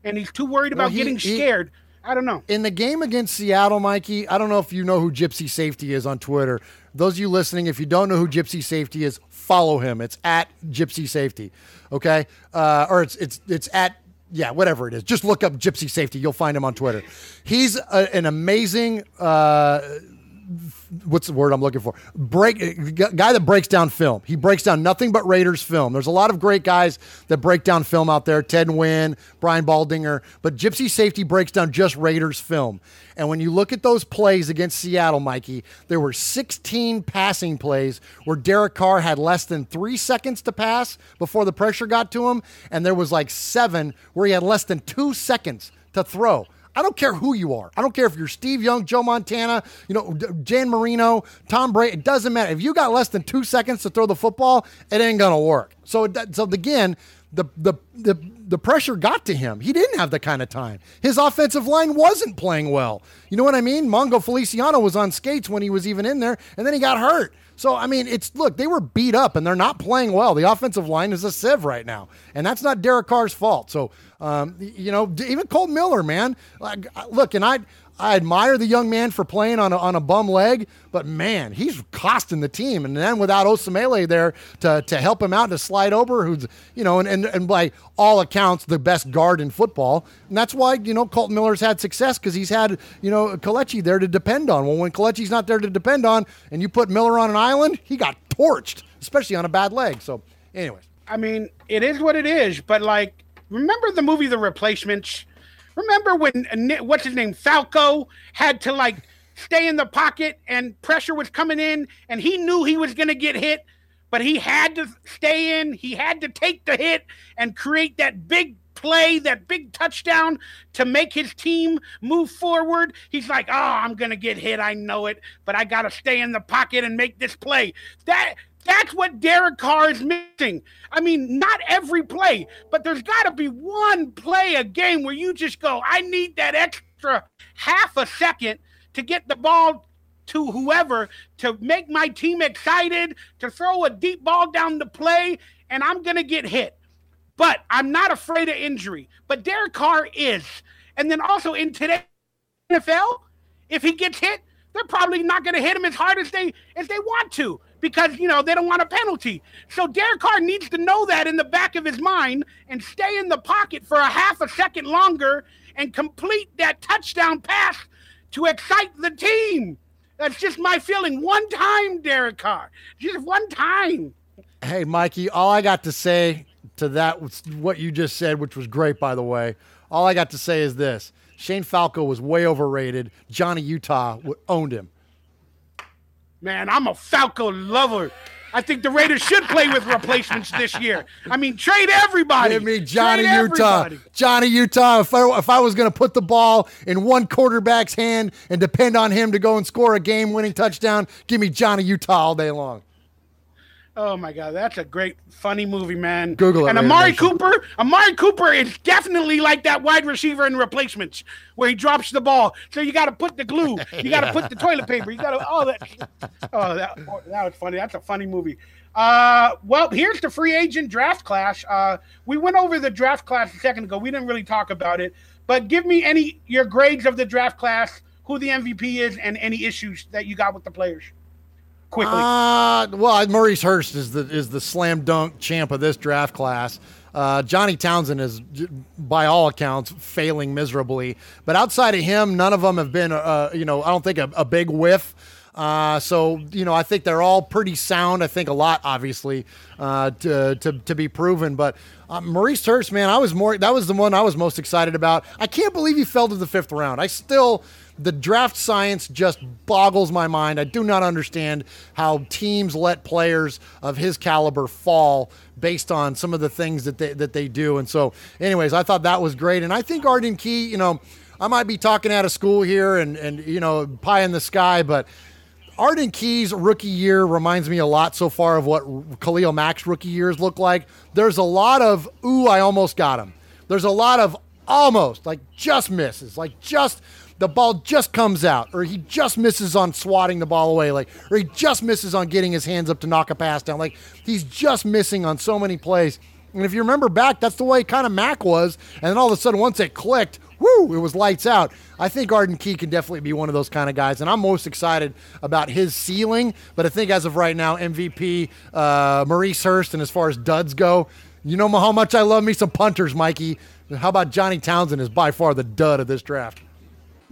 And he's too worried about getting scared. I don't know. In the game against Seattle, Mikey, I don't know if you know who Gypsy Safety is on Twitter. Those of you listening, if you don't know who Gypsy Safety is, follow him. It's at Gypsy Safety, okay? Or it's at, yeah, whatever it is. Just look up Gypsy Safety. You'll find him on Twitter. He's an amazing, what's the word I'm looking for? Guy that breaks down film. He breaks down nothing but Raiders film. There's a lot of great guys that break down film out there. Ted Nguyen, Brian Baldinger. But Gypsy Safety breaks down just Raiders film. And when you look at those plays against Seattle, Mikey, there were 16 passing plays where Derek Carr had less than 3 seconds to pass before the pressure got to him. And there was like 7 where he had less than 2 seconds to throw. I don't care who you are. I don't care if you're Steve Young, Joe Montana, Jan Marino, Tom Brady. It doesn't matter. If you got less than 2 seconds to throw the football, it ain't going to work. So again, the pressure got to him. He didn't have the kind of time. His offensive line wasn't playing well. You know what I mean? Mongo Feliciano was on skates when he was even in there, and then he got hurt. So, I mean, look, they were beat up, and they're not playing well. The offensive line is a sieve right now, and that's not Derek Carr's fault. So, even Colt Miller, man. Look, and I admire the young man for playing on a bum leg, but, man, he's costing the team. And then without Osemele there to help him out to slide over, who's, and by all accounts, the best guard in football. And that's why, Colt Miller's had success, because he's had, Kelechi there to depend on. Well, when Kelechi's not there to depend on and you put Miller on an island, he got torched, especially on a bad leg. So, anyways. I mean, it is what it is, but, remember the movie The Replacements? Remember when, what's his name, Falco had to, stay in the pocket and pressure was coming in and he knew he was going to get hit, but he had to stay in. He had to take the hit and create that big play, that big touchdown to make his team move forward. He's like, oh, I'm going to get hit. I know it, but I got to stay in the pocket and make this play. That's what Derek Carr is missing. I mean, not every play, but there's got to be one play a game where you just go, I need that extra half a second to get the ball to whoever, to make my team excited, to throw a deep ball down the play, and I'm going to get hit. But I'm not afraid of injury. But Derek Carr is. And then also in today's NFL, if he gets hit, they're probably not going to hit him as hard as they want to, because, they don't want a penalty. So Derek Carr needs to know that in the back of his mind and stay in the pocket for a half a second longer and complete that touchdown pass to excite the team. That's just my feeling. One time, Derek Carr. Just one time. Hey, Mikey, all I got to say to that was what you just said, which was great, by the way. All I got to say is this. Shane Falco was way overrated. Johnny Utah owned him. Man, I'm a Falco lover. I think the Raiders should play with replacements this year. I mean, trade everybody. Give me Johnny Trade Utah. everybody. Johnny Utah, if I was going to put the ball in one quarterback's hand and depend on him to go and score a game-winning touchdown, give me Johnny Utah all day long. Oh, my God. That's a great, funny movie, man. Google it. And Amari Cooper is definitely like that wide receiver in Replacements where he drops the ball. So you got to put the glue. You got to put the toilet paper. You got to that was funny. That's a funny movie. Well, here's the free agent draft class. We went over the draft class a second ago. We didn't really talk about it. But give me your grades of the draft class, who the MVP is, and any issues that you got with the players. Quickly. Well, Maurice Hurst is the slam dunk champ of this draft class. Johnny Townsend is, by all accounts, failing miserably. But outside of him, none of them have been, I don't think a big whiff. So I think they're all pretty sound. I think a lot, obviously, to be proven. But Maurice Hurst, man, that was the one I was most excited about. I can't believe he fell to the 5th round. The draft science just boggles my mind. I do not understand how teams let players of his caliber fall based on some of the things that they do. And so, anyways, I thought that was great. And I think Arden Key, I might be talking out of school here and pie in the sky, but Arden Key's rookie year reminds me a lot so far of what Khalil Mack's rookie years look like. There's a lot of, I almost got him. There's a lot of almost, like just misses, the ball just comes out, or he just misses on swatting the ball away, or he just misses on getting his hands up to knock a pass down. He's just missing on so many plays. And if you remember back, that's the way kind of Mac was. And then all of a sudden, once it clicked, it was lights out. I think Arden Key can definitely be one of those kind of guys, and I'm most excited about his ceiling. But I think as of right now, MVP, Maurice Hurst, and as far as duds go, you know how much I love me some punters, Mikey. How about Johnny Townsend is by far the dud of this draft?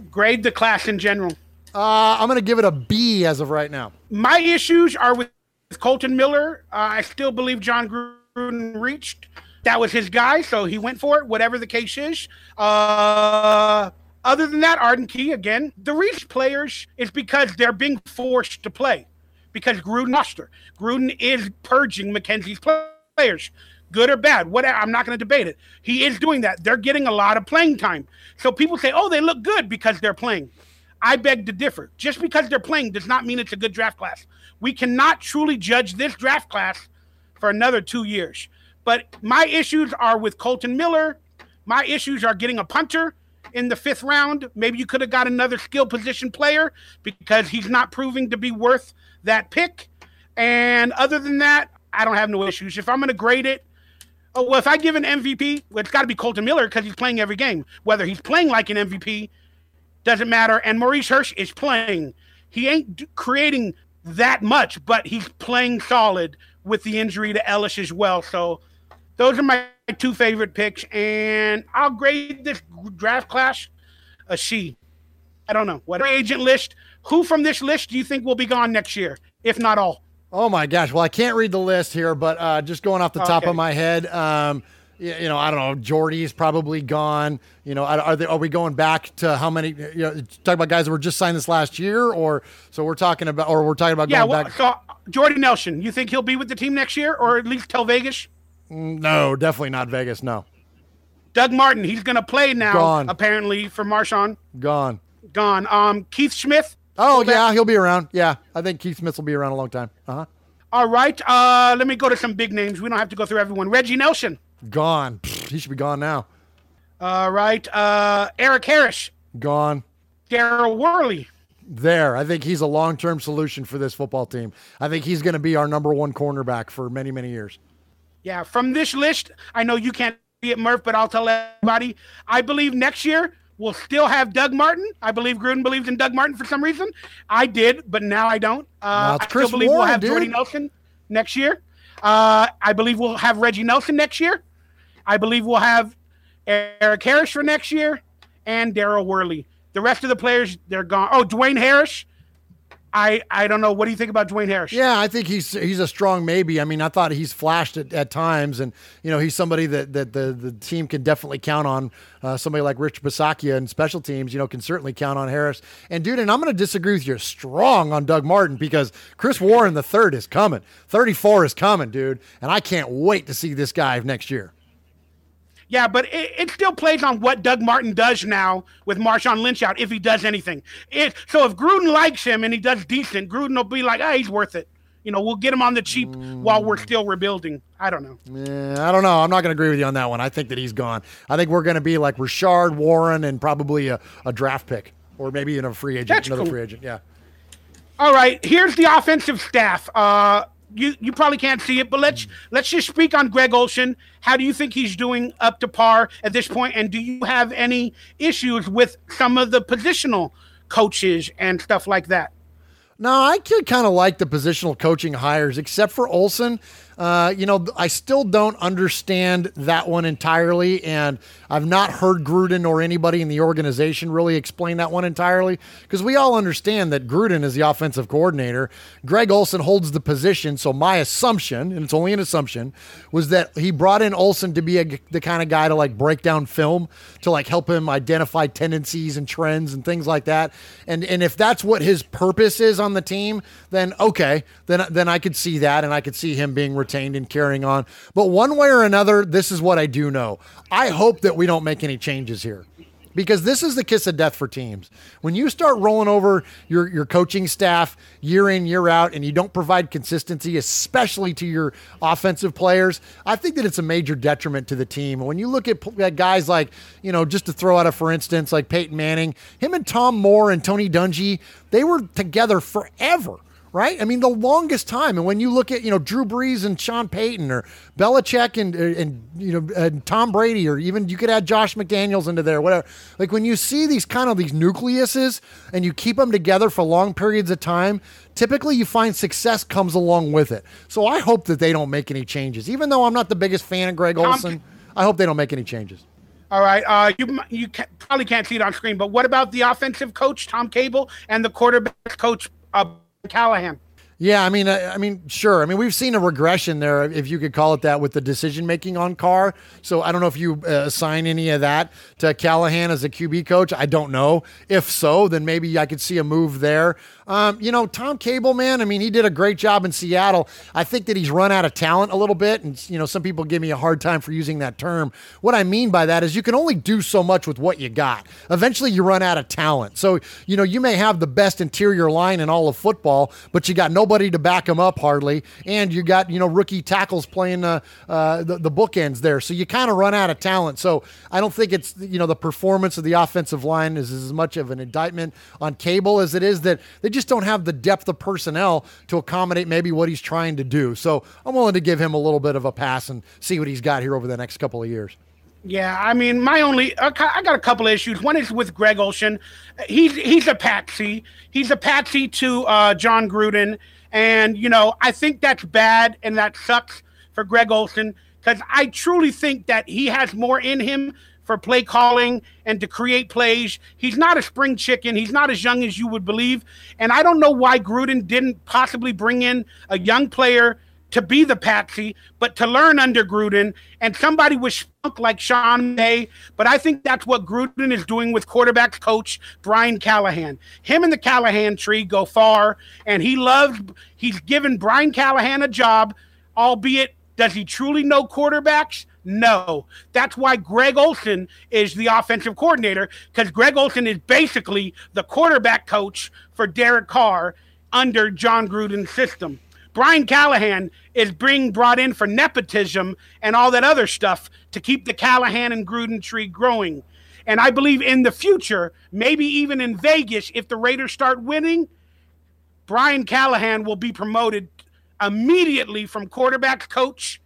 Grade the class in general. I'm going to give it a B as of right now. My issues are with Colton Miller. I still believe John Gruden reached. That was his guy, so he went for it, whatever the case is. Other than that, Arden Key, again, the reach players is because they're being forced to play. Because Gruden is purging McKenzie's players. Good or bad, whatever. I'm not going to debate it. He is doing that. They're getting a lot of playing time. So people say, they look good because they're playing. I beg to differ. Just because they're playing does not mean it's a good draft class. We cannot truly judge this draft class for another 2 years. But my issues are with Colton Miller. My issues are getting a punter in the 5th round. Maybe you could have got another skill position player because he's not proving to be worth that pick. And other than that, I don't have no issues. If I'm going to grade it, if I give an MVP, it's got to be Colton Miller because he's playing every game. Whether he's playing like an MVP doesn't matter. And Maurice Hurst is playing. He ain't creating that much, but he's playing solid with the injury to Ellis as well. So those are my 2 favorite picks. And I'll grade this draft class a C. I don't know. What agent list? Who from this list do you think will be gone next year, if not all? Oh, my gosh. Well, I can't read the list here, but just going off the top of my head, I don't know, Jordy's probably gone. Are we going back to how many, talk about guys that were just signed this last year, or we're talking about going back. So Jordy Nelson, you think he'll be with the team next year, or at least tell Vegas? No, definitely not Vegas, no. Doug Martin, he's going to play now, Gone. apparently, for Marshawn. Gone. Keith Smith. Oh, yeah, he'll be around. Yeah, I think Keith Smith will be around a long time. Uh-huh. All right. Let me go to some big names. We don't have to go through everyone. Reggie Nelson. Gone. He should be gone now. All right. Eric Harris. Gone. Darryl Worley. There. I think he's a long-term solution for this football team. I think he's going to be our number one cornerback for many, many years. Yeah, from this list, I know you can't see it, Murph, but I'll tell everybody. I believe next year we'll still have Doug Martin. I believe Gruden believes in Doug Martin for some reason. I did, but now I don't. It's I Chris still believe Warren, we'll have dude. Jordy Nelson next year. I believe we'll have Reggie Nelson next year. I believe we'll have Eric Harris for next year and Darryl Worley. The rest of the players, they're gone. Oh, Dwayne Harris. I don't know. What do you think about Dwayne Harris? Yeah, I think he's a strong maybe. I mean, I thought he's flashed at times, and he's somebody that the team can definitely count on. Somebody like Rich Bisaccia and special teams, can certainly count on Harris. And dude, and I'm going to disagree with you strong on Doug Martin because Chris Warren the third is coming. 34 is coming, dude, and I can't wait to see this guy next year. Yeah, but it still plays on what Doug Martin does now with Marshawn Lynch out, if he does anything. So if Gruden likes him and he does decent, Gruden will be like, he's worth it. We'll get him on the cheap while we're still rebuilding. I don't know. I don't know. I'm not going to agree with you on that one. I think that he's gone. I think we're going to be like Rashard, Warren, and probably a draft pick or maybe even a free agent. That's another cool. free agent, yeah. All right, here's the offensive staff. You probably can't see it, but let's just speak on Greg Olsen. How do you think he's doing up to par at this point? And do you have any issues with some of the positional coaches and stuff like that? No, I could kind of like the positional coaching hires, except for Olsen. I still don't understand that one entirely, and I've not heard Gruden or anybody in the organization really explain that one entirely, because we all understand that Gruden is the offensive coordinator. Greg Olsen holds the position, so my assumption, and it's only an assumption, was that he brought in Olsen to be the kind of guy to break down film, to help him identify tendencies and trends and things like that. And if that's what his purpose is on the team, then okay, then I could see that, and I could see him being retained and carrying on. But one way or another, this is what I do know. I hope that we don't make any changes here, because this is the kiss of death for teams. When you start rolling over your coaching staff year in, year out, and you don't provide consistency, especially to your offensive players, I think that it's a major detriment to the team. When you look at guys like, just to throw out a for instance, like Peyton Manning, him and Tom Moore and Tony Dungy, they were together forever. Right? I mean, the longest time. And when you look at, Drew Brees and Sean Payton or Belichick and Tom Brady, or even you could add Josh McDaniels into there, whatever. When you see these nucleuses and you keep them together for long periods of time, typically you find success comes along with it. So I hope that they don't make any changes. Even though I'm not the biggest fan of Greg Olsen, I hope they don't make any changes. All right. You probably can't see it on screen, but what about the offensive coach, Tom Cable, and the quarterback coach, Callahan? Yeah, I mean, sure. I mean, we've seen a regression there, if you could call it that, with the decision-making on Carr. So I don't know if you assign any of that to Callahan as a QB coach. I don't know. If so, then maybe I could see a move there. Tom Cable, man, I mean, he did a great job in Seattle. I think that he's run out of talent a little bit, and, some people give me a hard time for using that term. What I mean by that is you can only do so much with what you got. Eventually, you run out of talent. So, you may have the best interior line in all of football, but you got nobody to back them up hardly, and you got rookie tackles playing the bookends there, so you kind of run out of talent. So I don't think it's the performance of the offensive line is as much of an indictment on Cable as it is that they just don't have the depth of personnel to accommodate maybe what he's trying to do. So I'm willing to give him a little bit of a pass and see what he's got here over the next couple of years. Yeah, I mean, I got a couple of issues. One is with Greg Olsen. He's a patsy. He's a patsy to John Gruden. And, I think that's bad and that sucks for Greg Olsen, because I truly think that he has more in him for play calling and to create plays. He's not a spring chicken. He's not as young as you would believe. And I don't know why Gruden didn't possibly bring in a young player to be the patsy, but to learn under Gruden, and somebody with spunk like Sean May. But I think that's what Gruden is doing with quarterbacks coach Brian Callahan. Him and the Callahan tree go far, and he's given Brian Callahan a job, albeit does he truly know quarterbacks? No. That's why Greg Olsen is the offensive coordinator, because Greg Olsen is basically the quarterback coach for Derek Carr under John Gruden's system. Brian Callahan is being brought in for nepotism and all that other stuff to keep the Callahan and Gruden tree growing. And I believe in the future, maybe even in Vegas, if the Raiders start winning, Brian Callahan will be promoted immediately from quarterback coach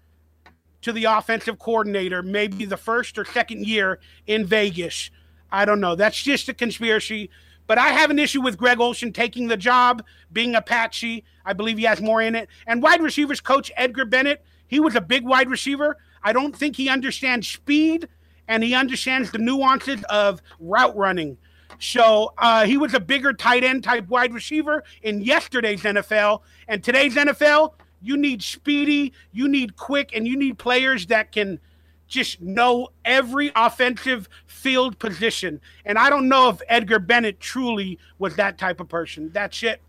to the offensive coordinator, maybe the first or second year in Vegas. I don't know. That's just a conspiracy. But I have an issue with Greg Olsen taking the job, being Apache. I believe he has more in it. And wide receivers coach Edgar Bennett, he was a big wide receiver. I don't think he understands speed, and he understands the nuances of route running. So he was a bigger tight end type wide receiver in yesterday's NFL. And today's NFL, you need speedy, you need quick, and you need players that can just know every offensive field position. And I don't know if Edgar Bennett truly was that type of person. That's it.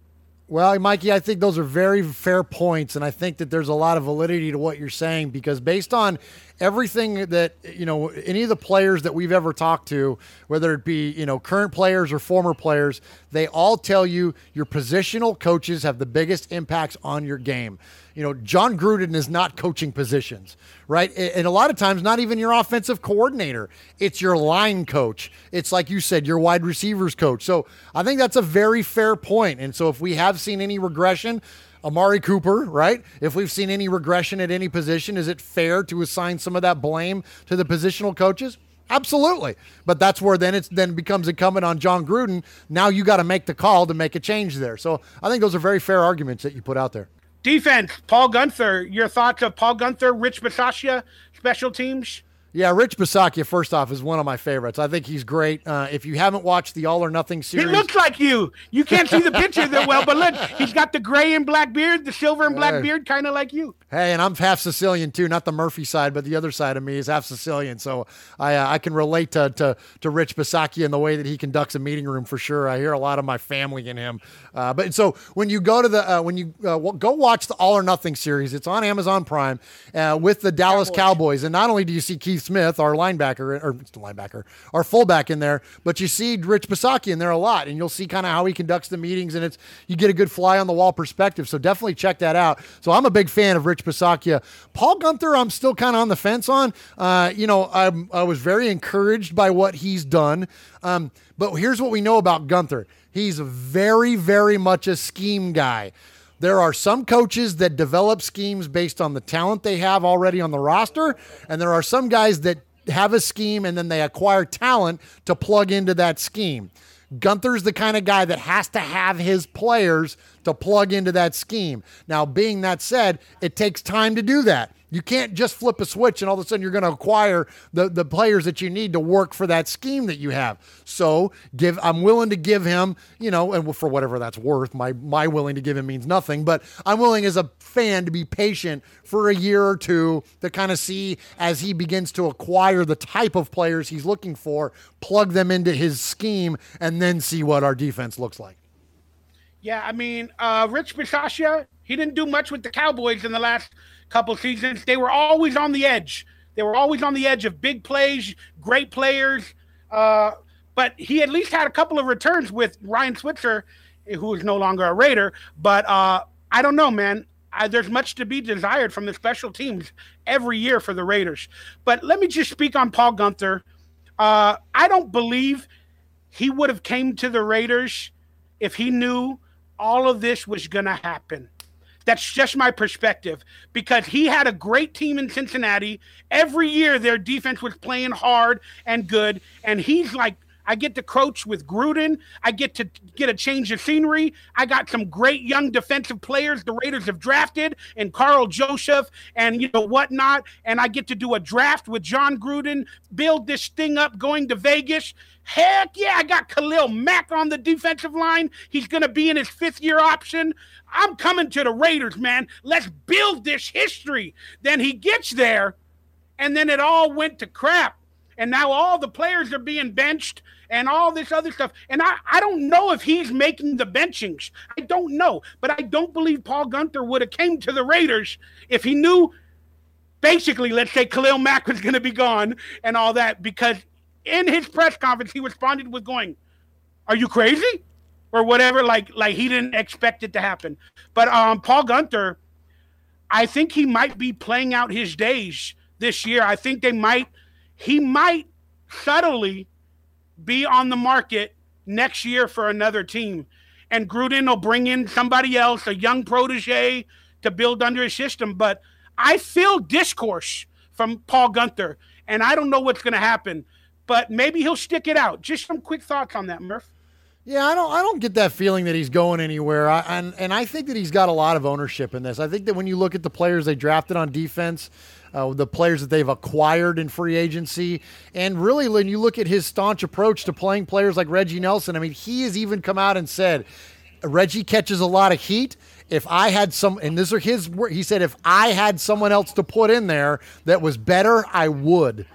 Well, Mikey, I think those are very fair points, and I think that there's a lot of validity to what you're saying, because based on everything that, any of the players that we've ever talked to, whether it be, current players or former players, they all tell you your positional coaches have the biggest impacts on your game. John Gruden is not coaching positions, right? And a lot of times, not even your offensive coordinator. It's your line coach. It's like you said, your wide receivers coach. So I think that's a very fair point. And so if we have seen any regression, Amari Cooper, right? If we've seen any regression at any position, is it fair to assign some of that blame to the positional coaches? Absolutely. But that's where then it becomes incumbent on John Gruden. Now you got to make the call to make a change there. So I think those are very fair arguments that you put out there. Defense, Paul Gunther. Your thoughts of Paul Gunther, Rich Bisaccia, special teams? Yeah, Rich Bisaccia, first off, is one of my favorites. I think he's great. If you haven't watched the All or Nothing series. He looks like you. You can't see the picture that well, but look, he's got the gray and black beard, the silver and black beard, kind of like you. Hey, and I'm half Sicilian too, not the Murphy side, but the other side of me is half Sicilian. So I can relate to Rich Bisaccia and the way that he conducts a meeting room for sure. I hear a lot of my family in him. But so when you go to go watch the All or Nothing series, it's on Amazon Prime with the Dallas Cowboys. And not only do you see Keith Smith, our our fullback in there, but you see Rich Bisaccia in there a lot, and you'll see kind of how he conducts the meetings, and you get a good fly on the wall perspective. So definitely check that out. So I'm a big fan of Rich Bisaccia. Paul Gunther, I'm still kind of on the fence on. I was very encouraged by what he's done. But here's what we know about Gunther. He's very, very much a scheme guy. There are some coaches that develop schemes based on the talent they have already on the roster, and there are some guys that have a scheme and then they acquire talent to plug into that scheme. Gunther's the kind of guy that has to have his players to plug into that scheme. Now, being that said, it takes time to do that. You can't just flip a switch and all of a sudden you're going to acquire the players that you need to work for that scheme that you have. So I'm willing to give him, and for whatever that's worth, my willing to give him means nothing, but I'm willing as a fan to be patient for a year or two to kind of see as he begins to acquire the type of players he's looking for, plug them into his scheme, and then see what our defense looks like. Yeah, I mean, Rich Bisaccia, he didn't do much with the Cowboys in the last couple seasons. They were always on the edge. They were always on the edge of big plays, great players. But he at least had a couple of returns with Ryan Switzer, who is no longer a Raider. But I don't know, man. There's much to be desired from the special teams every year for the Raiders. But let me just speak on Paul Gunther. I don't believe he would have came to the Raiders if he knew all of this was going to happen. That's just my perspective, because he had a great team in Cincinnati. Every year their defense was playing hard and good, and he's like, I get to coach with Gruden. I get to get a change of scenery. I got some great young defensive players the Raiders have drafted, and Carl Joseph and whatnot, and I get to do a draft with John Gruden, build this thing up going to Vegas. Heck yeah, I got Khalil Mack on the defensive line. He's going to be in his fifth-year option. I'm coming to the Raiders, man. Let's build this history. Then he gets there, and then it all went to crap. And now all the players are being benched and all this other stuff. And I don't know if he's making the benchings. I don't know. But I don't believe Paul Gunther would have came to the Raiders if he knew basically, let's say Khalil Mack was going to be gone and all that, because in his press conference, he responded with going, "Are you crazy?" or whatever, like he didn't expect it to happen. But Paul Gunther, I think he might be playing out his days this year. I think he might subtly be on the market next year for another team. And Gruden will bring in somebody else, a young protege, to build under his system. But I feel discourse from Paul Gunther, and I don't know what's going to happen. But maybe he'll stick it out. Just some quick thoughts on that, Murph. Yeah, I don't get that feeling that he's going anywhere. And I think that he's got a lot of ownership in this. I think that when you look at the players they drafted on defense, the players that they've acquired in free agency, and really when you look at his staunch approach to playing players like Reggie Nelson, I mean, he has even come out and said, Reggie catches a lot of heat. If I had and these are his words, he said, if I had someone else to put in there that was better, I would.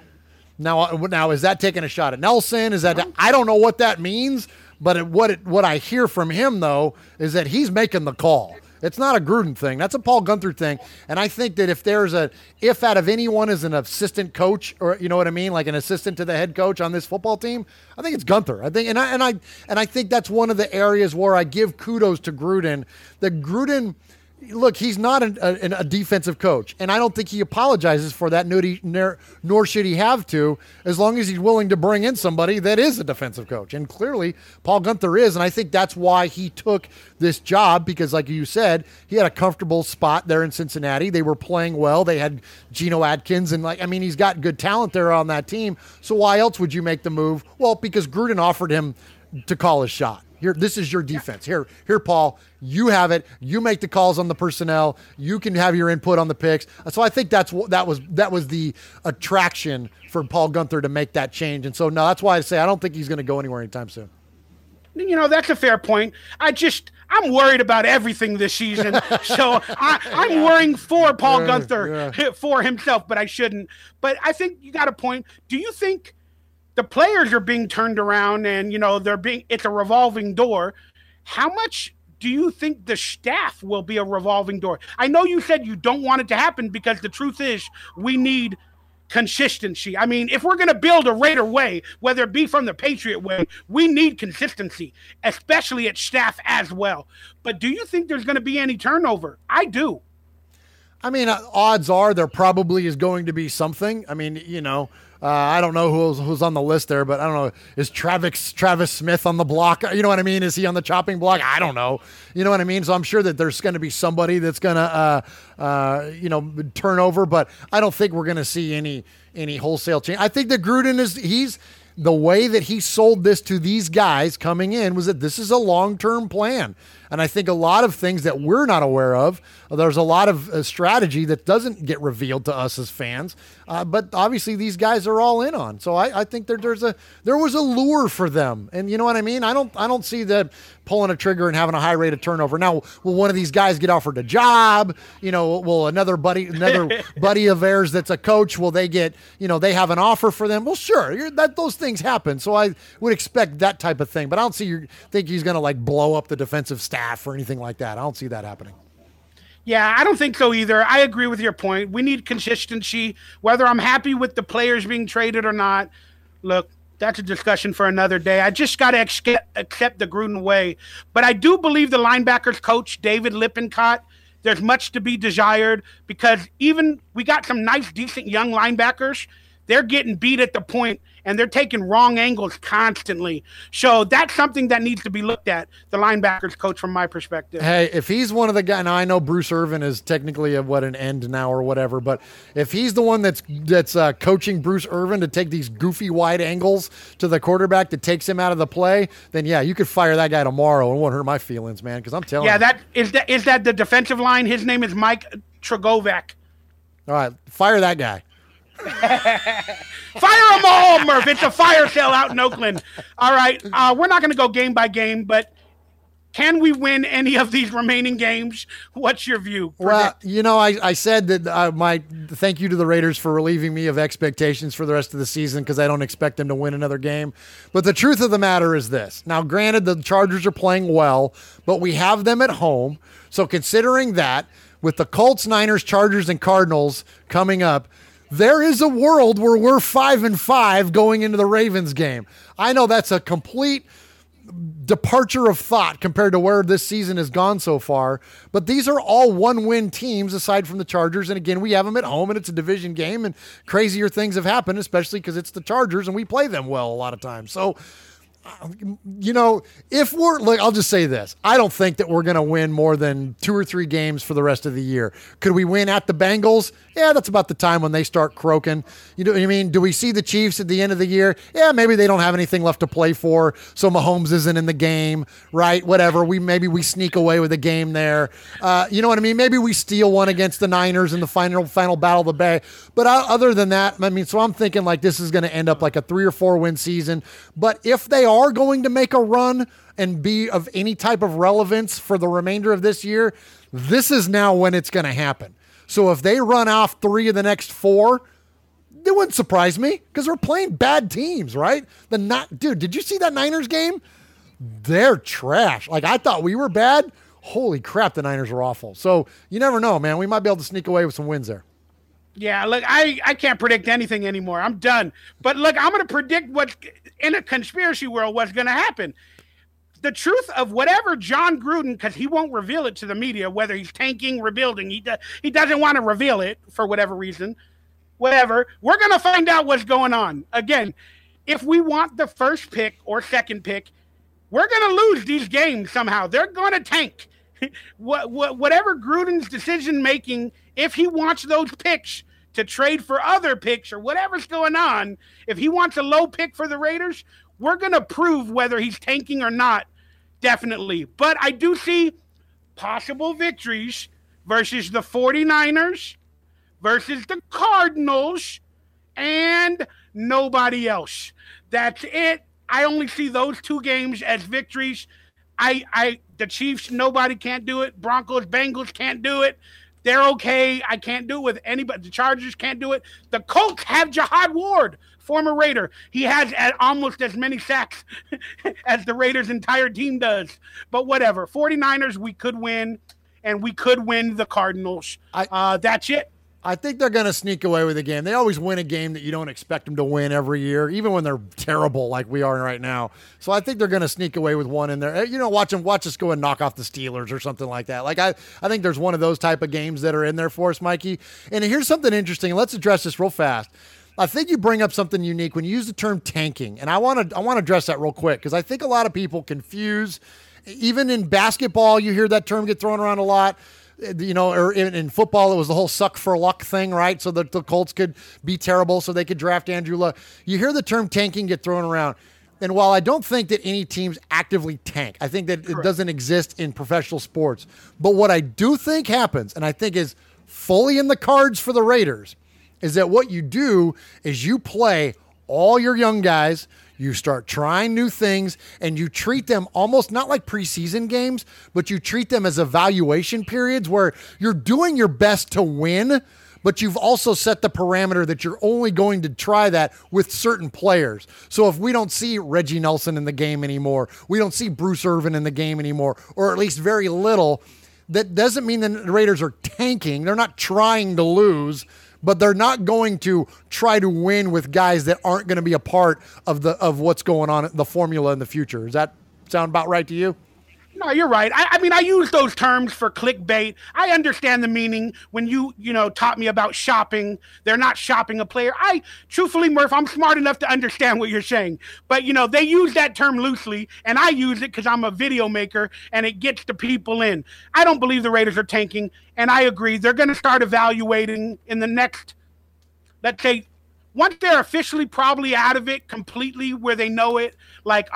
Now is that taking a shot at Nelson? I don't know what that means, but what I hear from him, though, is that he's making the call. It's not a Gruden thing. That's a Paul Gunther thing. And I think that if out of anyone is an assistant coach, or you know what I mean, like an assistant to the head coach on this football team, I think it's Gunther. I think, and I think that's one of the areas where I give kudos to Gruden. That Gruden, look, he's not a defensive coach, and I don't think he apologizes for that, nor should he have to, as long as he's willing to bring in somebody that is a defensive coach. And clearly, Paul Gunther is, and I think that's why he took this job, because like you said, he had a comfortable spot there in Cincinnati. They were playing well. They had Geno Atkins, and he's got good talent there on that team. So why else would you make the move? Well, because Gruden offered him to call his shot. Here, this is your defense. Here, Paul, you have it. You make the calls on the personnel. You can have your input on the picks. So I think that was the attraction for Paul Gunther to make that change. And so, no, that's why I say I don't think he's going to go anywhere anytime soon. That's a fair point. I'm worried about everything this season. So I'm worrying for Paul Gunther for himself, but I shouldn't. But I think you got a point. Do you think the players are being turned around and, it's a revolving door? How much do you think the staff will be a revolving door? I know you said you don't want it to happen, because the truth is we need consistency. I mean, if we're going to build a Raider way, whether it be from the Patriot way, we need consistency, especially at staff as well. But do you think there's going to be any turnover? I do. I mean, odds are there probably is going to be something. I mean, I don't know who's on the list there, but I don't know. Is Travis Smith on the block? You know what I mean? Is he on the chopping block? I don't know. You know what I mean? So I'm sure that there's going to be somebody that's going to, turn over, but I don't think we're going to see any wholesale change. I think that Gruden the way that he sold this to these guys coming in was that this is a long-term plan. And I think a lot of things that we're not aware of, there's a lot of strategy that doesn't get revealed to us as fans. But obviously these guys are all in on. So I think there was a lure for them. And you know what I mean? I don't see them pulling a trigger and having a high rate of turnover. Now, will one of these guys get offered a job? Will another buddy of theirs that's a coach, will they get, they have an offer for them? Well, sure, those things happen. So I would expect that type of thing. But I don't think he's going to blow up the defensive staff or anything like that. I don't see that happening. Yeah, I don't think so either. I agree with your point. We need consistency, whether I'm happy with the players being traded or not. Look, that's a discussion for another day. I just got to accept the Gruden way. But I do believe the linebackers coach, David Lippincott, there's much to be desired, because even we got some nice, decent young linebackers. They're getting beat at the point, and they're taking wrong angles constantly. So that's something that needs to be looked at, the linebackers coach, from my perspective. Hey, if he's one of the guys, now I know Bruce Irvin is technically an end now or whatever, but if he's the one that's coaching Bruce Irvin to take these goofy wide angles to the quarterback that takes him out of the play, then yeah, you could fire that guy tomorrow. It won't hurt my feelings, man, because I'm telling you. Yeah, is that the defensive line? His name is Mike Tragovac. All right, fire that guy. Fire them all, Murph. It's a fire sale out in Oakland. All right, we're not going to go game by game, but can we win any of these remaining games? What's your view? Well, I said that my thank you to the Raiders for relieving me of expectations for the rest of the season, because I don't expect them to win another game. But the truth of the matter is this. Now, granted, the Chargers are playing well, but we have them at home. So considering that, with the Colts, Niners, Chargers, and Cardinals coming up, there is a world where we're 5-5 going into the Ravens game. I know that's a complete departure of thought compared to where this season has gone so far, but these are all one-win teams aside from the Chargers, and again, we have them at home, and it's a division game, and crazier things have happened, especially because it's the Chargers, and we play them well a lot of times. So, if we're like, I'll just say this. I don't think that we're going to win more than 2 or 3 games for the rest of the year. Could we win at the Bengals? Yeah, that's about the time when they start croaking. You know what I mean? Do we see the Chiefs at the end of the year? Yeah, maybe they don't have anything left to play for, so Mahomes isn't in the game, right? Whatever. Maybe we sneak away with a game there. You know what I mean? Maybe we steal one against the Niners in the final battle of the Bay. But other than that, I mean, so I'm thinking like this is going to end up like a 3 or 4 win season. But if they are going to make a run and be of any type of relevance for the remainder of this year, this is now when it's going to happen. So if they run off 3 of the next 4, it wouldn't surprise me because we're playing bad teams, right? Dude, did you see that Niners game? They're trash. Like, I thought we were bad. Holy crap, the Niners are awful. So you never know, man. We might be able to sneak away with some wins there. Yeah, look, I can't predict anything anymore. I'm done. But look, I'm going to predict what in a conspiracy world what's going to happen. The truth of whatever John Gruden, because he won't reveal it to the media, whether he's tanking, rebuilding, he doesn't want to reveal it for whatever reason, whatever. We're going to find out what's going on. Again, if we want the first pick or second pick, we're going to lose these games somehow. They're going to tank. Whatever Gruden's decision making, if he wants those picks to trade for other picks or whatever's going on, if he wants a low pick for the Raiders, we're going to prove whether he's tanking or not, definitely. But I do see possible victories versus the 49ers, versus the Cardinals, and nobody else. That's it. I only see those 2 games as victories. The Chiefs, nobody can't do it. Broncos, Bengals can't do it. They're okay. I can't do it with anybody. The Chargers can't do it. The Colts have Jihad Ward, former Raider. He has almost as many sacks as the Raiders' entire team does. But whatever. 49ers, we could win, and we could win the Cardinals. That's it. I think they're going to sneak away with a game. They always win a game that you don't expect them to win every year, even when they're terrible like we are right now. So I think they're going to sneak away with one in there. Watch us go and knock off the Steelers or something like that. Like I think there's one of those type of games that are in there for us, Mikey. And here's something interesting. Let's address this real fast. I think you bring up something unique when you use the term tanking, and I want to address that real quick because I think a lot of people confuse. Even in basketball, you hear that term get thrown around a lot. Or in football, it was the whole suck for luck thing, right? So that the Colts could be terrible so they could draft Andrew Luck. You hear the term tanking get thrown around. And while I don't think that any teams actively tank, I think that It doesn't exist in professional sports. But what I do think happens, and I think is fully in the cards for the Raiders, is that what you do is you play all your young guys, you start trying new things, and you treat them almost not like preseason games, but you treat them as evaluation periods where you're doing your best to win, but you've also set the parameter that you're only going to try that with certain players. So if we don't see Reggie Nelson in the game anymore, we don't see Bruce Irvin in the game anymore, or at least very little, that doesn't mean the Raiders are tanking. They're not trying to lose, but they're not going to try to win with guys that aren't going to be a part of what's going on in the formula in the future. Does that sound about right to you? No, you're right. I mean, I use those terms for clickbait. I understand the meaning when you taught me about shopping. They're not shopping a player. Truthfully, Murf, I'm smart enough to understand what you're saying. But, they use that term loosely, and I use it because I'm a video maker, and it gets the people in. I don't believe the Raiders are tanking, and I agree. They're going to start evaluating in the next, let's say, once they're officially probably out of it completely where they know it, like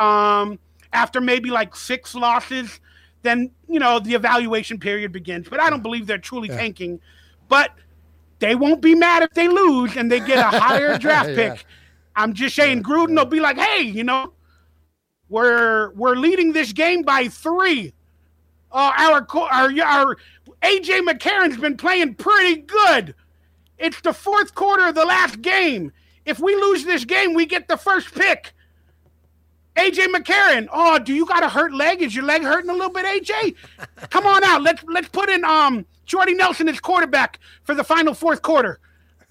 after maybe like 6 losses, then, the evaluation period begins. But I don't believe they're truly tanking. But they won't be mad if they lose and they get a higher draft pick. I'm just saying Gruden will be like, hey, we're leading this game by 3. Our A.J. McCarron's been playing pretty good. It's the 4th quarter of the last game. If we lose this game, we get the first pick. AJ McCarron. Oh, do you got a hurt leg? Is your leg hurting a little bit, AJ? Come on out. Let's put in Jordy Nelson as quarterback for the final fourth quarter.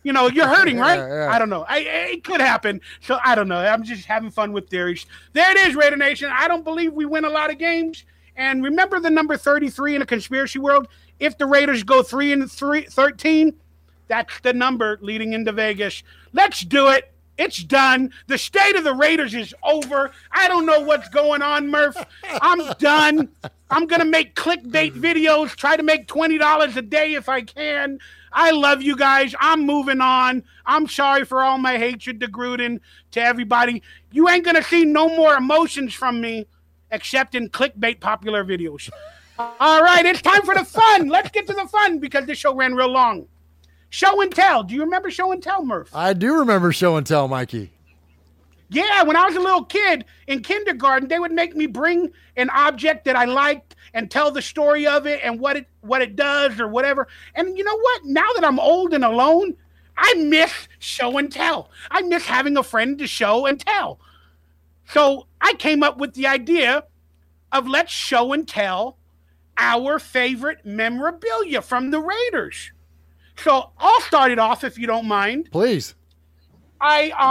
You know, you're hurting, right? Yeah. I don't know. It could happen. So I don't know. I'm just having fun with theories. There it is, Raider Nation. I don't believe we win a lot of games. And remember the number 33 in a conspiracy world? If the Raiders go 3-13, that's the number leading into Vegas. Let's do it. It's done. The state of the Raiders is over. I don't know what's going on, Murf. I'm done. I'm going to make clickbait videos, try to make $20 a day if I can. I love you guys. I'm moving on. I'm sorry for all my hatred to Gruden, to everybody. You ain't going to see no more emotions from me except in clickbait popular videos. All right, it's time for the fun. Let's get to the fun because this show ran real long. Show and tell. Do you remember show and tell, Murf? I do remember show and tell, Mikey. Yeah, when I was a little kid in kindergarten, they would make me bring an object that I liked and tell the story of it and what it does or whatever. And you know what? Now that I'm old and alone, I miss show and tell. I miss having a friend to show and tell. So I came up with the idea of let's show and tell our favorite memorabilia from the Raiders. So I'll start it off if you don't mind. Please. I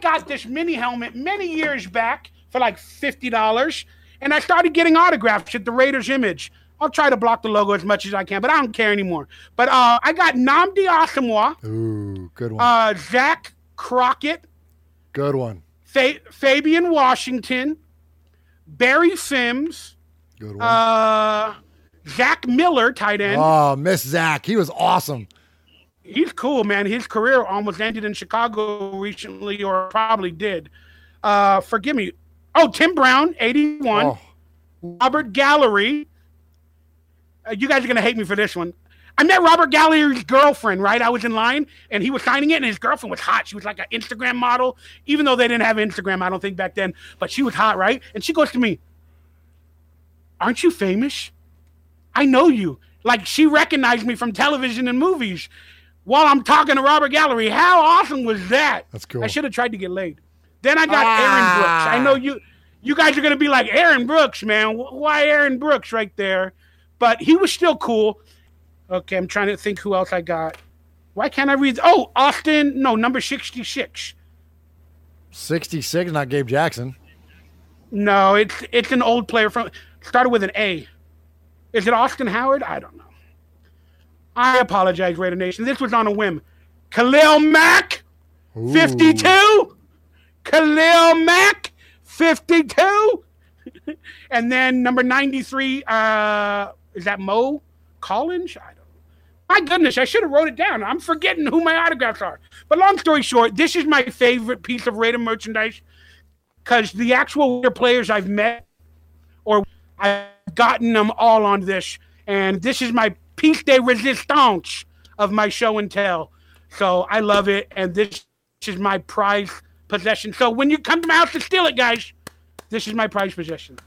got this mini helmet many years back for like $50, and I started getting autographs at the Raiders image. I'll try to block the logo as much as I can, but I don't care anymore. But I got Nnamdi Asomugha. Ooh, good one. Zach Crockett. Good one. Fabian Washington. Barry Sims. Good one. Zach Miller, tight end. Oh, miss Zach. He was awesome. He's cool, man. His career almost ended in Chicago recently, or probably did. Forgive me. Oh, Tim Brown, 81. Oh. Robert Gallery. You guys are going to hate me for this one. I met Robert Gallery's girlfriend, right? I was in line, and he was signing it, and his girlfriend was hot. She was like an Instagram model, even though they didn't have Instagram, I don't think, back then. But she was hot, right? And she goes to me, "Aren't you famous? I know you." Like, she recognized me from television and movies while I'm talking to Robert Gallery. How awesome was that? That's cool. I should have tried to get laid. Then I got Aaron Brooks. I know you guys are going to be like, Aaron Brooks, man. Why Aaron Brooks right there? But he was still cool. Okay, I'm trying to think who else I got. Why can't I read? Oh, Austin. No, number 66. 66, not Gabe Jackson. No, it's an old player from started with an A. Is it Austin Howard? I don't know. I apologize, Raider Nation. This was on a whim. Khalil Mack, 52. Khalil Mack, 52. And then number 93, is that Mo Collins? I don't know. My goodness, I should have wrote it down. I'm forgetting who my autographs are. But long story short, this is my favorite piece of Raider merchandise because the actual Raider players I've met or I've gotten them all on this. And this is my piece de resistance of my show and tell. So I love it. And this is my prized possession. So when you come to my house to steal it, guys, this is my prized possession.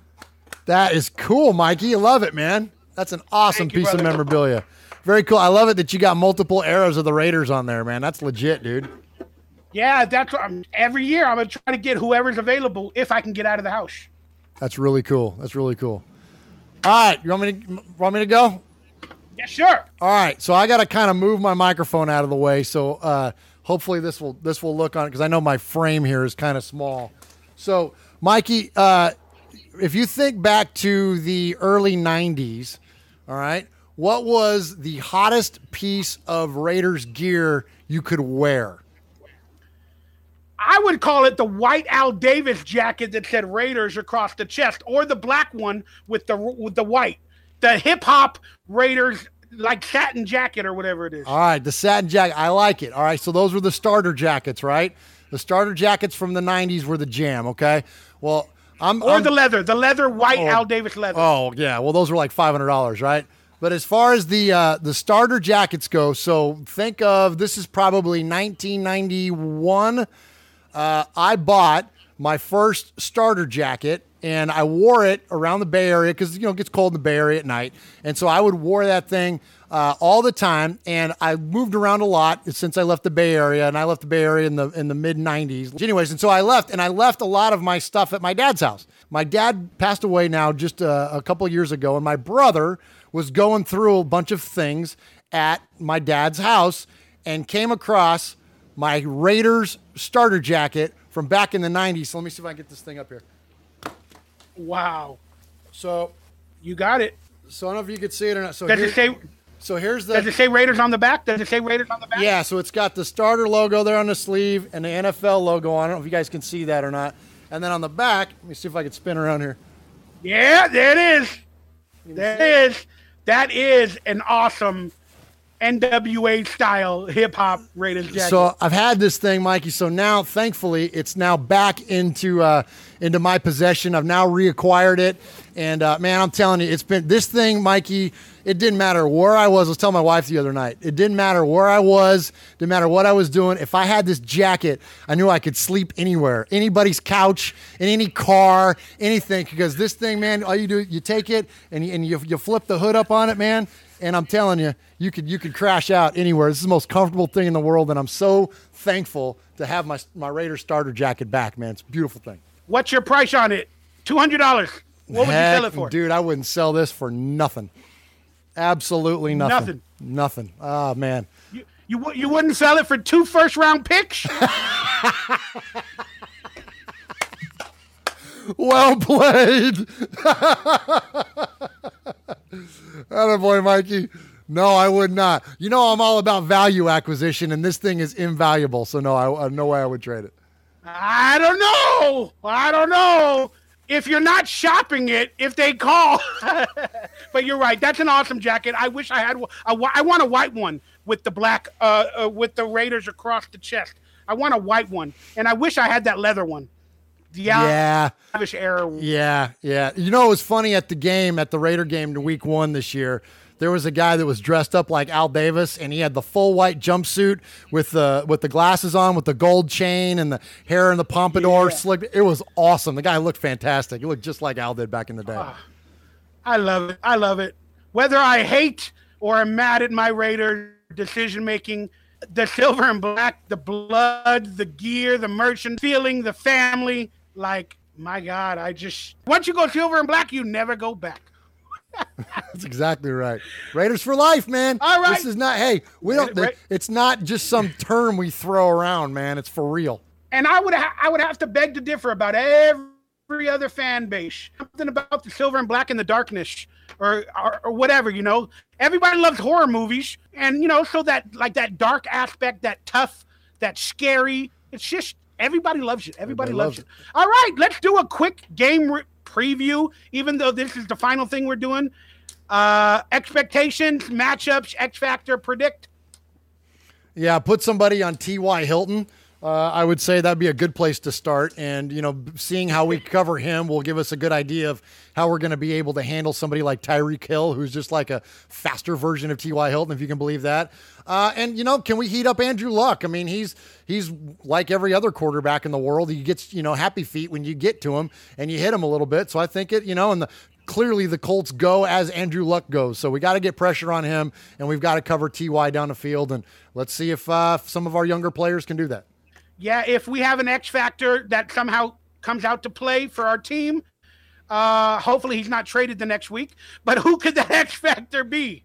That is cool, Mikey. I love it, man. That's an awesome piece of memorabilia. Very cool. I love it that you got multiple eras of the Raiders on there, man. That's legit, dude. Yeah, that's what every year I'm going to try to get whoever's available if I can get out of the house. That's really cool. That's really cool. All right. You want me to go? Yes, sure. All right. So I got to kind of move my microphone out of the way. So hopefully this will look on it because I know my frame here is kind of small. So, Mikey, if you think back to the early 90s, all right, what was the hottest piece of Raiders gear you could wear? I would call it the white Al Davis jacket that said Raiders across the chest, or the black one with the white, the hip hop Raiders like satin jacket or whatever it is. All right, the satin jacket. I like it. All right, so those were the starter jackets, right? The starter jackets from the 90s were the jam, okay? Well, the leather white Al Davis leather. Oh, yeah. Well, those were like $500, right? But as far as the starter jackets go, so think of this is probably 1991. I bought my first starter jacket, and I wore it around the Bay Area because, it gets cold in the Bay Area at night. And so I would wear that thing all the time, and I moved around a lot since I left the Bay Area, and I left the Bay Area in the mid 90s. Anyways, and so I left a lot of my stuff at my dad's house. My dad passed away now just a couple of years ago, and my brother was going through a bunch of things at my dad's house and came across my Raiders starter jacket from back in the 90s. So let me see if I can get this thing up here. Wow. So you got it. So I don't know if you could see it or not. So Does it say? So here's the. Does it say Raiders on the back? Does it say Raiders on the back? Yeah. So it's got the starter logo there on the sleeve and the NFL logo on. I don't know if you guys can see that or not. And then on the back, let me see if I can spin around here. Yeah, there it is. There it is. That is an awesome NWA style hip hop Raiders jacket. So I've had this thing, Mikey. So now, thankfully, it's now back into my possession. I've now reacquired it, and man, I'm telling you, it's been this thing, Mikey. It didn't matter where I was. I was telling my wife the other night. It didn't matter where I was. Didn't matter what I was doing. If I had this jacket, I knew I could sleep anywhere, anybody's couch, in any car, anything. Because this thing, man, all you do, you take it and you flip the hood up on it, man. And I'm telling you, you could crash out anywhere. This is the most comfortable thing in the world, and I'm so thankful to have my Raiders starter jacket back, man. It's a beautiful thing. What's your price on it? $200. What would you sell it for? Dude, I wouldn't sell this for nothing. Absolutely nothing. Nothing. Oh, man. You wouldn't sell it for 2 first-round picks? Well played. Attaboy, Mikey. No, I would not. You know I'm all about value acquisition, and this thing is invaluable. So no, no way I would trade it. I don't know. If you're not shopping it, if they call. But you're right. That's an awesome jacket. I wish I had one. I want a white one with the black, with the Raiders across the chest. I want a white one, and I wish I had that leather one. Yeah. Era. Yeah. You know, it was funny at the Raider game in week 1 this year. There was a guy that was dressed up like Al Davis, and he had the full white jumpsuit with the glasses on, with the gold chain and the hair and the pompadour slick. It was awesome. The guy looked fantastic. He looked just like Al did back in the day. I love it. Whether I hate or am mad at my Raider decision making, the silver and black, the blood, the gear, the merchant feeling, the family, like, my God, once you go silver and black, you never go back. That's exactly right. Raiders for life, man. All right. This is not, it's not just some term we throw around, man. It's for real. And I would have to beg to differ about every other fan base. Something about the silver and black and the darkness or whatever, you know. Everybody loves horror movies, and, you know, so that dark aspect, that tough, that scary, it's just everybody loves it. Everybody loves it. All right, let's do a quick game preview, even though this is the final thing we're doing. Expectations, matchups, X Factor, predict. Yeah, put somebody on T.Y. Hilton. I would say that'd be a good place to start. And, you know, seeing how we cover him will give us a good idea of how we're going to be able to handle somebody like Tyreek Hill, who's just like a faster version of T.Y. Hilton, if you can believe that. And, you know, can we heat up Andrew Luck? I mean, he's like every other quarterback in the world. He gets, you know, happy feet when you get to him and you hit him a little bit. So I think it, you know, and clearly the Colts go as Andrew Luck goes. So we got to get pressure on him, and we've got to cover T.Y. down the field. And let's see if some of our younger players can do that. Yeah, if we have an X Factor that somehow comes out to play for our team, hopefully he's not traded the next week. But who could that X Factor be?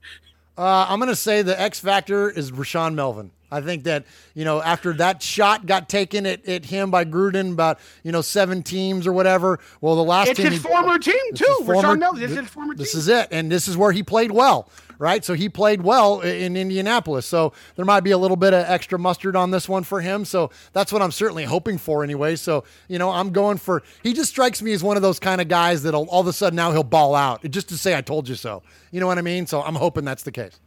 I'm going to say the X Factor is Rashawn Melvin. I think that, you know, after that shot got taken at him by Gruden about, you know, 7 teams or whatever. Well, the last it's team. It's his former team, too. Rashawn Melvin, this is his former team. This is it. And this is where he played well, right? So he played well in Indianapolis. So there might be a little bit of extra mustard on this one for him. So that's what I'm certainly hoping for anyway. So, you know, I'm going for, he just strikes me as one of those kind of guys that all of a sudden now he'll ball out just to say, I told you so. You know what I mean? So I'm hoping that's the case.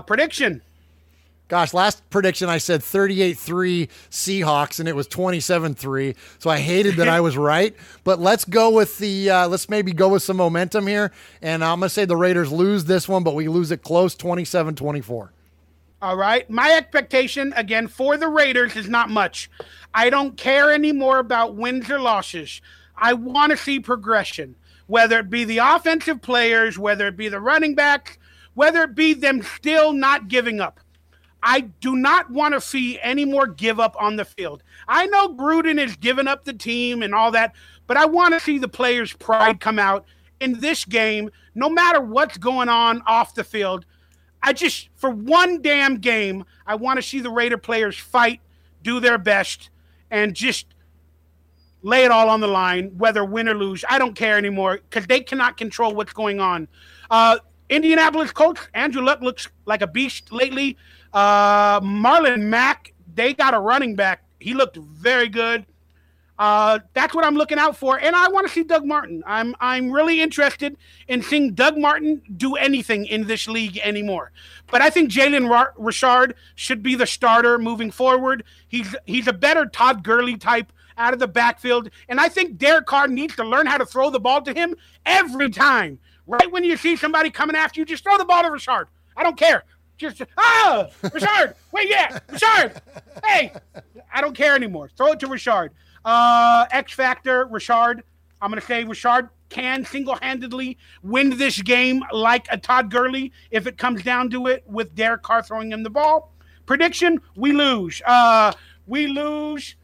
Prediction. Gosh, last prediction I said 38-3 Seahawks, and it was 27-3. So I hated that I was right. But let's go with let's maybe go with some momentum here. And I'm going to say the Raiders lose this one, but we lose it close, 27-24. All right. My expectation, again, for the Raiders is not much. I don't care anymore about wins or losses. I want to see progression, whether it be the offensive players, whether it be the running backs, whether it be them still not giving up. I do not want to see any more give up on the field. I know Gruden is giving up the team and all that, but I want to see the players' pride come out in this game, no matter what's going on off the field. For one damn game, I want to see the Raider players fight, do their best, and just lay it all on the line, whether win or lose. I don't care anymore because they cannot control what's going on. Indianapolis Colts, Andrew Luck looks like a beast lately. Marlon Mack, they got a running back. He looked very good. That's what I'm looking out for. And I want to see Doug Martin. I'm really interested in seeing Doug Martin do anything in this league anymore. But I think Jalen Richard should be the starter moving forward. He's a better Todd Gurley type out of the backfield. And I think Derek Carr needs to learn how to throw the ball to him every time. Right when you see somebody coming after you, just throw the ball to Richard. I don't care. Richard, Richard, hey, I don't care anymore. Throw it to Richard. X Factor, Richard. I'm going to say Richard can single-handedly win this game like a Todd Gurley if it comes down to it with Derek Carr throwing him the ball. Prediction, we lose. We lose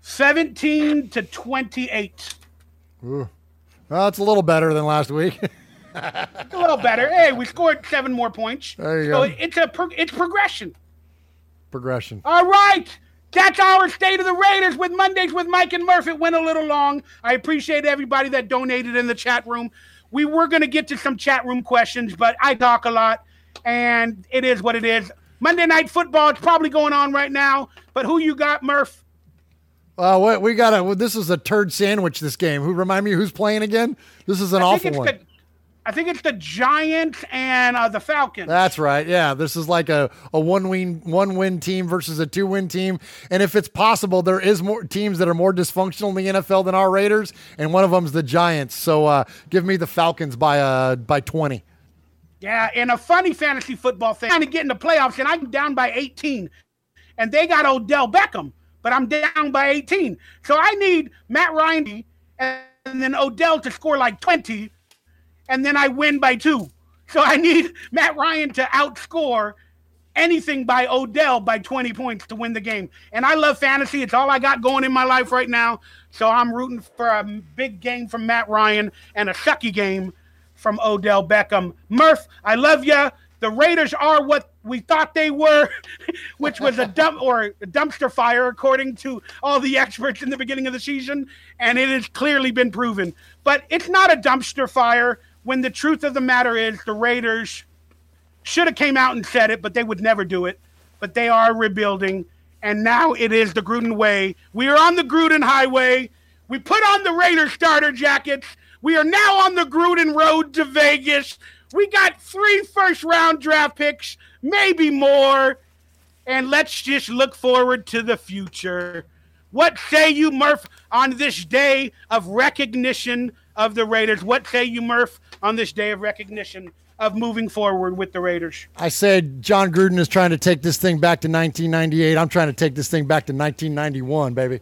17-28. Ooh. Well, it's a little better than last week. A little better. Hey, we scored 7 more points. There you go. It's progression. Progression. All right. That's our State of the Raiders with Mondays with Mike and Murf. It went a little long. I appreciate everybody that donated in the chat room. We were going to get to some chat room questions, but I talk a lot, and it is what it is. Monday Night Football, it's probably going on right now, but who you got, Murf? We got this is a turd sandwich, this game. Remind me who's playing again? This is an awful one. I think it's the Giants and the Falcons. That's right. Yeah, this is like a one-win team versus a 2-win team. And if it's possible, there is more teams that are more dysfunctional in the NFL than our Raiders, and one of them's the Giants. So give me the Falcons by 20. Yeah, and a funny fantasy football thing. Trying to get in the playoffs, and I'm down by 18. And they got Odell Beckham, but I'm down by 18. So I need Matt Ryan and then Odell to score like 20, and then I win by 2. So I need Matt Ryan to outscore anything by Odell by 20 points to win the game. And I love fantasy. It's all I got going in my life right now. So I'm rooting for a big game from Matt Ryan and a sucky game from Odell Beckham. Murph, I love you. The Raiders are what we thought they were, which was a dumpster fire, according to all the experts in the beginning of the season, and it has clearly been proven. But it's not a dumpster fire when the truth of the matter is the Raiders should have came out and said it, but they would never do it. But they are rebuilding, and now it is the Gruden way. We are on the Gruden highway. We put on the Raiders starter jackets. We are now on the Gruden road to Vegas. We got 3 first-round draft picks, maybe more, and let's just look forward to the future. What say you, Murph, on this day of recognition of the Raiders? What say you, Murph, on this day of recognition of moving forward with the Raiders? I said John Gruden is trying to take this thing back to 1998. I'm trying to take this thing back to 1991, baby.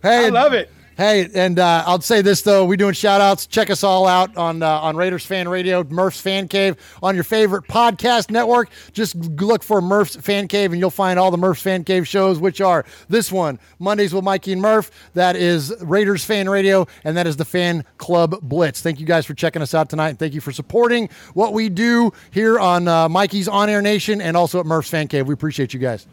Hey, I love it. Hey, and I'll say this, though. We're doing shout-outs. Check us all out on Raiders Fan Radio, Murph's Fan Cave, on your favorite podcast network. Just look for Murph's Fan Cave, and you'll find all the Murph's Fan Cave shows, which are this one, Mondays with Mikey and Murph. That is Raiders Fan Radio, and that is the Fan Club Blitz. Thank you guys for checking us out tonight, and thank you for supporting what we do here on Mikey's On Air Nation and also at Murph's Fan Cave. We appreciate you guys.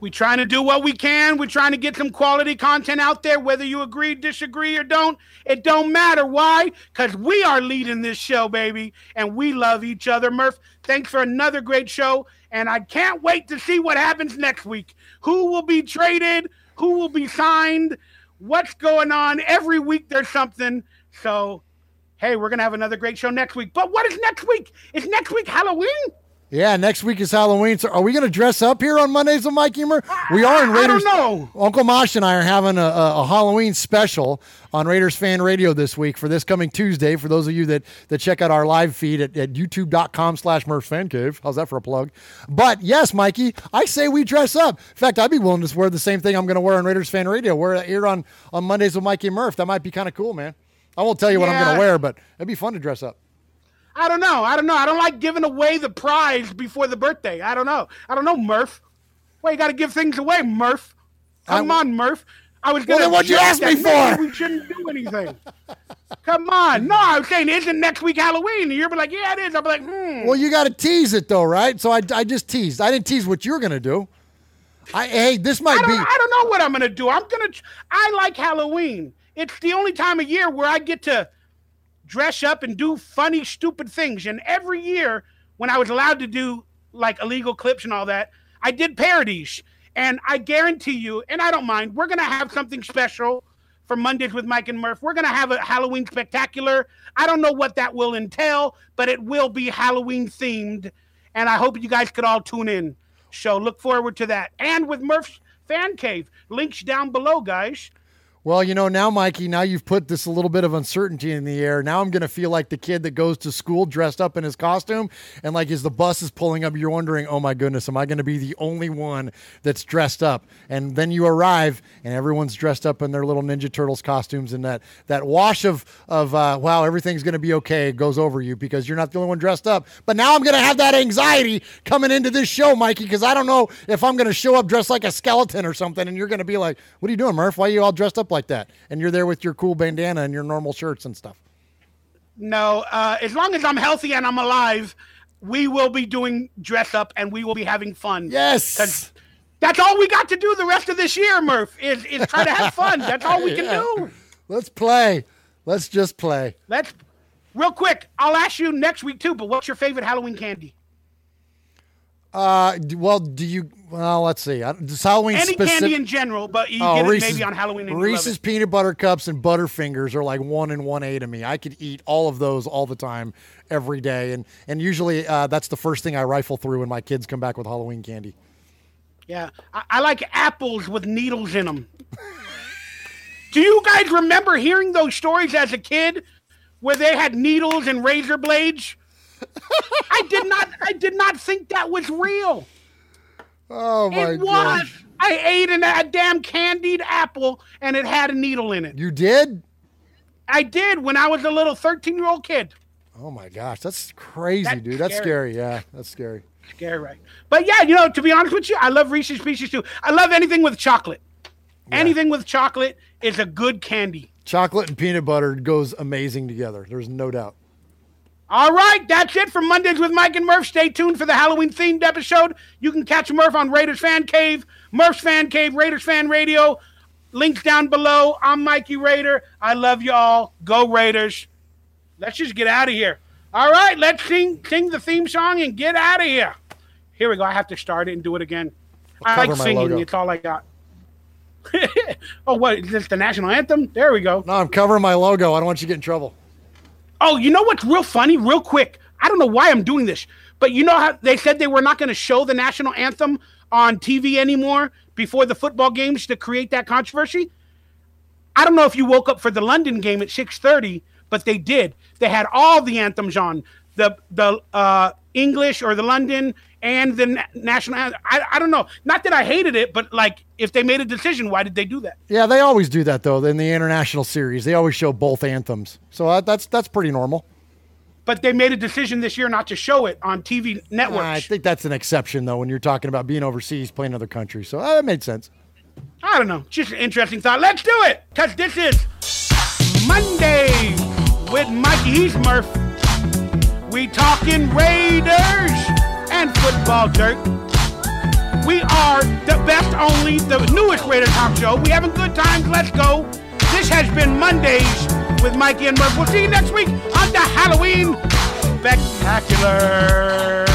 We're trying to do what we can. We're trying to get some quality content out there, whether you agree, disagree, or don't. It don't matter. Why? Because we are leading this show, baby, and we love each other. Murph, thanks for another great show, and I can't wait to see what happens next week. Who will be traded? Who will be signed? What's going on? Every week there's something. So, hey, we're going to have another great show next week. But what is next week? Is next week Halloween? Yeah, next week is Halloween. So are we going to dress up here on Mondays with Mike Emer? We are in Raiders. I don't know. Uncle Mosh and I are having a Halloween special on Raiders Fan Radio this week for this coming Tuesday. For those of you that check out our live feed at youtube.com/MurphsFanCave. How's that for a plug? But yes, Mikey, I say we dress up. In fact, I'd be willing to wear the same thing I'm going to wear on Raiders Fan Radio. Wear it here on Mondays with Mikey and Murph. That might be kind of cool, man. I won't tell you what I'm going to wear, but it'd be fun to dress up. I don't know. I don't like giving away the prize before the birthday. I don't know, Murf. Well, you got to give things away, Murf. Come on, Murf. I was going to. Well, then what'd you ask me for? We shouldn't do anything. Come on. No, I was saying, isn't next week Halloween? And you'll be like, yeah, it is. I'll be like, Well, you got to tease it, though, right? So I just teased. I didn't tease what you were going to do. This might be. I don't know what I'm going to do. I like Halloween. It's the only time of year where I get to dress up and do funny, stupid things. And every year when I was allowed to do like illegal clips and all that, I did parodies. And I guarantee you, and I don't mind, we're going to have something special for Mondays with Mike and Murf. We're going to have a Halloween spectacular. I don't know what that will entail, but it will be Halloween themed. And I hope you guys could all tune in. So look forward to that. And with Murf's Fan Cave, links down below, guys. Well, now, Mikey, now you've put this a little bit of uncertainty in the air. Now I'm going to feel like the kid that goes to school dressed up in his costume, and like as the bus is pulling up, you're wondering, oh my goodness, am I going to be the only one that's dressed up? And then you arrive, and everyone's dressed up in their little Ninja Turtles costumes, and that wash of wow, everything's going to be okay goes over you because you're not the only one dressed up. But now I'm going to have that anxiety coming into this show, Mikey, because I don't know if I'm going to show up dressed like a skeleton or something, and you're going to be like, what are you doing, Murf? Why are you all dressed up like that? And you're there with your cool bandana and your normal shirts and stuff. No, as long as I'm healthy and I'm alive, we will be doing dress up and we will be having fun. Yes. Because that's all we got to do the rest of this year, Murf, is try to have fun. That's all we can do. Let's play. Let's just play. Real quick, I'll ask you next week too, but what's your favorite Halloween candy? Let's see. Does Halloween any candy in general, but you get it maybe on Halloween. And Reese's Peanut Butter Cups and Butterfingers are like 1 and 1A to me. I could eat all of those all the time, every day, and usually that's the first thing I rifle through when my kids come back with Halloween candy. Yeah, I like apples with needles in them. Do you guys remember hearing those stories as a kid where they had needles and razor blades? I did not think that was real. Oh my God! I ate a damn candied apple and it had a needle in it. You did? I did when I was a little 13-year-old kid. Oh my gosh, that's crazy, dude. That's scary. Yeah, that's scary. Scary, right? But yeah, to be honest with you, I love Reese's Pieces too. I love anything with chocolate. Yeah. Anything with chocolate is a good candy. Chocolate and peanut butter goes amazing together. There's no doubt. All right, that's it for Mondays with Mike and Murf. Stay tuned for the Halloween-themed episode. You can catch Murf on Raiders Fan Cave, Murf's Fan Cave, Raiders Fan Radio. Links down below. I'm Mikey Raider. I love you all. Go Raiders. Let's just get out of here. All right, let's sing the theme song and get out of here. Here we go. I have to start it and do it again. I like singing. Logo. It's all I got. Oh, what? Is this the national anthem? There we go. No, I'm covering my logo. I don't want you to get in trouble. Oh, you know what's real funny? Real quick. I don't know why I'm doing this, but you know how they said they were not going to show the national anthem on TV anymore before the football games to create that controversy? I don't know if you woke up for the London game at 6:30, but they did. They had all the anthems on, the English or the London and the national anthem. I don't know. Not that I hated it, but like if they made a decision, why did they do that? Yeah, they always do that though. In the international series, they always show both anthems. So that's pretty normal. But they made a decision this year not to show it on TV networks. I think that's an exception though when you're talking about being overseas, playing other countries. So that made sense. I don't know. Just an interesting thought. Let's do it because this is Monday with Mikey. He's Murf. We talking Raiders and football dirt. We are the best, only the newest Raider Talk Show. We having good times. Let's go. This has been Mondays with Mikey and Murf. We'll see you next week on the Halloween Spectacular.